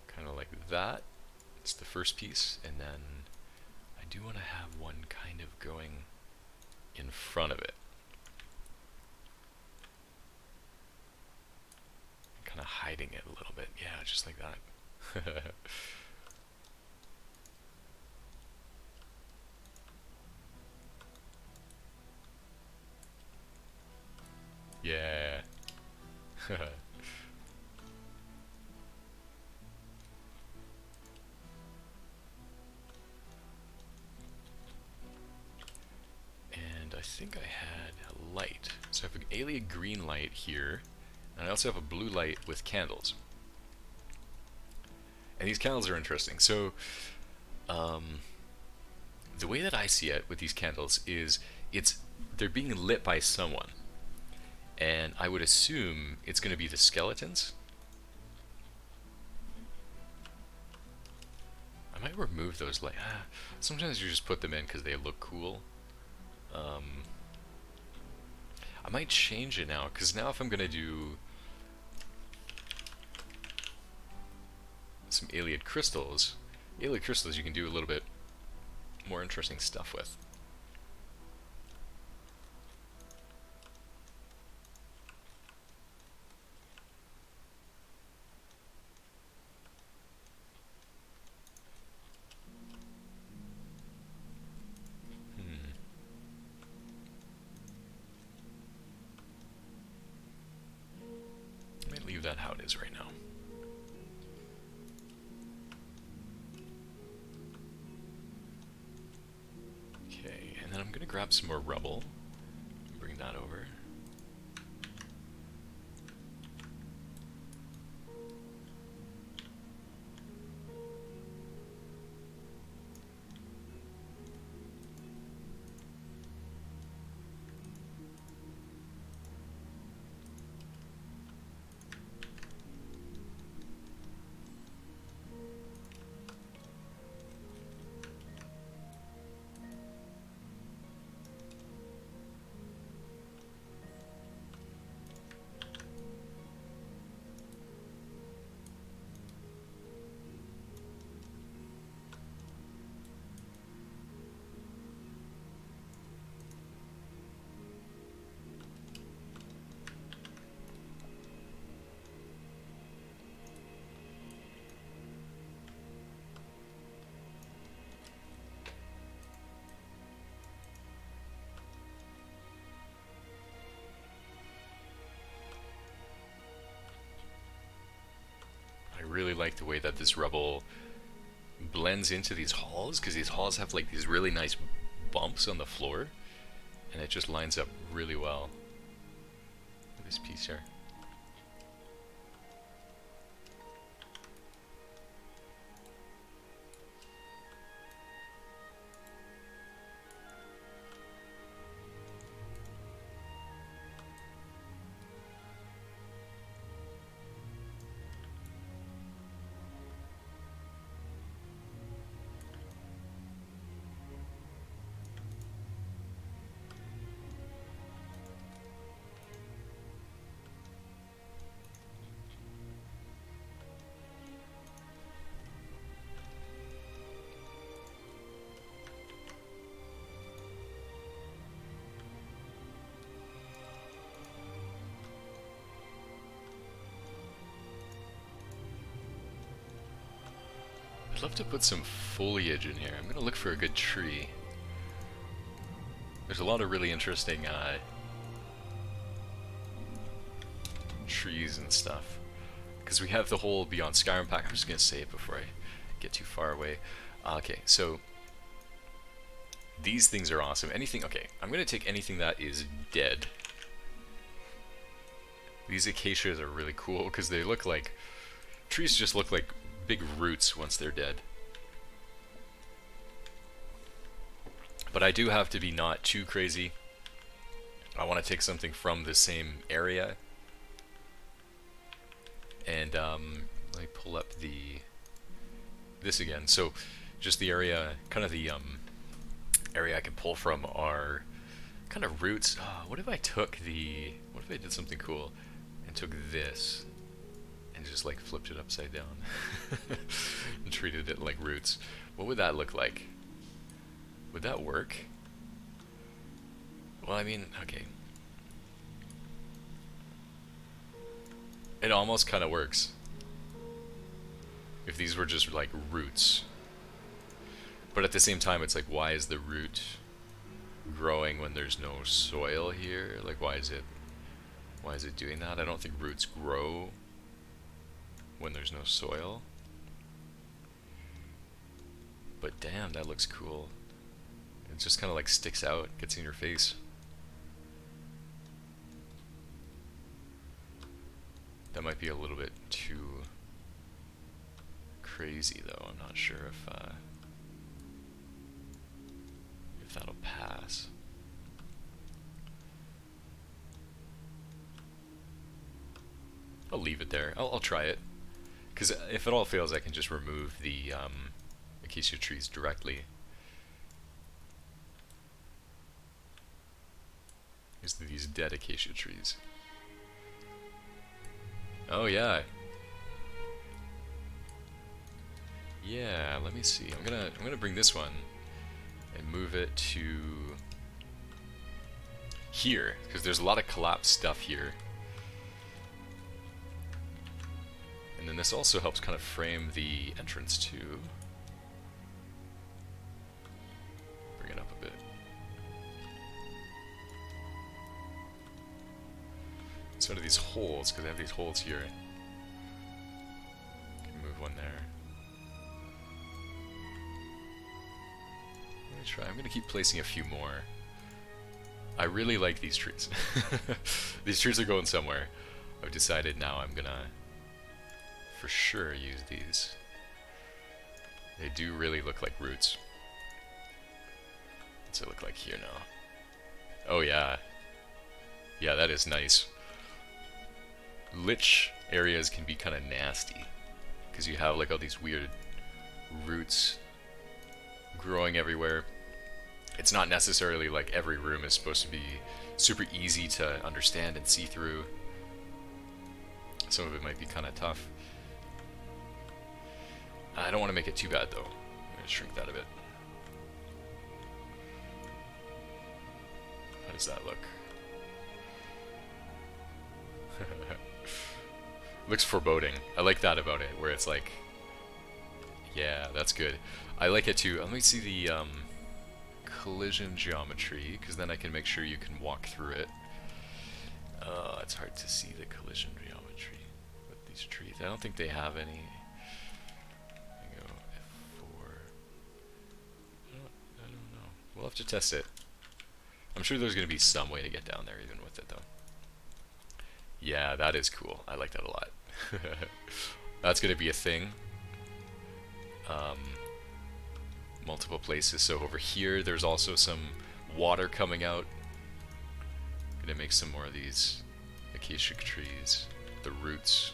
Kind of like that. It's the first piece, and then I do want to have one kind of going in front of it. Kind of hiding it a little bit. Yeah, just like that. Yeah. And I think I had a light. So I have an alien green light here, and I also have a blue light with candles. And these candles are interesting. So, the way that I see it with these candles is they're being lit by someone. And I would assume it's going to be the skeletons. I might remove those lights. Sometimes you just put them in because they look cool. I might change it now, because now if I'm going to do some alien crystals you can do a little bit more interesting stuff with. Leave that how it is right now. Okay, and then I'm gonna grab some more rubble. Bring that over. I really like the way that this rubble blends into these halls, because these halls have like these really nice bumps on the floor, and it just lines up really well. Look at this piece here. I'd love to put some foliage in here. I'm gonna look for a good tree. There's a lot of really interesting trees and stuff. Because we have the whole Beyond Skyrim pack. I'm just gonna say it before I get too far away. Okay, so these things are awesome. Anything, okay, I'm gonna take anything that is dead. These acacias are really cool because they look like, trees just look like big roots once they're dead. But I do have to be not too crazy. I want to take something from the same area. And let me pull up this again. So just the area, kind of the area I can pull from are kind of roots. What if I did something cool and took this and just like flipped it upside down and treated it like roots? What would that look like? Would that work? Well, I mean, okay. It almost kind of works. If these were just like roots. But at the same time, it's like, why is the root growing when there's no soil here? Like, why is it doing that? I don't think roots grow when there's no soil. But damn, that looks cool. It just kind of like sticks out, gets in your face. That might be a little bit too crazy though. I'm not sure if that'll pass. I'll leave it there. I'll try it. Because if it all fails, I can just remove the acacia trees directly. Here's these dead acacia trees. Oh yeah. Yeah, let me see. I'm gonna bring this one and move it to here, because there's a lot of collapsed stuff here. And then this also helps kind of frame the entrance too. Bring it up a bit. Instead of these holes, because I have these holes here. Can move one there. Let me try. I'm gonna keep placing a few more. I really like these trees. These trees are going somewhere. I've decided now I'm gonna for sure use these. They do really look like roots. What's it look like here now? Oh yeah. Yeah, that is nice. Lich areas can be kind of nasty because you have like all these weird roots growing everywhere. It's not necessarily like every room is supposed to be super easy to understand and see through. Some of it might be kind of tough. I don't want to make it too bad though. I'm going to shrink that a bit. How does that look? Looks foreboding. I like that about it, where it's like, yeah, that's good. I like it too. Let me see the collision geometry, because then I can make sure you can walk through it. It's hard to see the collision geometry with these trees. I don't think they have any. Go F4. I don't know. We'll have to test it. I'm sure there's going to be some way to get down there even with it though. Yeah, that is cool. I like that a lot. That's going to be a thing. Multiple places. So over here, there's also some water coming out. I'm going to make some more of these acacia trees. The roots.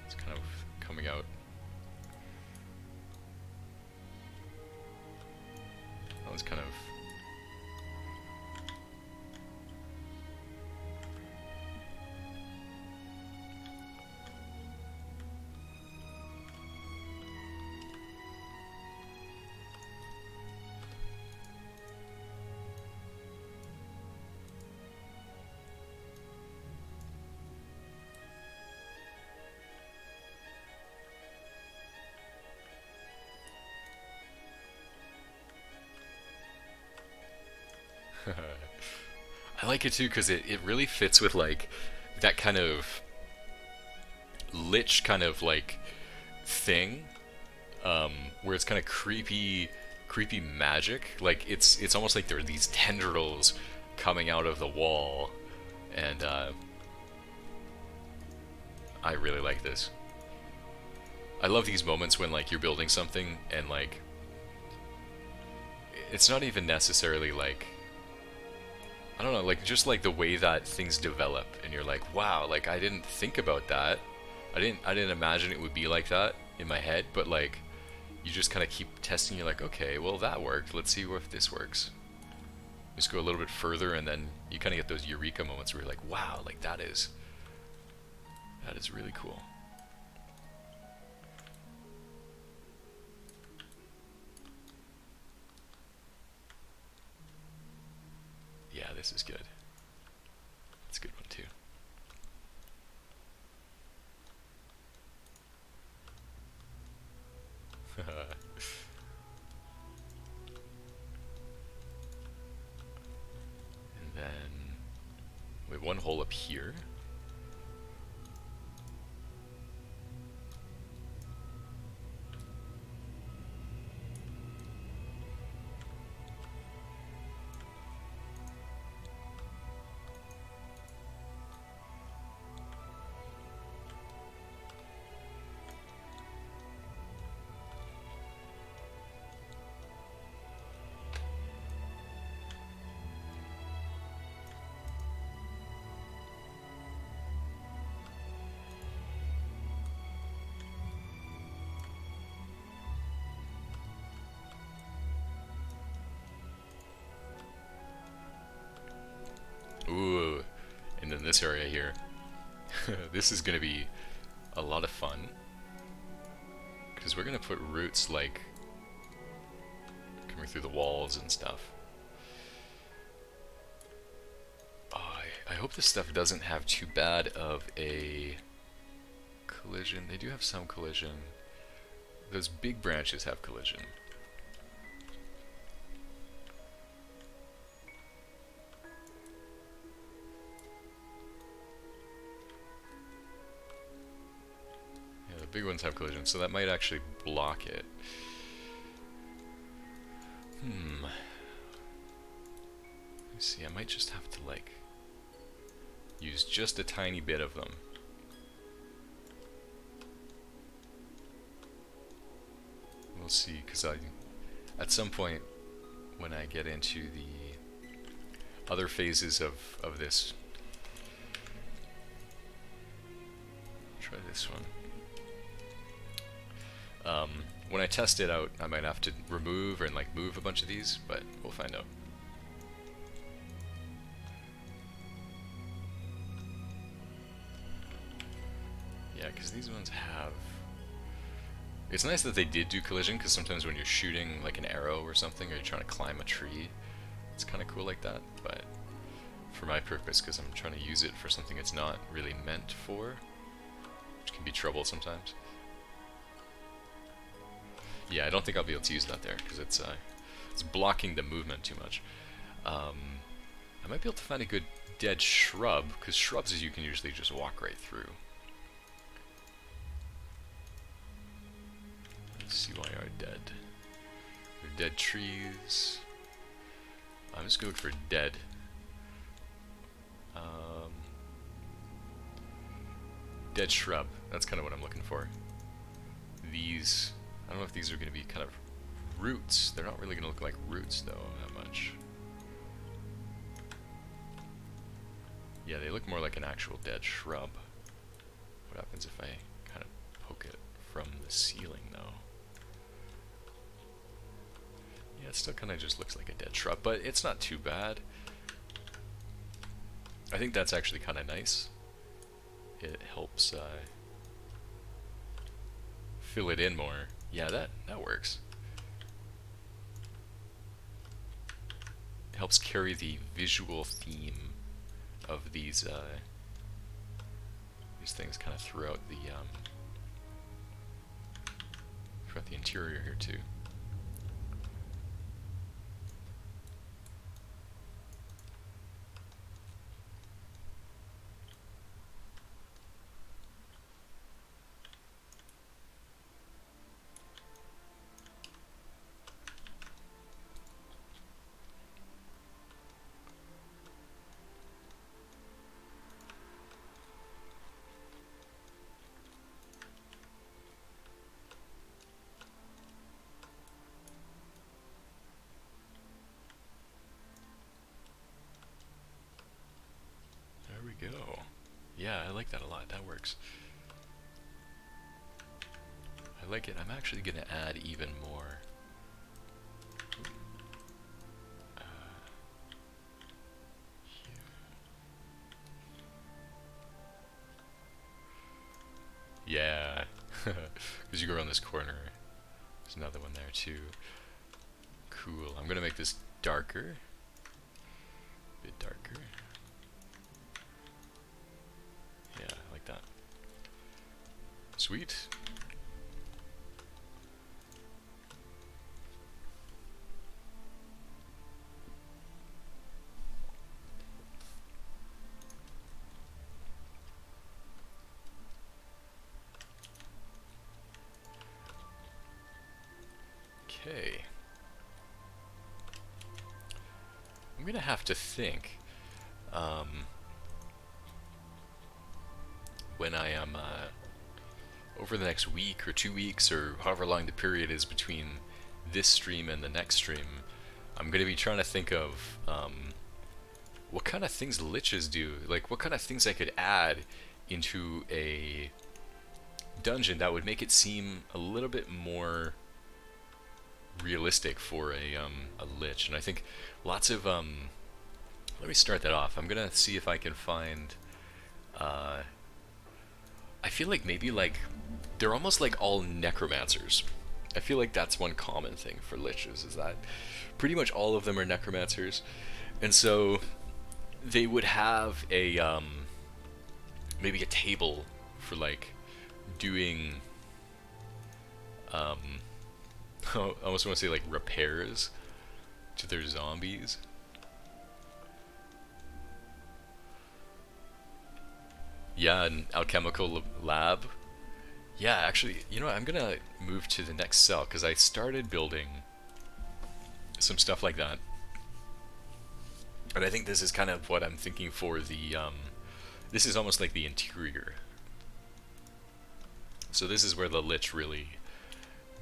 It's kind of coming out. That was kind of... I like it too because it really fits with like that kind of lich kind of like thing, where it's kind of creepy magic. Like it's almost like there are these tendrils coming out of the wall, and I really like this. I love these moments when like you're building something and like it's not even necessarily like, I don't know, like just like the way that things develop and you're like, wow, like I didn't think about that. I didn't imagine it would be like that in my head, but like you just kind of keep testing. You're like, okay, well that worked. Let's see if this works. Just go a little bit further and then you kind of get those eureka moments where you're like, wow, like that is really cool. Yeah, this is good. That's a good one too. And then we have one hole up here. Ooh, and then this area here. This is going to be a lot of fun. Because we're gonna put roots like coming through the walls and stuff. Oh, I hope this stuff doesn't have too bad of a collision. They do have some collision. Those big branches have collision. Yeah, the big ones have collision, so that might actually block it. Let me see, I might just have to like use just a tiny bit of them. We'll see, because at some point when I get into the other phases of this, try this one. When I test it out, I might have to remove and like move a bunch of these, but we'll find out. Yeah, because these ones have... It's nice that they did do collision, because sometimes when you're shooting like an arrow or something, or you're trying to climb a tree, it's kind of cool like that, but for my purpose, because I'm trying to use it for something it's not really meant for, which can be trouble sometimes. Yeah, I don't think I'll be able to use that there, because it's blocking the movement too much. I might be able to find a good dead shrub, because shrubs you can usually just walk right through. Let's see why are dead. They're dead trees. I'm just gonna look for dead. Dead shrub. That's kind of what I'm looking for. These, I don't know if these are going to be kind of roots. They're not really going to look like roots though, that much. Yeah, they look more like an actual dead shrub. What happens if I kind of poke it from the ceiling though? Yeah, it still kind of just looks like a dead shrub, but it's not too bad. I think that's actually kind of nice. It helps fill it in more. Yeah, that works. It helps carry the visual theme of these things kind of throughout the interior here too. Go. Yeah, I like that a lot. That works. I like it. I'm actually going to add even more. Here. Yeah. Because you go around this corner. There's another one there too. Cool. I'm going to make this darker. A bit darker. Yeah, I like that. Sweet. Okay. I'm gonna have to think. When I am over the next week or 2 weeks or however long the period is between this stream and the next stream, I'm going to be trying to think of what kind of things liches do, like what kind of things I could add into a dungeon that would make it seem a little bit more realistic for a lich. And I think lots of let me start that off. I'm gonna see if I can find I feel like maybe like they're almost like all necromancers. I feel like that's one common thing for liches is that pretty much all of them are necromancers, and so they would have a maybe a table for like doing I almost want to say like repairs to their zombies. Yeah, an alchemical lab. Yeah, actually, you know what, I'm gonna move to the next cell because I started building some stuff like that. And I think this is kind of what I'm thinking for the, this is almost like the interior. So this is where the Lich really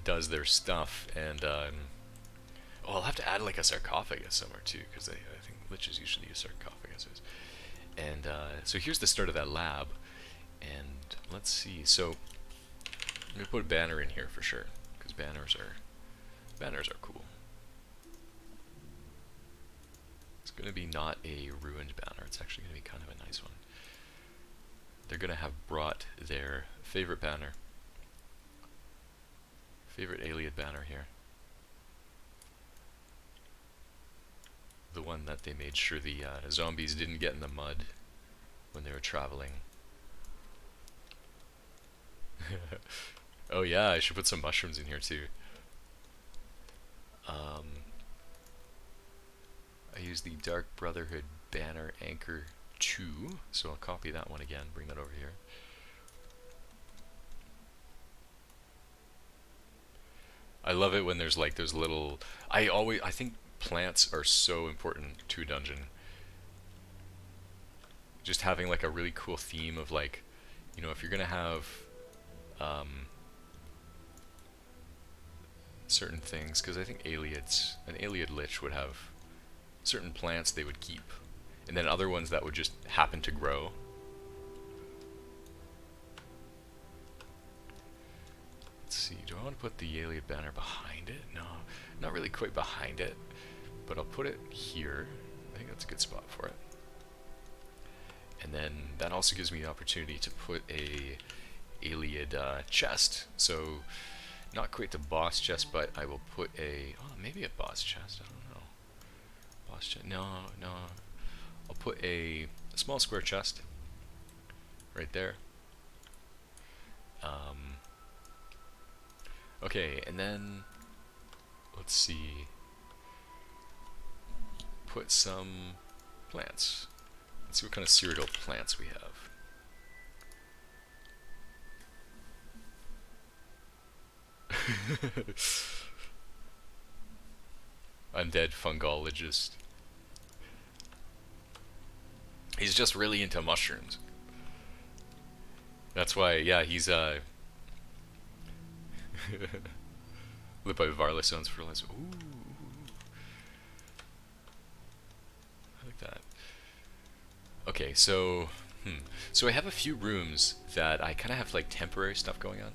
does their stuff, and, oh, I'll have to add like a sarcophagus somewhere too, because I think Liches usually use sarcophaguses. And, so here's the start of that lab, and let's see, so, I'm gonna put a banner in here for sure, because banners are cool. It's gonna be not a ruined banner, it's actually gonna be kind of a nice one. They're gonna have brought their favorite banner, favorite Ayleid banner here. The one that they made sure the zombies didn't get in the mud when they were traveling. Oh yeah, I should put some mushrooms in here too. I use the Dark Brotherhood banner anchor 2, so I'll copy that one again, bring that over here. I love it when there's like those little, I think plants are so important to a dungeon. Just having like a really cool theme of like, you know, if you're gonna have certain things, because I think an Ayleid Lich would have certain plants they would keep, and then other ones that would just happen to grow. Let's see, do I want to put the Ayleid banner behind it? No, not really quite behind it, but I'll put it here. I think that's a good spot for it. And then that also gives me the opportunity to put a Ayleid chest. So not quite the boss chest, but I will put a, oh, maybe a boss chest, I don't know. Boss chest, no. I'll put a small square chest right there. Okay, and then let's see, put some plants. Let's see what kind of Cyrodiil plants we have. Undead fungologist. He's just really into mushrooms. That's why, yeah, he's lit by Varlas owns fertilizer. Ooh, I like that. Okay, so so I have a few rooms that I kind of have like temporary stuff going on,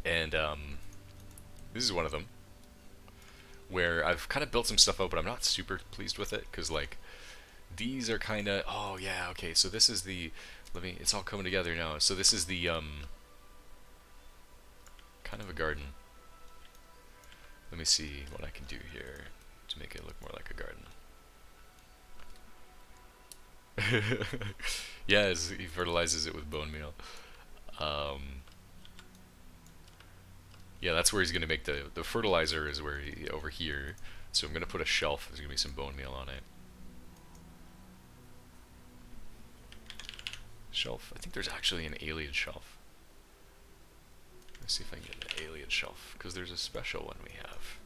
and this is one of them where I've kind of built some stuff out, but I'm not super pleased with it because like these are kind of, oh yeah, okay, so this is the, it's all coming together now. So this is the kind of a garden. Let me see what I can do here to make it look more like a garden. Yeah, he fertilizes it with bone meal. Yeah, that's where he's gonna make the fertilizer is where over here. So I'm gonna put a shelf. There's gonna be some bone meal on it. Shelf. I think there's actually an Ayleid shelf. Let's see if I can get an Ayleid shelf, because there's a special one we have.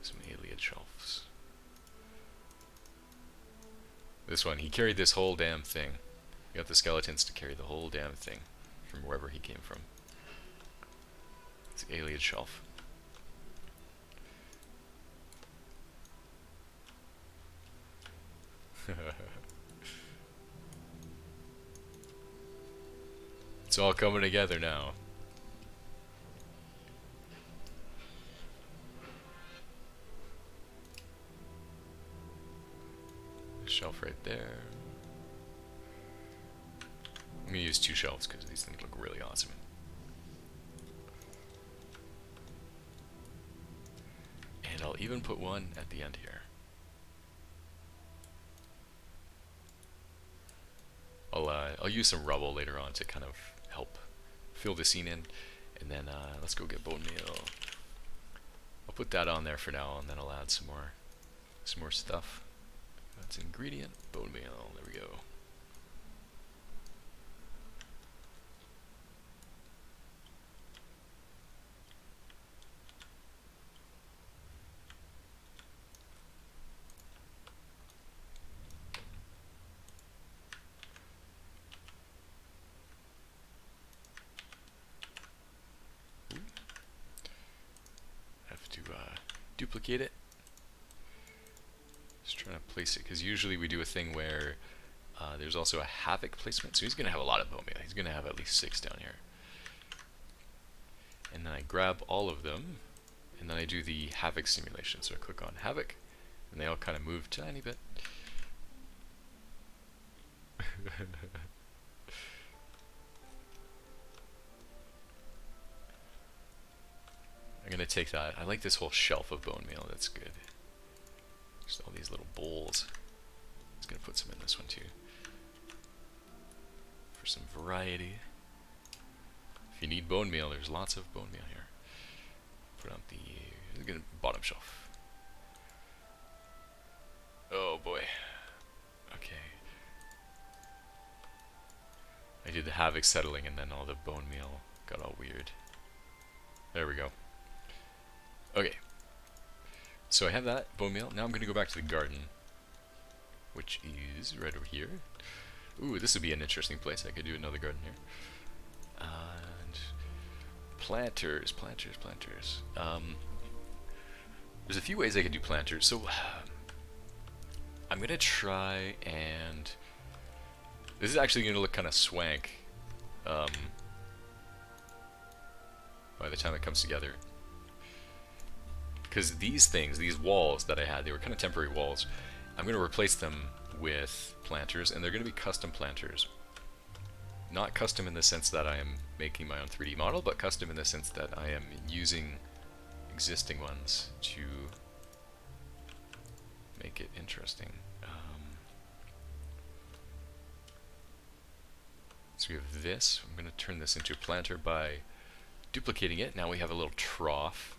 Some Ayleid shelves. This one, he carried this whole damn thing. He got the skeletons to carry the whole damn thing from wherever he came from. It's an Ayleid shelf. It's all coming together now. Shelf right there. I'm gonna use 2 shelves because these things look really awesome. And I'll even put one at the end here. I'll use some rubble later on to kind of help fill the scene in, and then let's go get bone meal. I'll put that on there for now, and then I'll add some more stuff. That's ingredient, bone meal. There we go. Duplicate it. Just trying to place it because usually we do a thing where there's also a havoc placement, so he's going to have a lot of bone meal. He's going to have at least 6 down here. And then I grab all of them, and then I do the havoc simulation. So I click on havoc, and they all kind of move a tiny bit. I'm gonna take that. I like this whole shelf of bone meal. That's good. Just all these little bowls. I'm just gonna put some in this one too, for some variety. If you need bone meal, there's lots of bone meal here. Put on the bottom shelf. Oh boy. Okay. I did the havoc settling, and then all the bone meal got all weird. There we go. Okay, so I have that bone meal. Now I'm going to go back to the garden, which is right over here. Ooh, this would be an interesting place. I could do another garden here. And planters. There's a few ways I could do planters. So I'm going to try and... This is actually going to look kind of swank by the time it comes together. Because these things, these walls that I had, they were kind of temporary walls. I'm going to replace them with planters, and they're going to be custom planters. Not custom in the sense that I am making my own 3D model, but custom in the sense that I am using existing ones to make it interesting. So we have this. I'm going to turn this into a planter by duplicating it. Now we have a little trough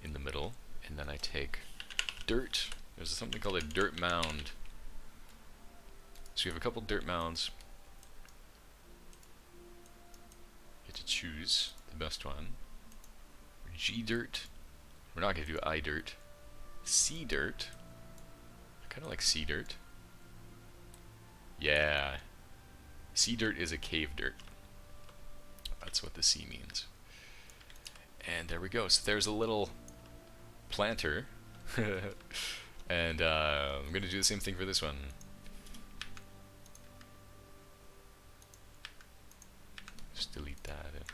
in the middle, and then I take dirt. There's something called a dirt mound. So you have a couple dirt mounds. You get to choose the best one. G dirt. We're not going to do I dirt. C dirt. I kind of like C dirt. Yeah. C dirt is a cave dirt. That's what the C means. And there we go. So there's a little planter. And I'm going to do the same thing for this one. Just delete that and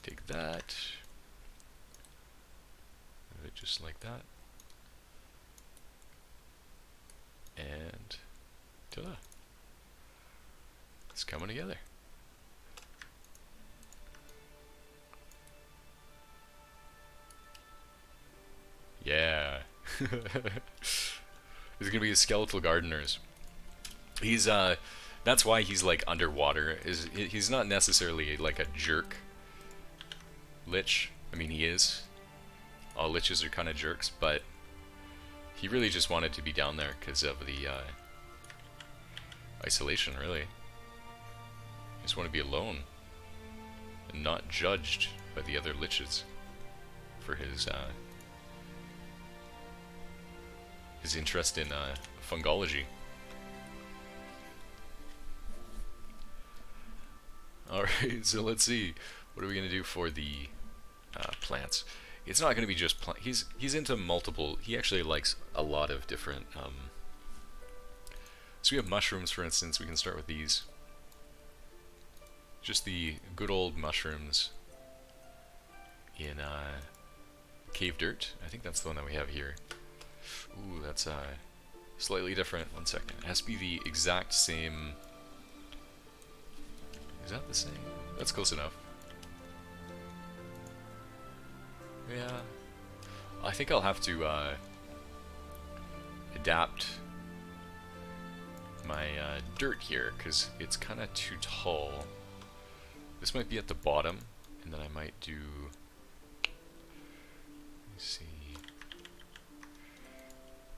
take that. Move it just like that. And ta-da. It's coming together. Yeah. He's gonna be a skeletal gardeners. He's that's why he's like underwater. He's not necessarily like a jerk lich. I mean, he is. All liches are kind of jerks, but he really just wanted to be down there because of the isolation, really. He just want to be alone and not judged by the other liches for his interest in fungology. Alright, so let's see. What are we going to do for the plants? It's not going to be just he's into multiple. He actually likes a lot of different. So we have mushrooms, for instance. We can start with these. Just the good old mushrooms in cave dirt. I think that's the one that we have here. Ooh, that's slightly different. 1 second. It has to be the exact same Is that the same? That's close enough. Yeah. I think I'll have to adapt my dirt here, because it's kind of too tall. This might be at the bottom, and then I might do... Let me see...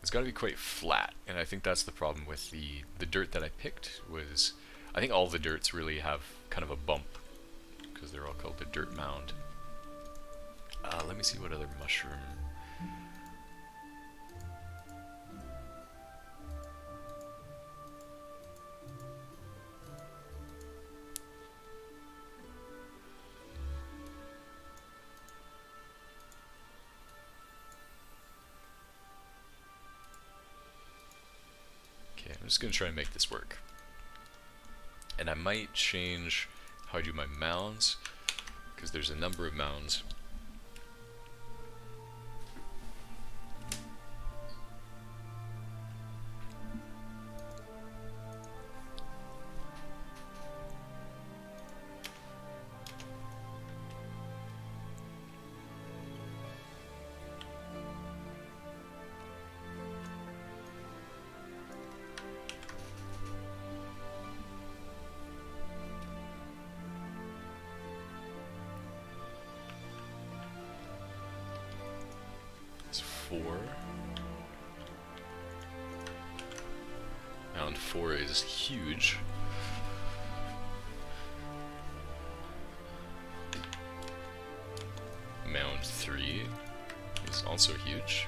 It's got to be quite flat, and I think that's the problem with the dirt that I picked. Was I think all the dirts really have kind of a bump, because they're all called the dirt mound. Let me see what other mushroom... I'm just going to try and make this work. And I might change how I do my mounds, because there's a number of mounds. Mound 4 is huge. Mound 3 is also huge.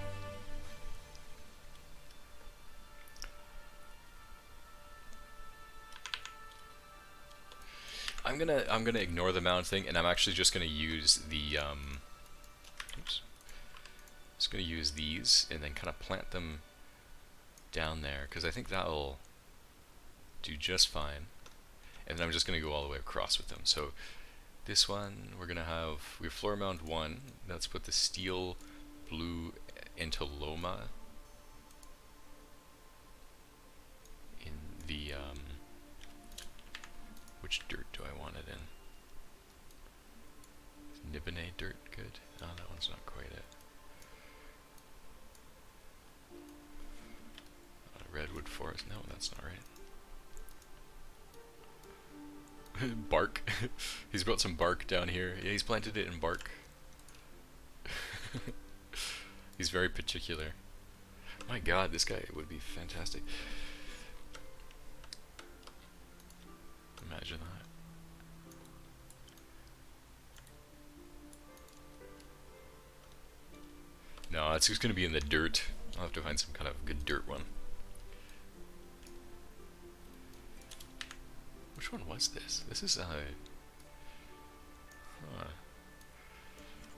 I'm gonna ignore the mound thing, and I'm actually just gonna use the oops. Just gonna use these and then kind of plant them down there, because I think that'll do just fine. And then I'm just gonna go all the way across with them. So this one we have floor mound 1. Let's put the steel blue Entoloma in the which dirt do I want it in? Is Nibene dirt good? Oh, that one's not quite it. Redwood forest? No, that's not right. Bark. He's brought some bark down here. Yeah, he's planted it in bark. He's very particular. My god, this guy would be fantastic. Imagine that. No, it's just going to be in the dirt. I'll have to find some kind of good dirt one. Which one was this? This is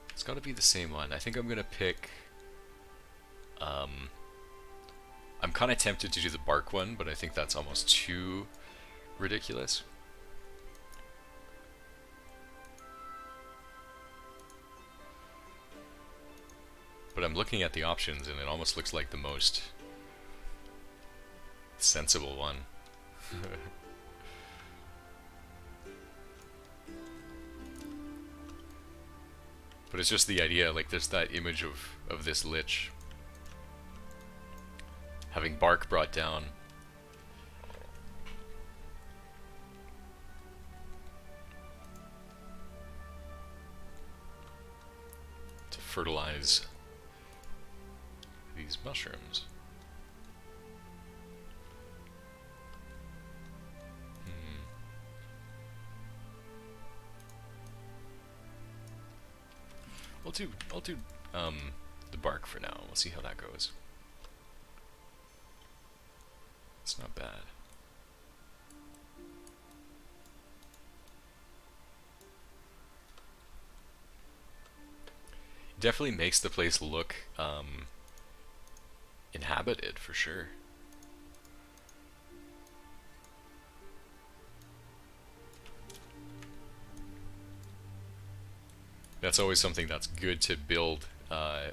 it's got to be the same one. I think I'm gonna pick. I'm kind of tempted to do the bark one, but I think that's almost too ridiculous. But I'm looking at the options, and it almost looks like the most sensible one. But it's just the idea, like there's that image of this lich having bark brought down. To fertilize these mushrooms. I'll do the bark for now. We'll see how that goes. It's not bad. Definitely makes the place look inhabited for sure. That's always something that's good to build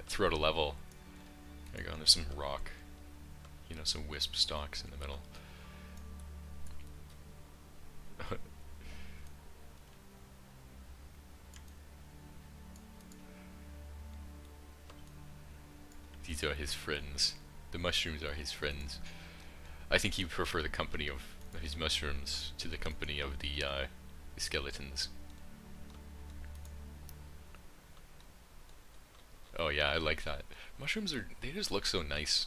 throughout a level. There you go, and there's some rock, you know, some wisp stalks in the middle. These are his friends. The mushrooms are his friends. I think he would prefer the company of his mushrooms to the company of the skeletons. Oh yeah, I like that. Mushrooms they just look so nice.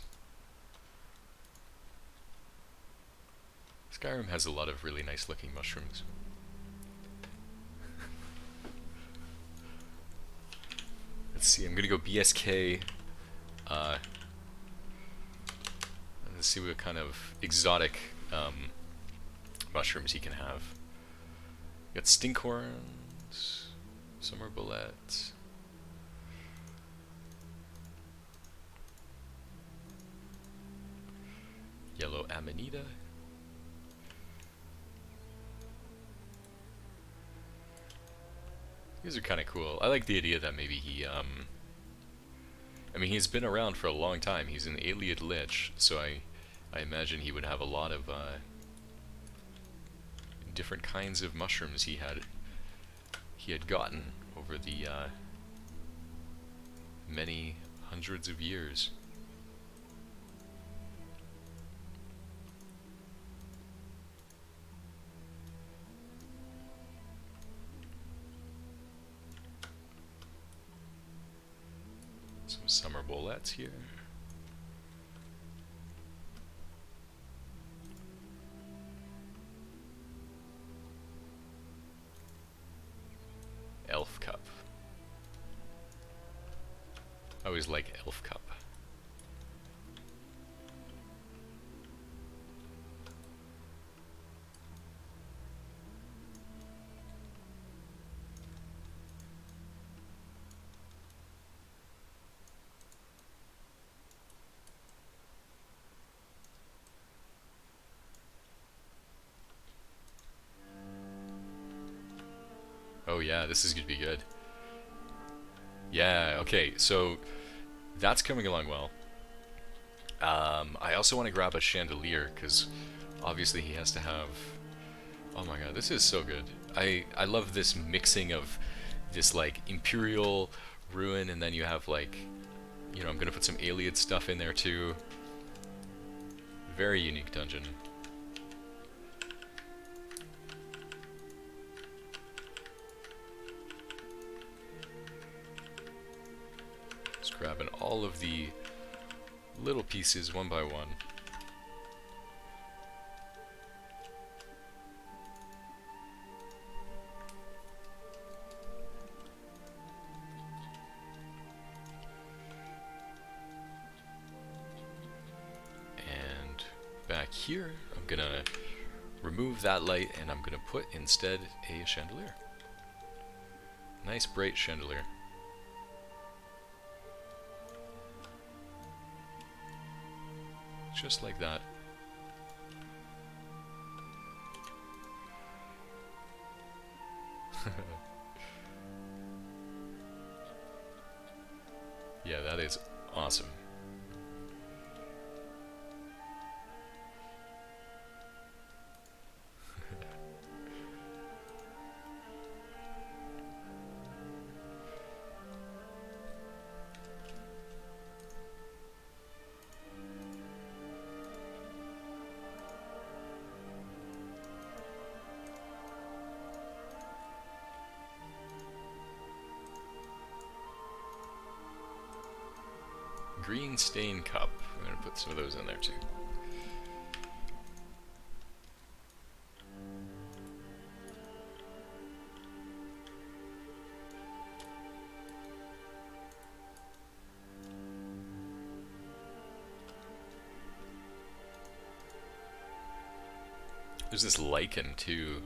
Skyrim has a lot of really nice looking mushrooms. Let's see, I'm gonna go BSK. Let's see what kind of exotic mushrooms he can have. We got stinkhorns, summer bullets. Yellow amanita. These are kind of cool. I like the idea that maybe he, I mean, he's been around for a long time. He's an Ayleid Lich, so I imagine he would have a lot of different kinds of mushrooms he had gotten over the many hundreds of years. Some summer bullets here. Elf cup. I always like elf cup. Oh yeah, this is gonna be good. Yeah, okay, so that's coming along well. I also want to grab a chandelier, because obviously he has to have... Oh my god, this is so good. I love this mixing of this, like, Imperial ruin, and then you have, like, you know, I'm gonna put some Ayleid stuff in there too. Very unique dungeon. Grabbing all of the little pieces one by one. And back here, I'm gonna remove that light and I'm gonna put instead a chandelier. Nice bright chandelier. Just like that. Yeah, that is awesome. Green stain cup. I'm going to put some of those in there too. There's this lichen too.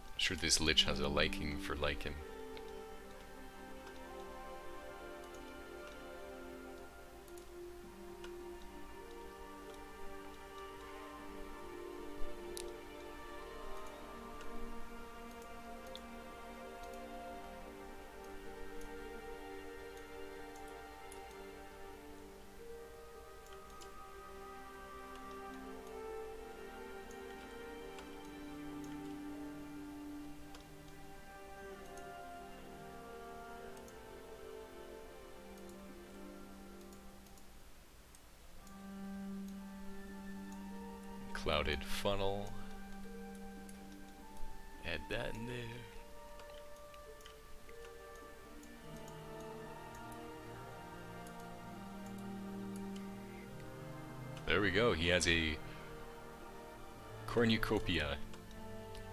I'm sure this lich has a liking for lichen. clouded funnel. Add that in there. There we go. He has a cornucopia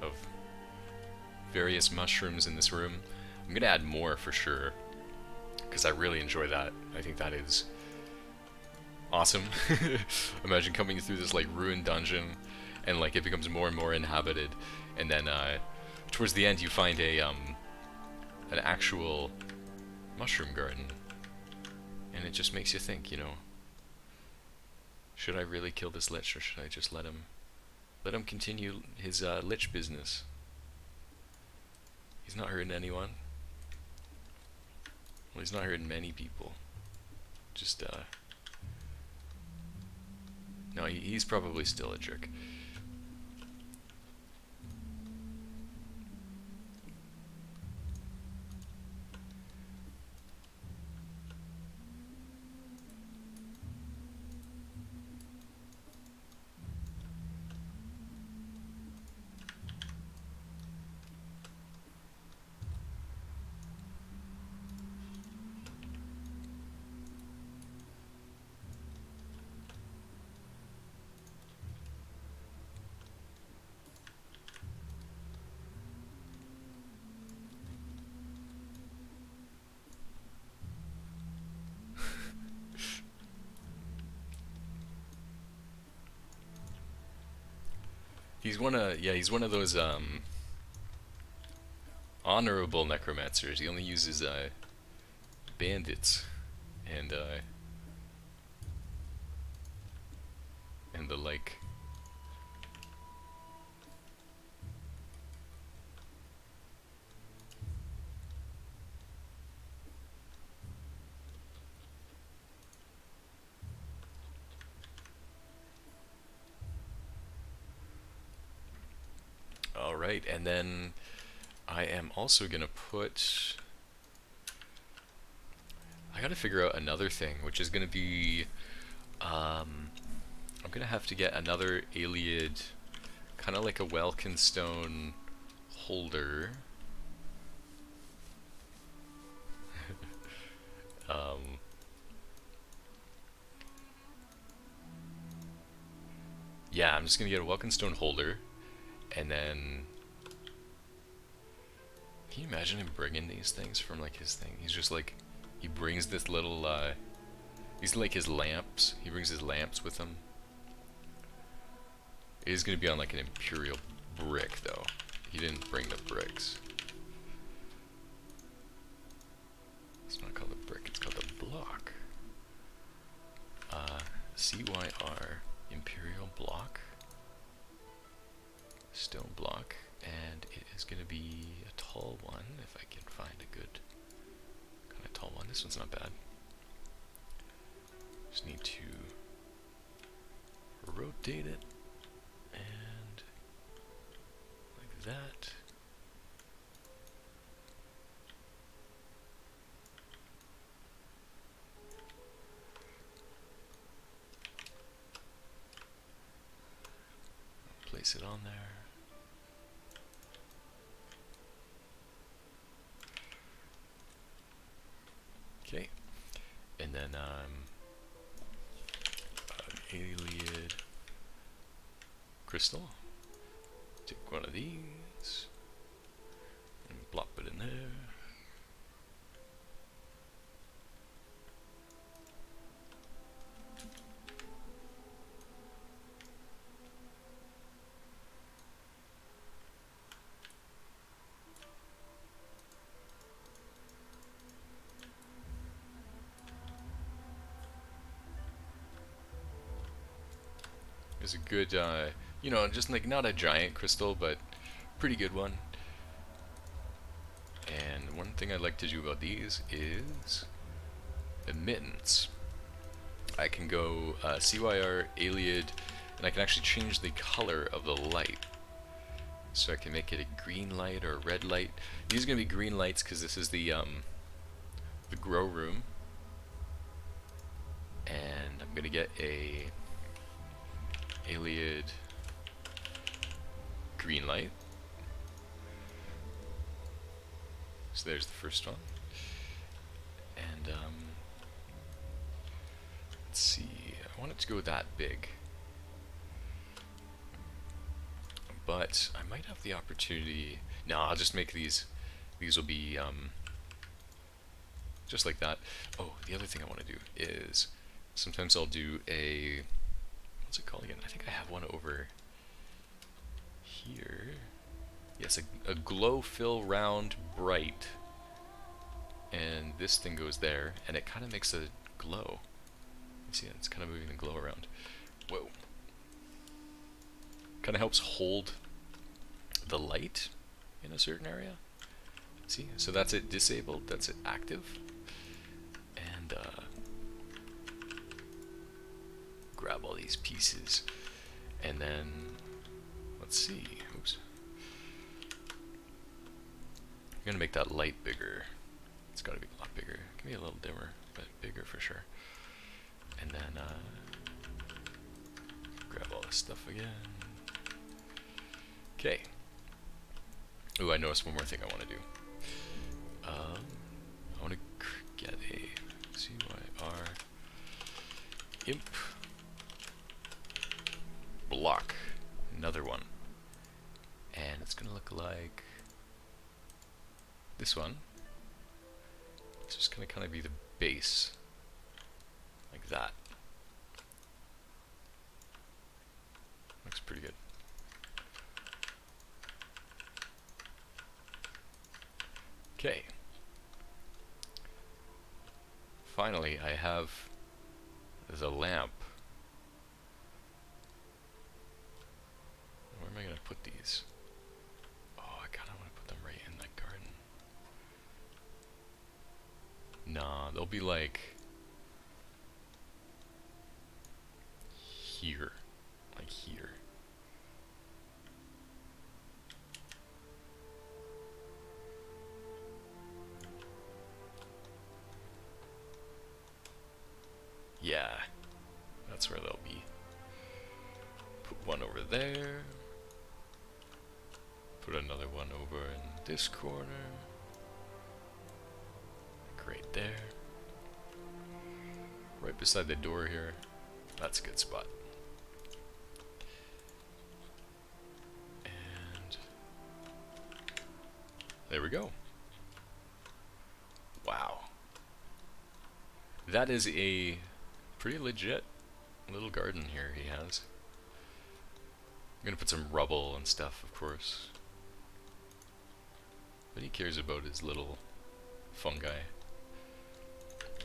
of various mushrooms in this room. I'm gonna add more for sure, because I really enjoy that. I think that is awesome. Imagine coming through this like ruined dungeon, and like it becomes more and more inhabited, and then towards the end you find a an actual mushroom garden, and it just makes you think, you know, should I really kill this lich, or should I just let him continue his lich business? He's not hurting anyone. Well, he's not hurting many people. Just no, he's probably still a jerk. He's one of those honorable necromancers. He only uses bandits and the like. Alright, and then I am also gonna put... I gotta figure out another thing, which is gonna be... I'm gonna have to get another Iliad, kind of like a Welkin stone holder. Yeah, I'm just gonna get a Welkin stone holder. And then, can you imagine him bringing these things from like his thing? He's just like, he brings this little, these are like his lamps. He brings his lamps with him. It is going to be on like an imperial brick though. He didn't bring the bricks. It's not called a brick, it's called a block. CYR, imperial block. Stone block, and it is going to be a tall one if I can find a good kind of tall one. This one's not bad. Just need to rotate it and like that. Place it on there. Okay, and then an Iliad crystal. Take one of these and plop it in there. Is a good, you know, just like not a giant crystal, but pretty good one. And one thing I'd like to do about these is emittance. I can go CYR, Iliad, and I can actually change the color of the light. So I can make it a green light or a red light. These are going to be green lights because this is the grow room. And I'm going to get a Iliad green light. So there's the first one. And let's see, I want it to go that big. But I might have the opportunity. No, I'll just make these. These will be just like that. Oh, the other thing I want to do is sometimes I'll do a, what's it called again? I think I have one over here. Yes, a glow fill round bright. And this thing goes there, and it kind of makes a glow. You see, it's kind of moving the glow around. Whoa. Kind of helps hold the light in a certain area. See, so that's it disabled, that's it active. And grab all these pieces, and then let's see. Oops. I'm gonna make that light bigger. It's gotta be a lot bigger. It can be a little dimmer, but bigger for sure. And then grab all this stuff again. Okay. Ooh, I noticed one more thing I want to do. I want to get a CYR imp block, another one, and it's gonna look like this one. It's just gonna kind of be the base, like that. Looks pretty good. Okay. Finally, I have the lamp. Where am I going to put these? Oh, I kind of want to put them right in that garden. Nah, they'll be like here. Like here. Yeah, that's where they'll be. Put one over there. Put another one over in this corner. Like right there. Right beside the door here. That's a good spot. And there we go. Wow. That is a pretty legit little garden here he has. I'm gonna put some rubble and stuff, of course. But he cares about his little fungi.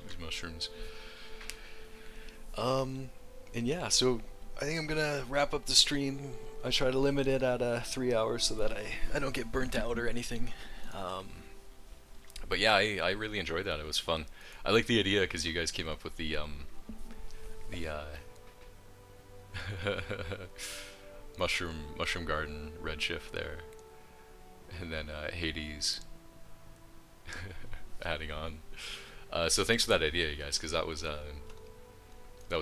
These mushrooms. And yeah, so I think I'm gonna wrap up the stream. I try to limit it at 3 hours so that I don't get burnt out or anything. But yeah, I really enjoyed that. It was fun. I like the idea because you guys came up with the mushroom garden redshift there, and then Hades adding on. So thanks for that idea, you guys, because that was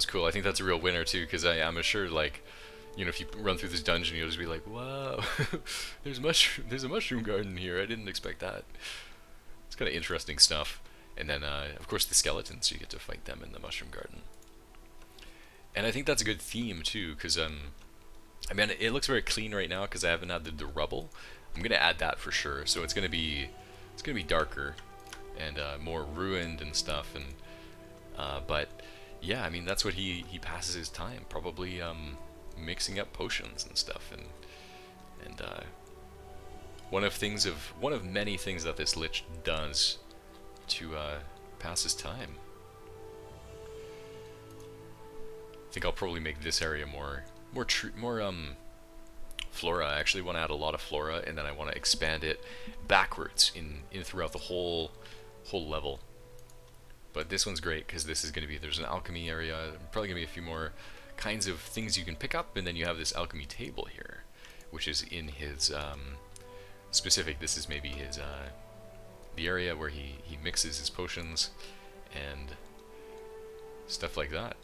cool. I think that's a real winner too, because I'm sure, like, you know, if you run through this dungeon, you'll just be like, wow, there's a mushroom garden here. I didn't expect that. It's kind of interesting stuff. And then of course the skeletons, you get to fight them in the mushroom garden. And I think that's a good theme too, because I mean, it looks very clean right now because I haven't added the rubble. I'm gonna add that for sure. So it's gonna be darker and more ruined and stuff. And but yeah, I mean, that's what he passes his time, probably mixing up potions and stuff. And one of many things that this lich does to pass his time. I think I'll probably make this area more flora. I actually want to add a lot of flora, and then I want to expand it backwards in throughout the whole level. But this one's great because this is going to be, there's an alchemy area, probably going to be a few more kinds of things you can pick up, and then you have this alchemy table here, which is in his specific. This is maybe his the area where he mixes his potions and stuff like that.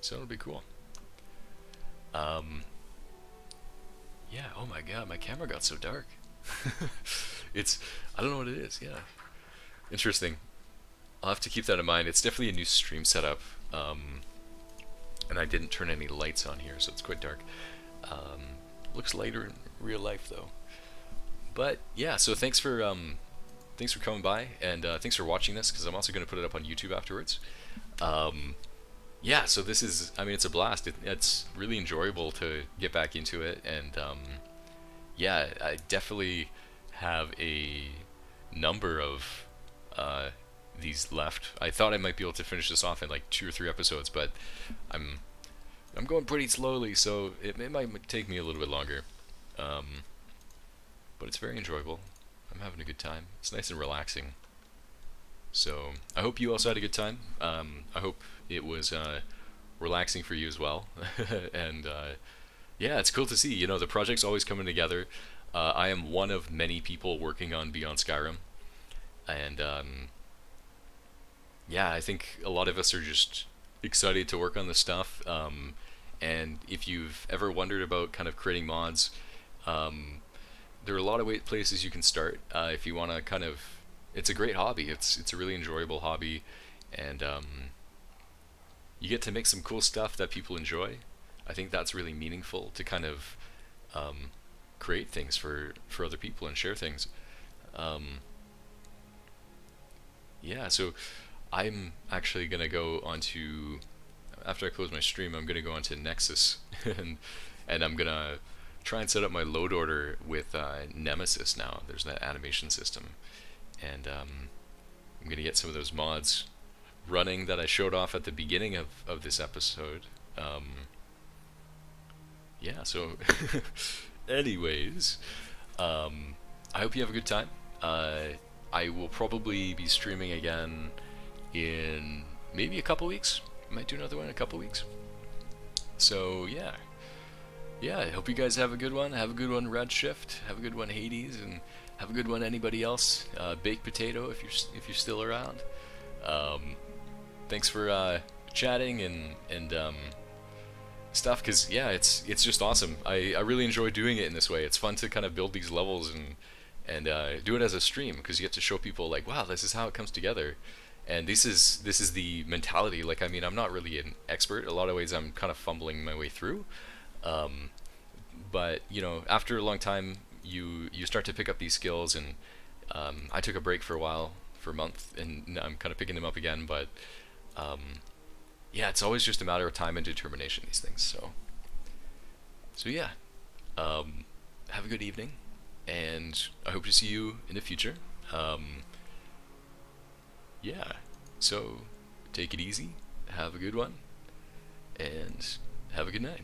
So it'll be cool. Yeah, oh my god, my camera got so dark. I don't know what it is, yeah. Interesting. I'll have to keep that in mind. It's definitely a new stream setup. And I didn't turn any lights on here, so it's quite dark. Looks lighter in real life though. But yeah, so thanks for coming by, and thanks for watching this, because I'm also going to put it up on YouTube afterwards. Yeah, so this is, I mean, it's a blast. It's really enjoyable to get back into it, and yeah, I definitely have a number of these left. I thought I might be able to finish this off in like 2 or 3 episodes, but I'm going pretty slowly, so it might take me a little bit longer. But it's very enjoyable. I'm having a good time. It's nice and relaxing. So I hope you also had a good time. I hope it was relaxing for you as well. And yeah, it's cool to see. You know, the project's always coming together. I am one of many people working on Beyond Skyrim, and yeah, I think a lot of us are just excited to work on this stuff. And if you've ever wondered about kind of creating mods, there are a lot of places you can start if you want to kind of. It's a great hobby. It's a really enjoyable hobby, and you get to make some cool stuff that people enjoy. I think that's really meaningful to kind of create things for other people and share things. Yeah, so I'm actually gonna go onto, after I close my stream, I'm gonna go onto Nexus and I'm gonna try and set up my load order with Nemesis now. There's that animation system, and I'm gonna get some of those mods running that I showed off at the beginning of this episode. Yeah, so anyways, I hope you have a good time. I will probably be streaming again in maybe a couple weeks. I might do another one in a couple weeks. So yeah, I hope you guys have a good one. Have a good one, Redshift. Have a good one, Hades, and have a good one, anybody else. Baked Potato, if you're still around. Thanks for chatting and stuff, because yeah, it's just awesome. I really enjoy doing it in this way. It's fun to kind of build these levels and do it as a stream, because you get to show people like, wow, this is how it comes together. And this is the mentality. Like, I mean, I'm not really an expert. A lot of ways I'm kind of fumbling my way through. But you know, after a long time, you start to pick up these skills, and I took a break for a while, for a month, and now I'm kind of picking them up again. But yeah, it's always just a matter of time and determination, these things. So yeah, have a good evening, and I hope to see you in the future. Yeah, so take it easy, have a good one, and have a good night.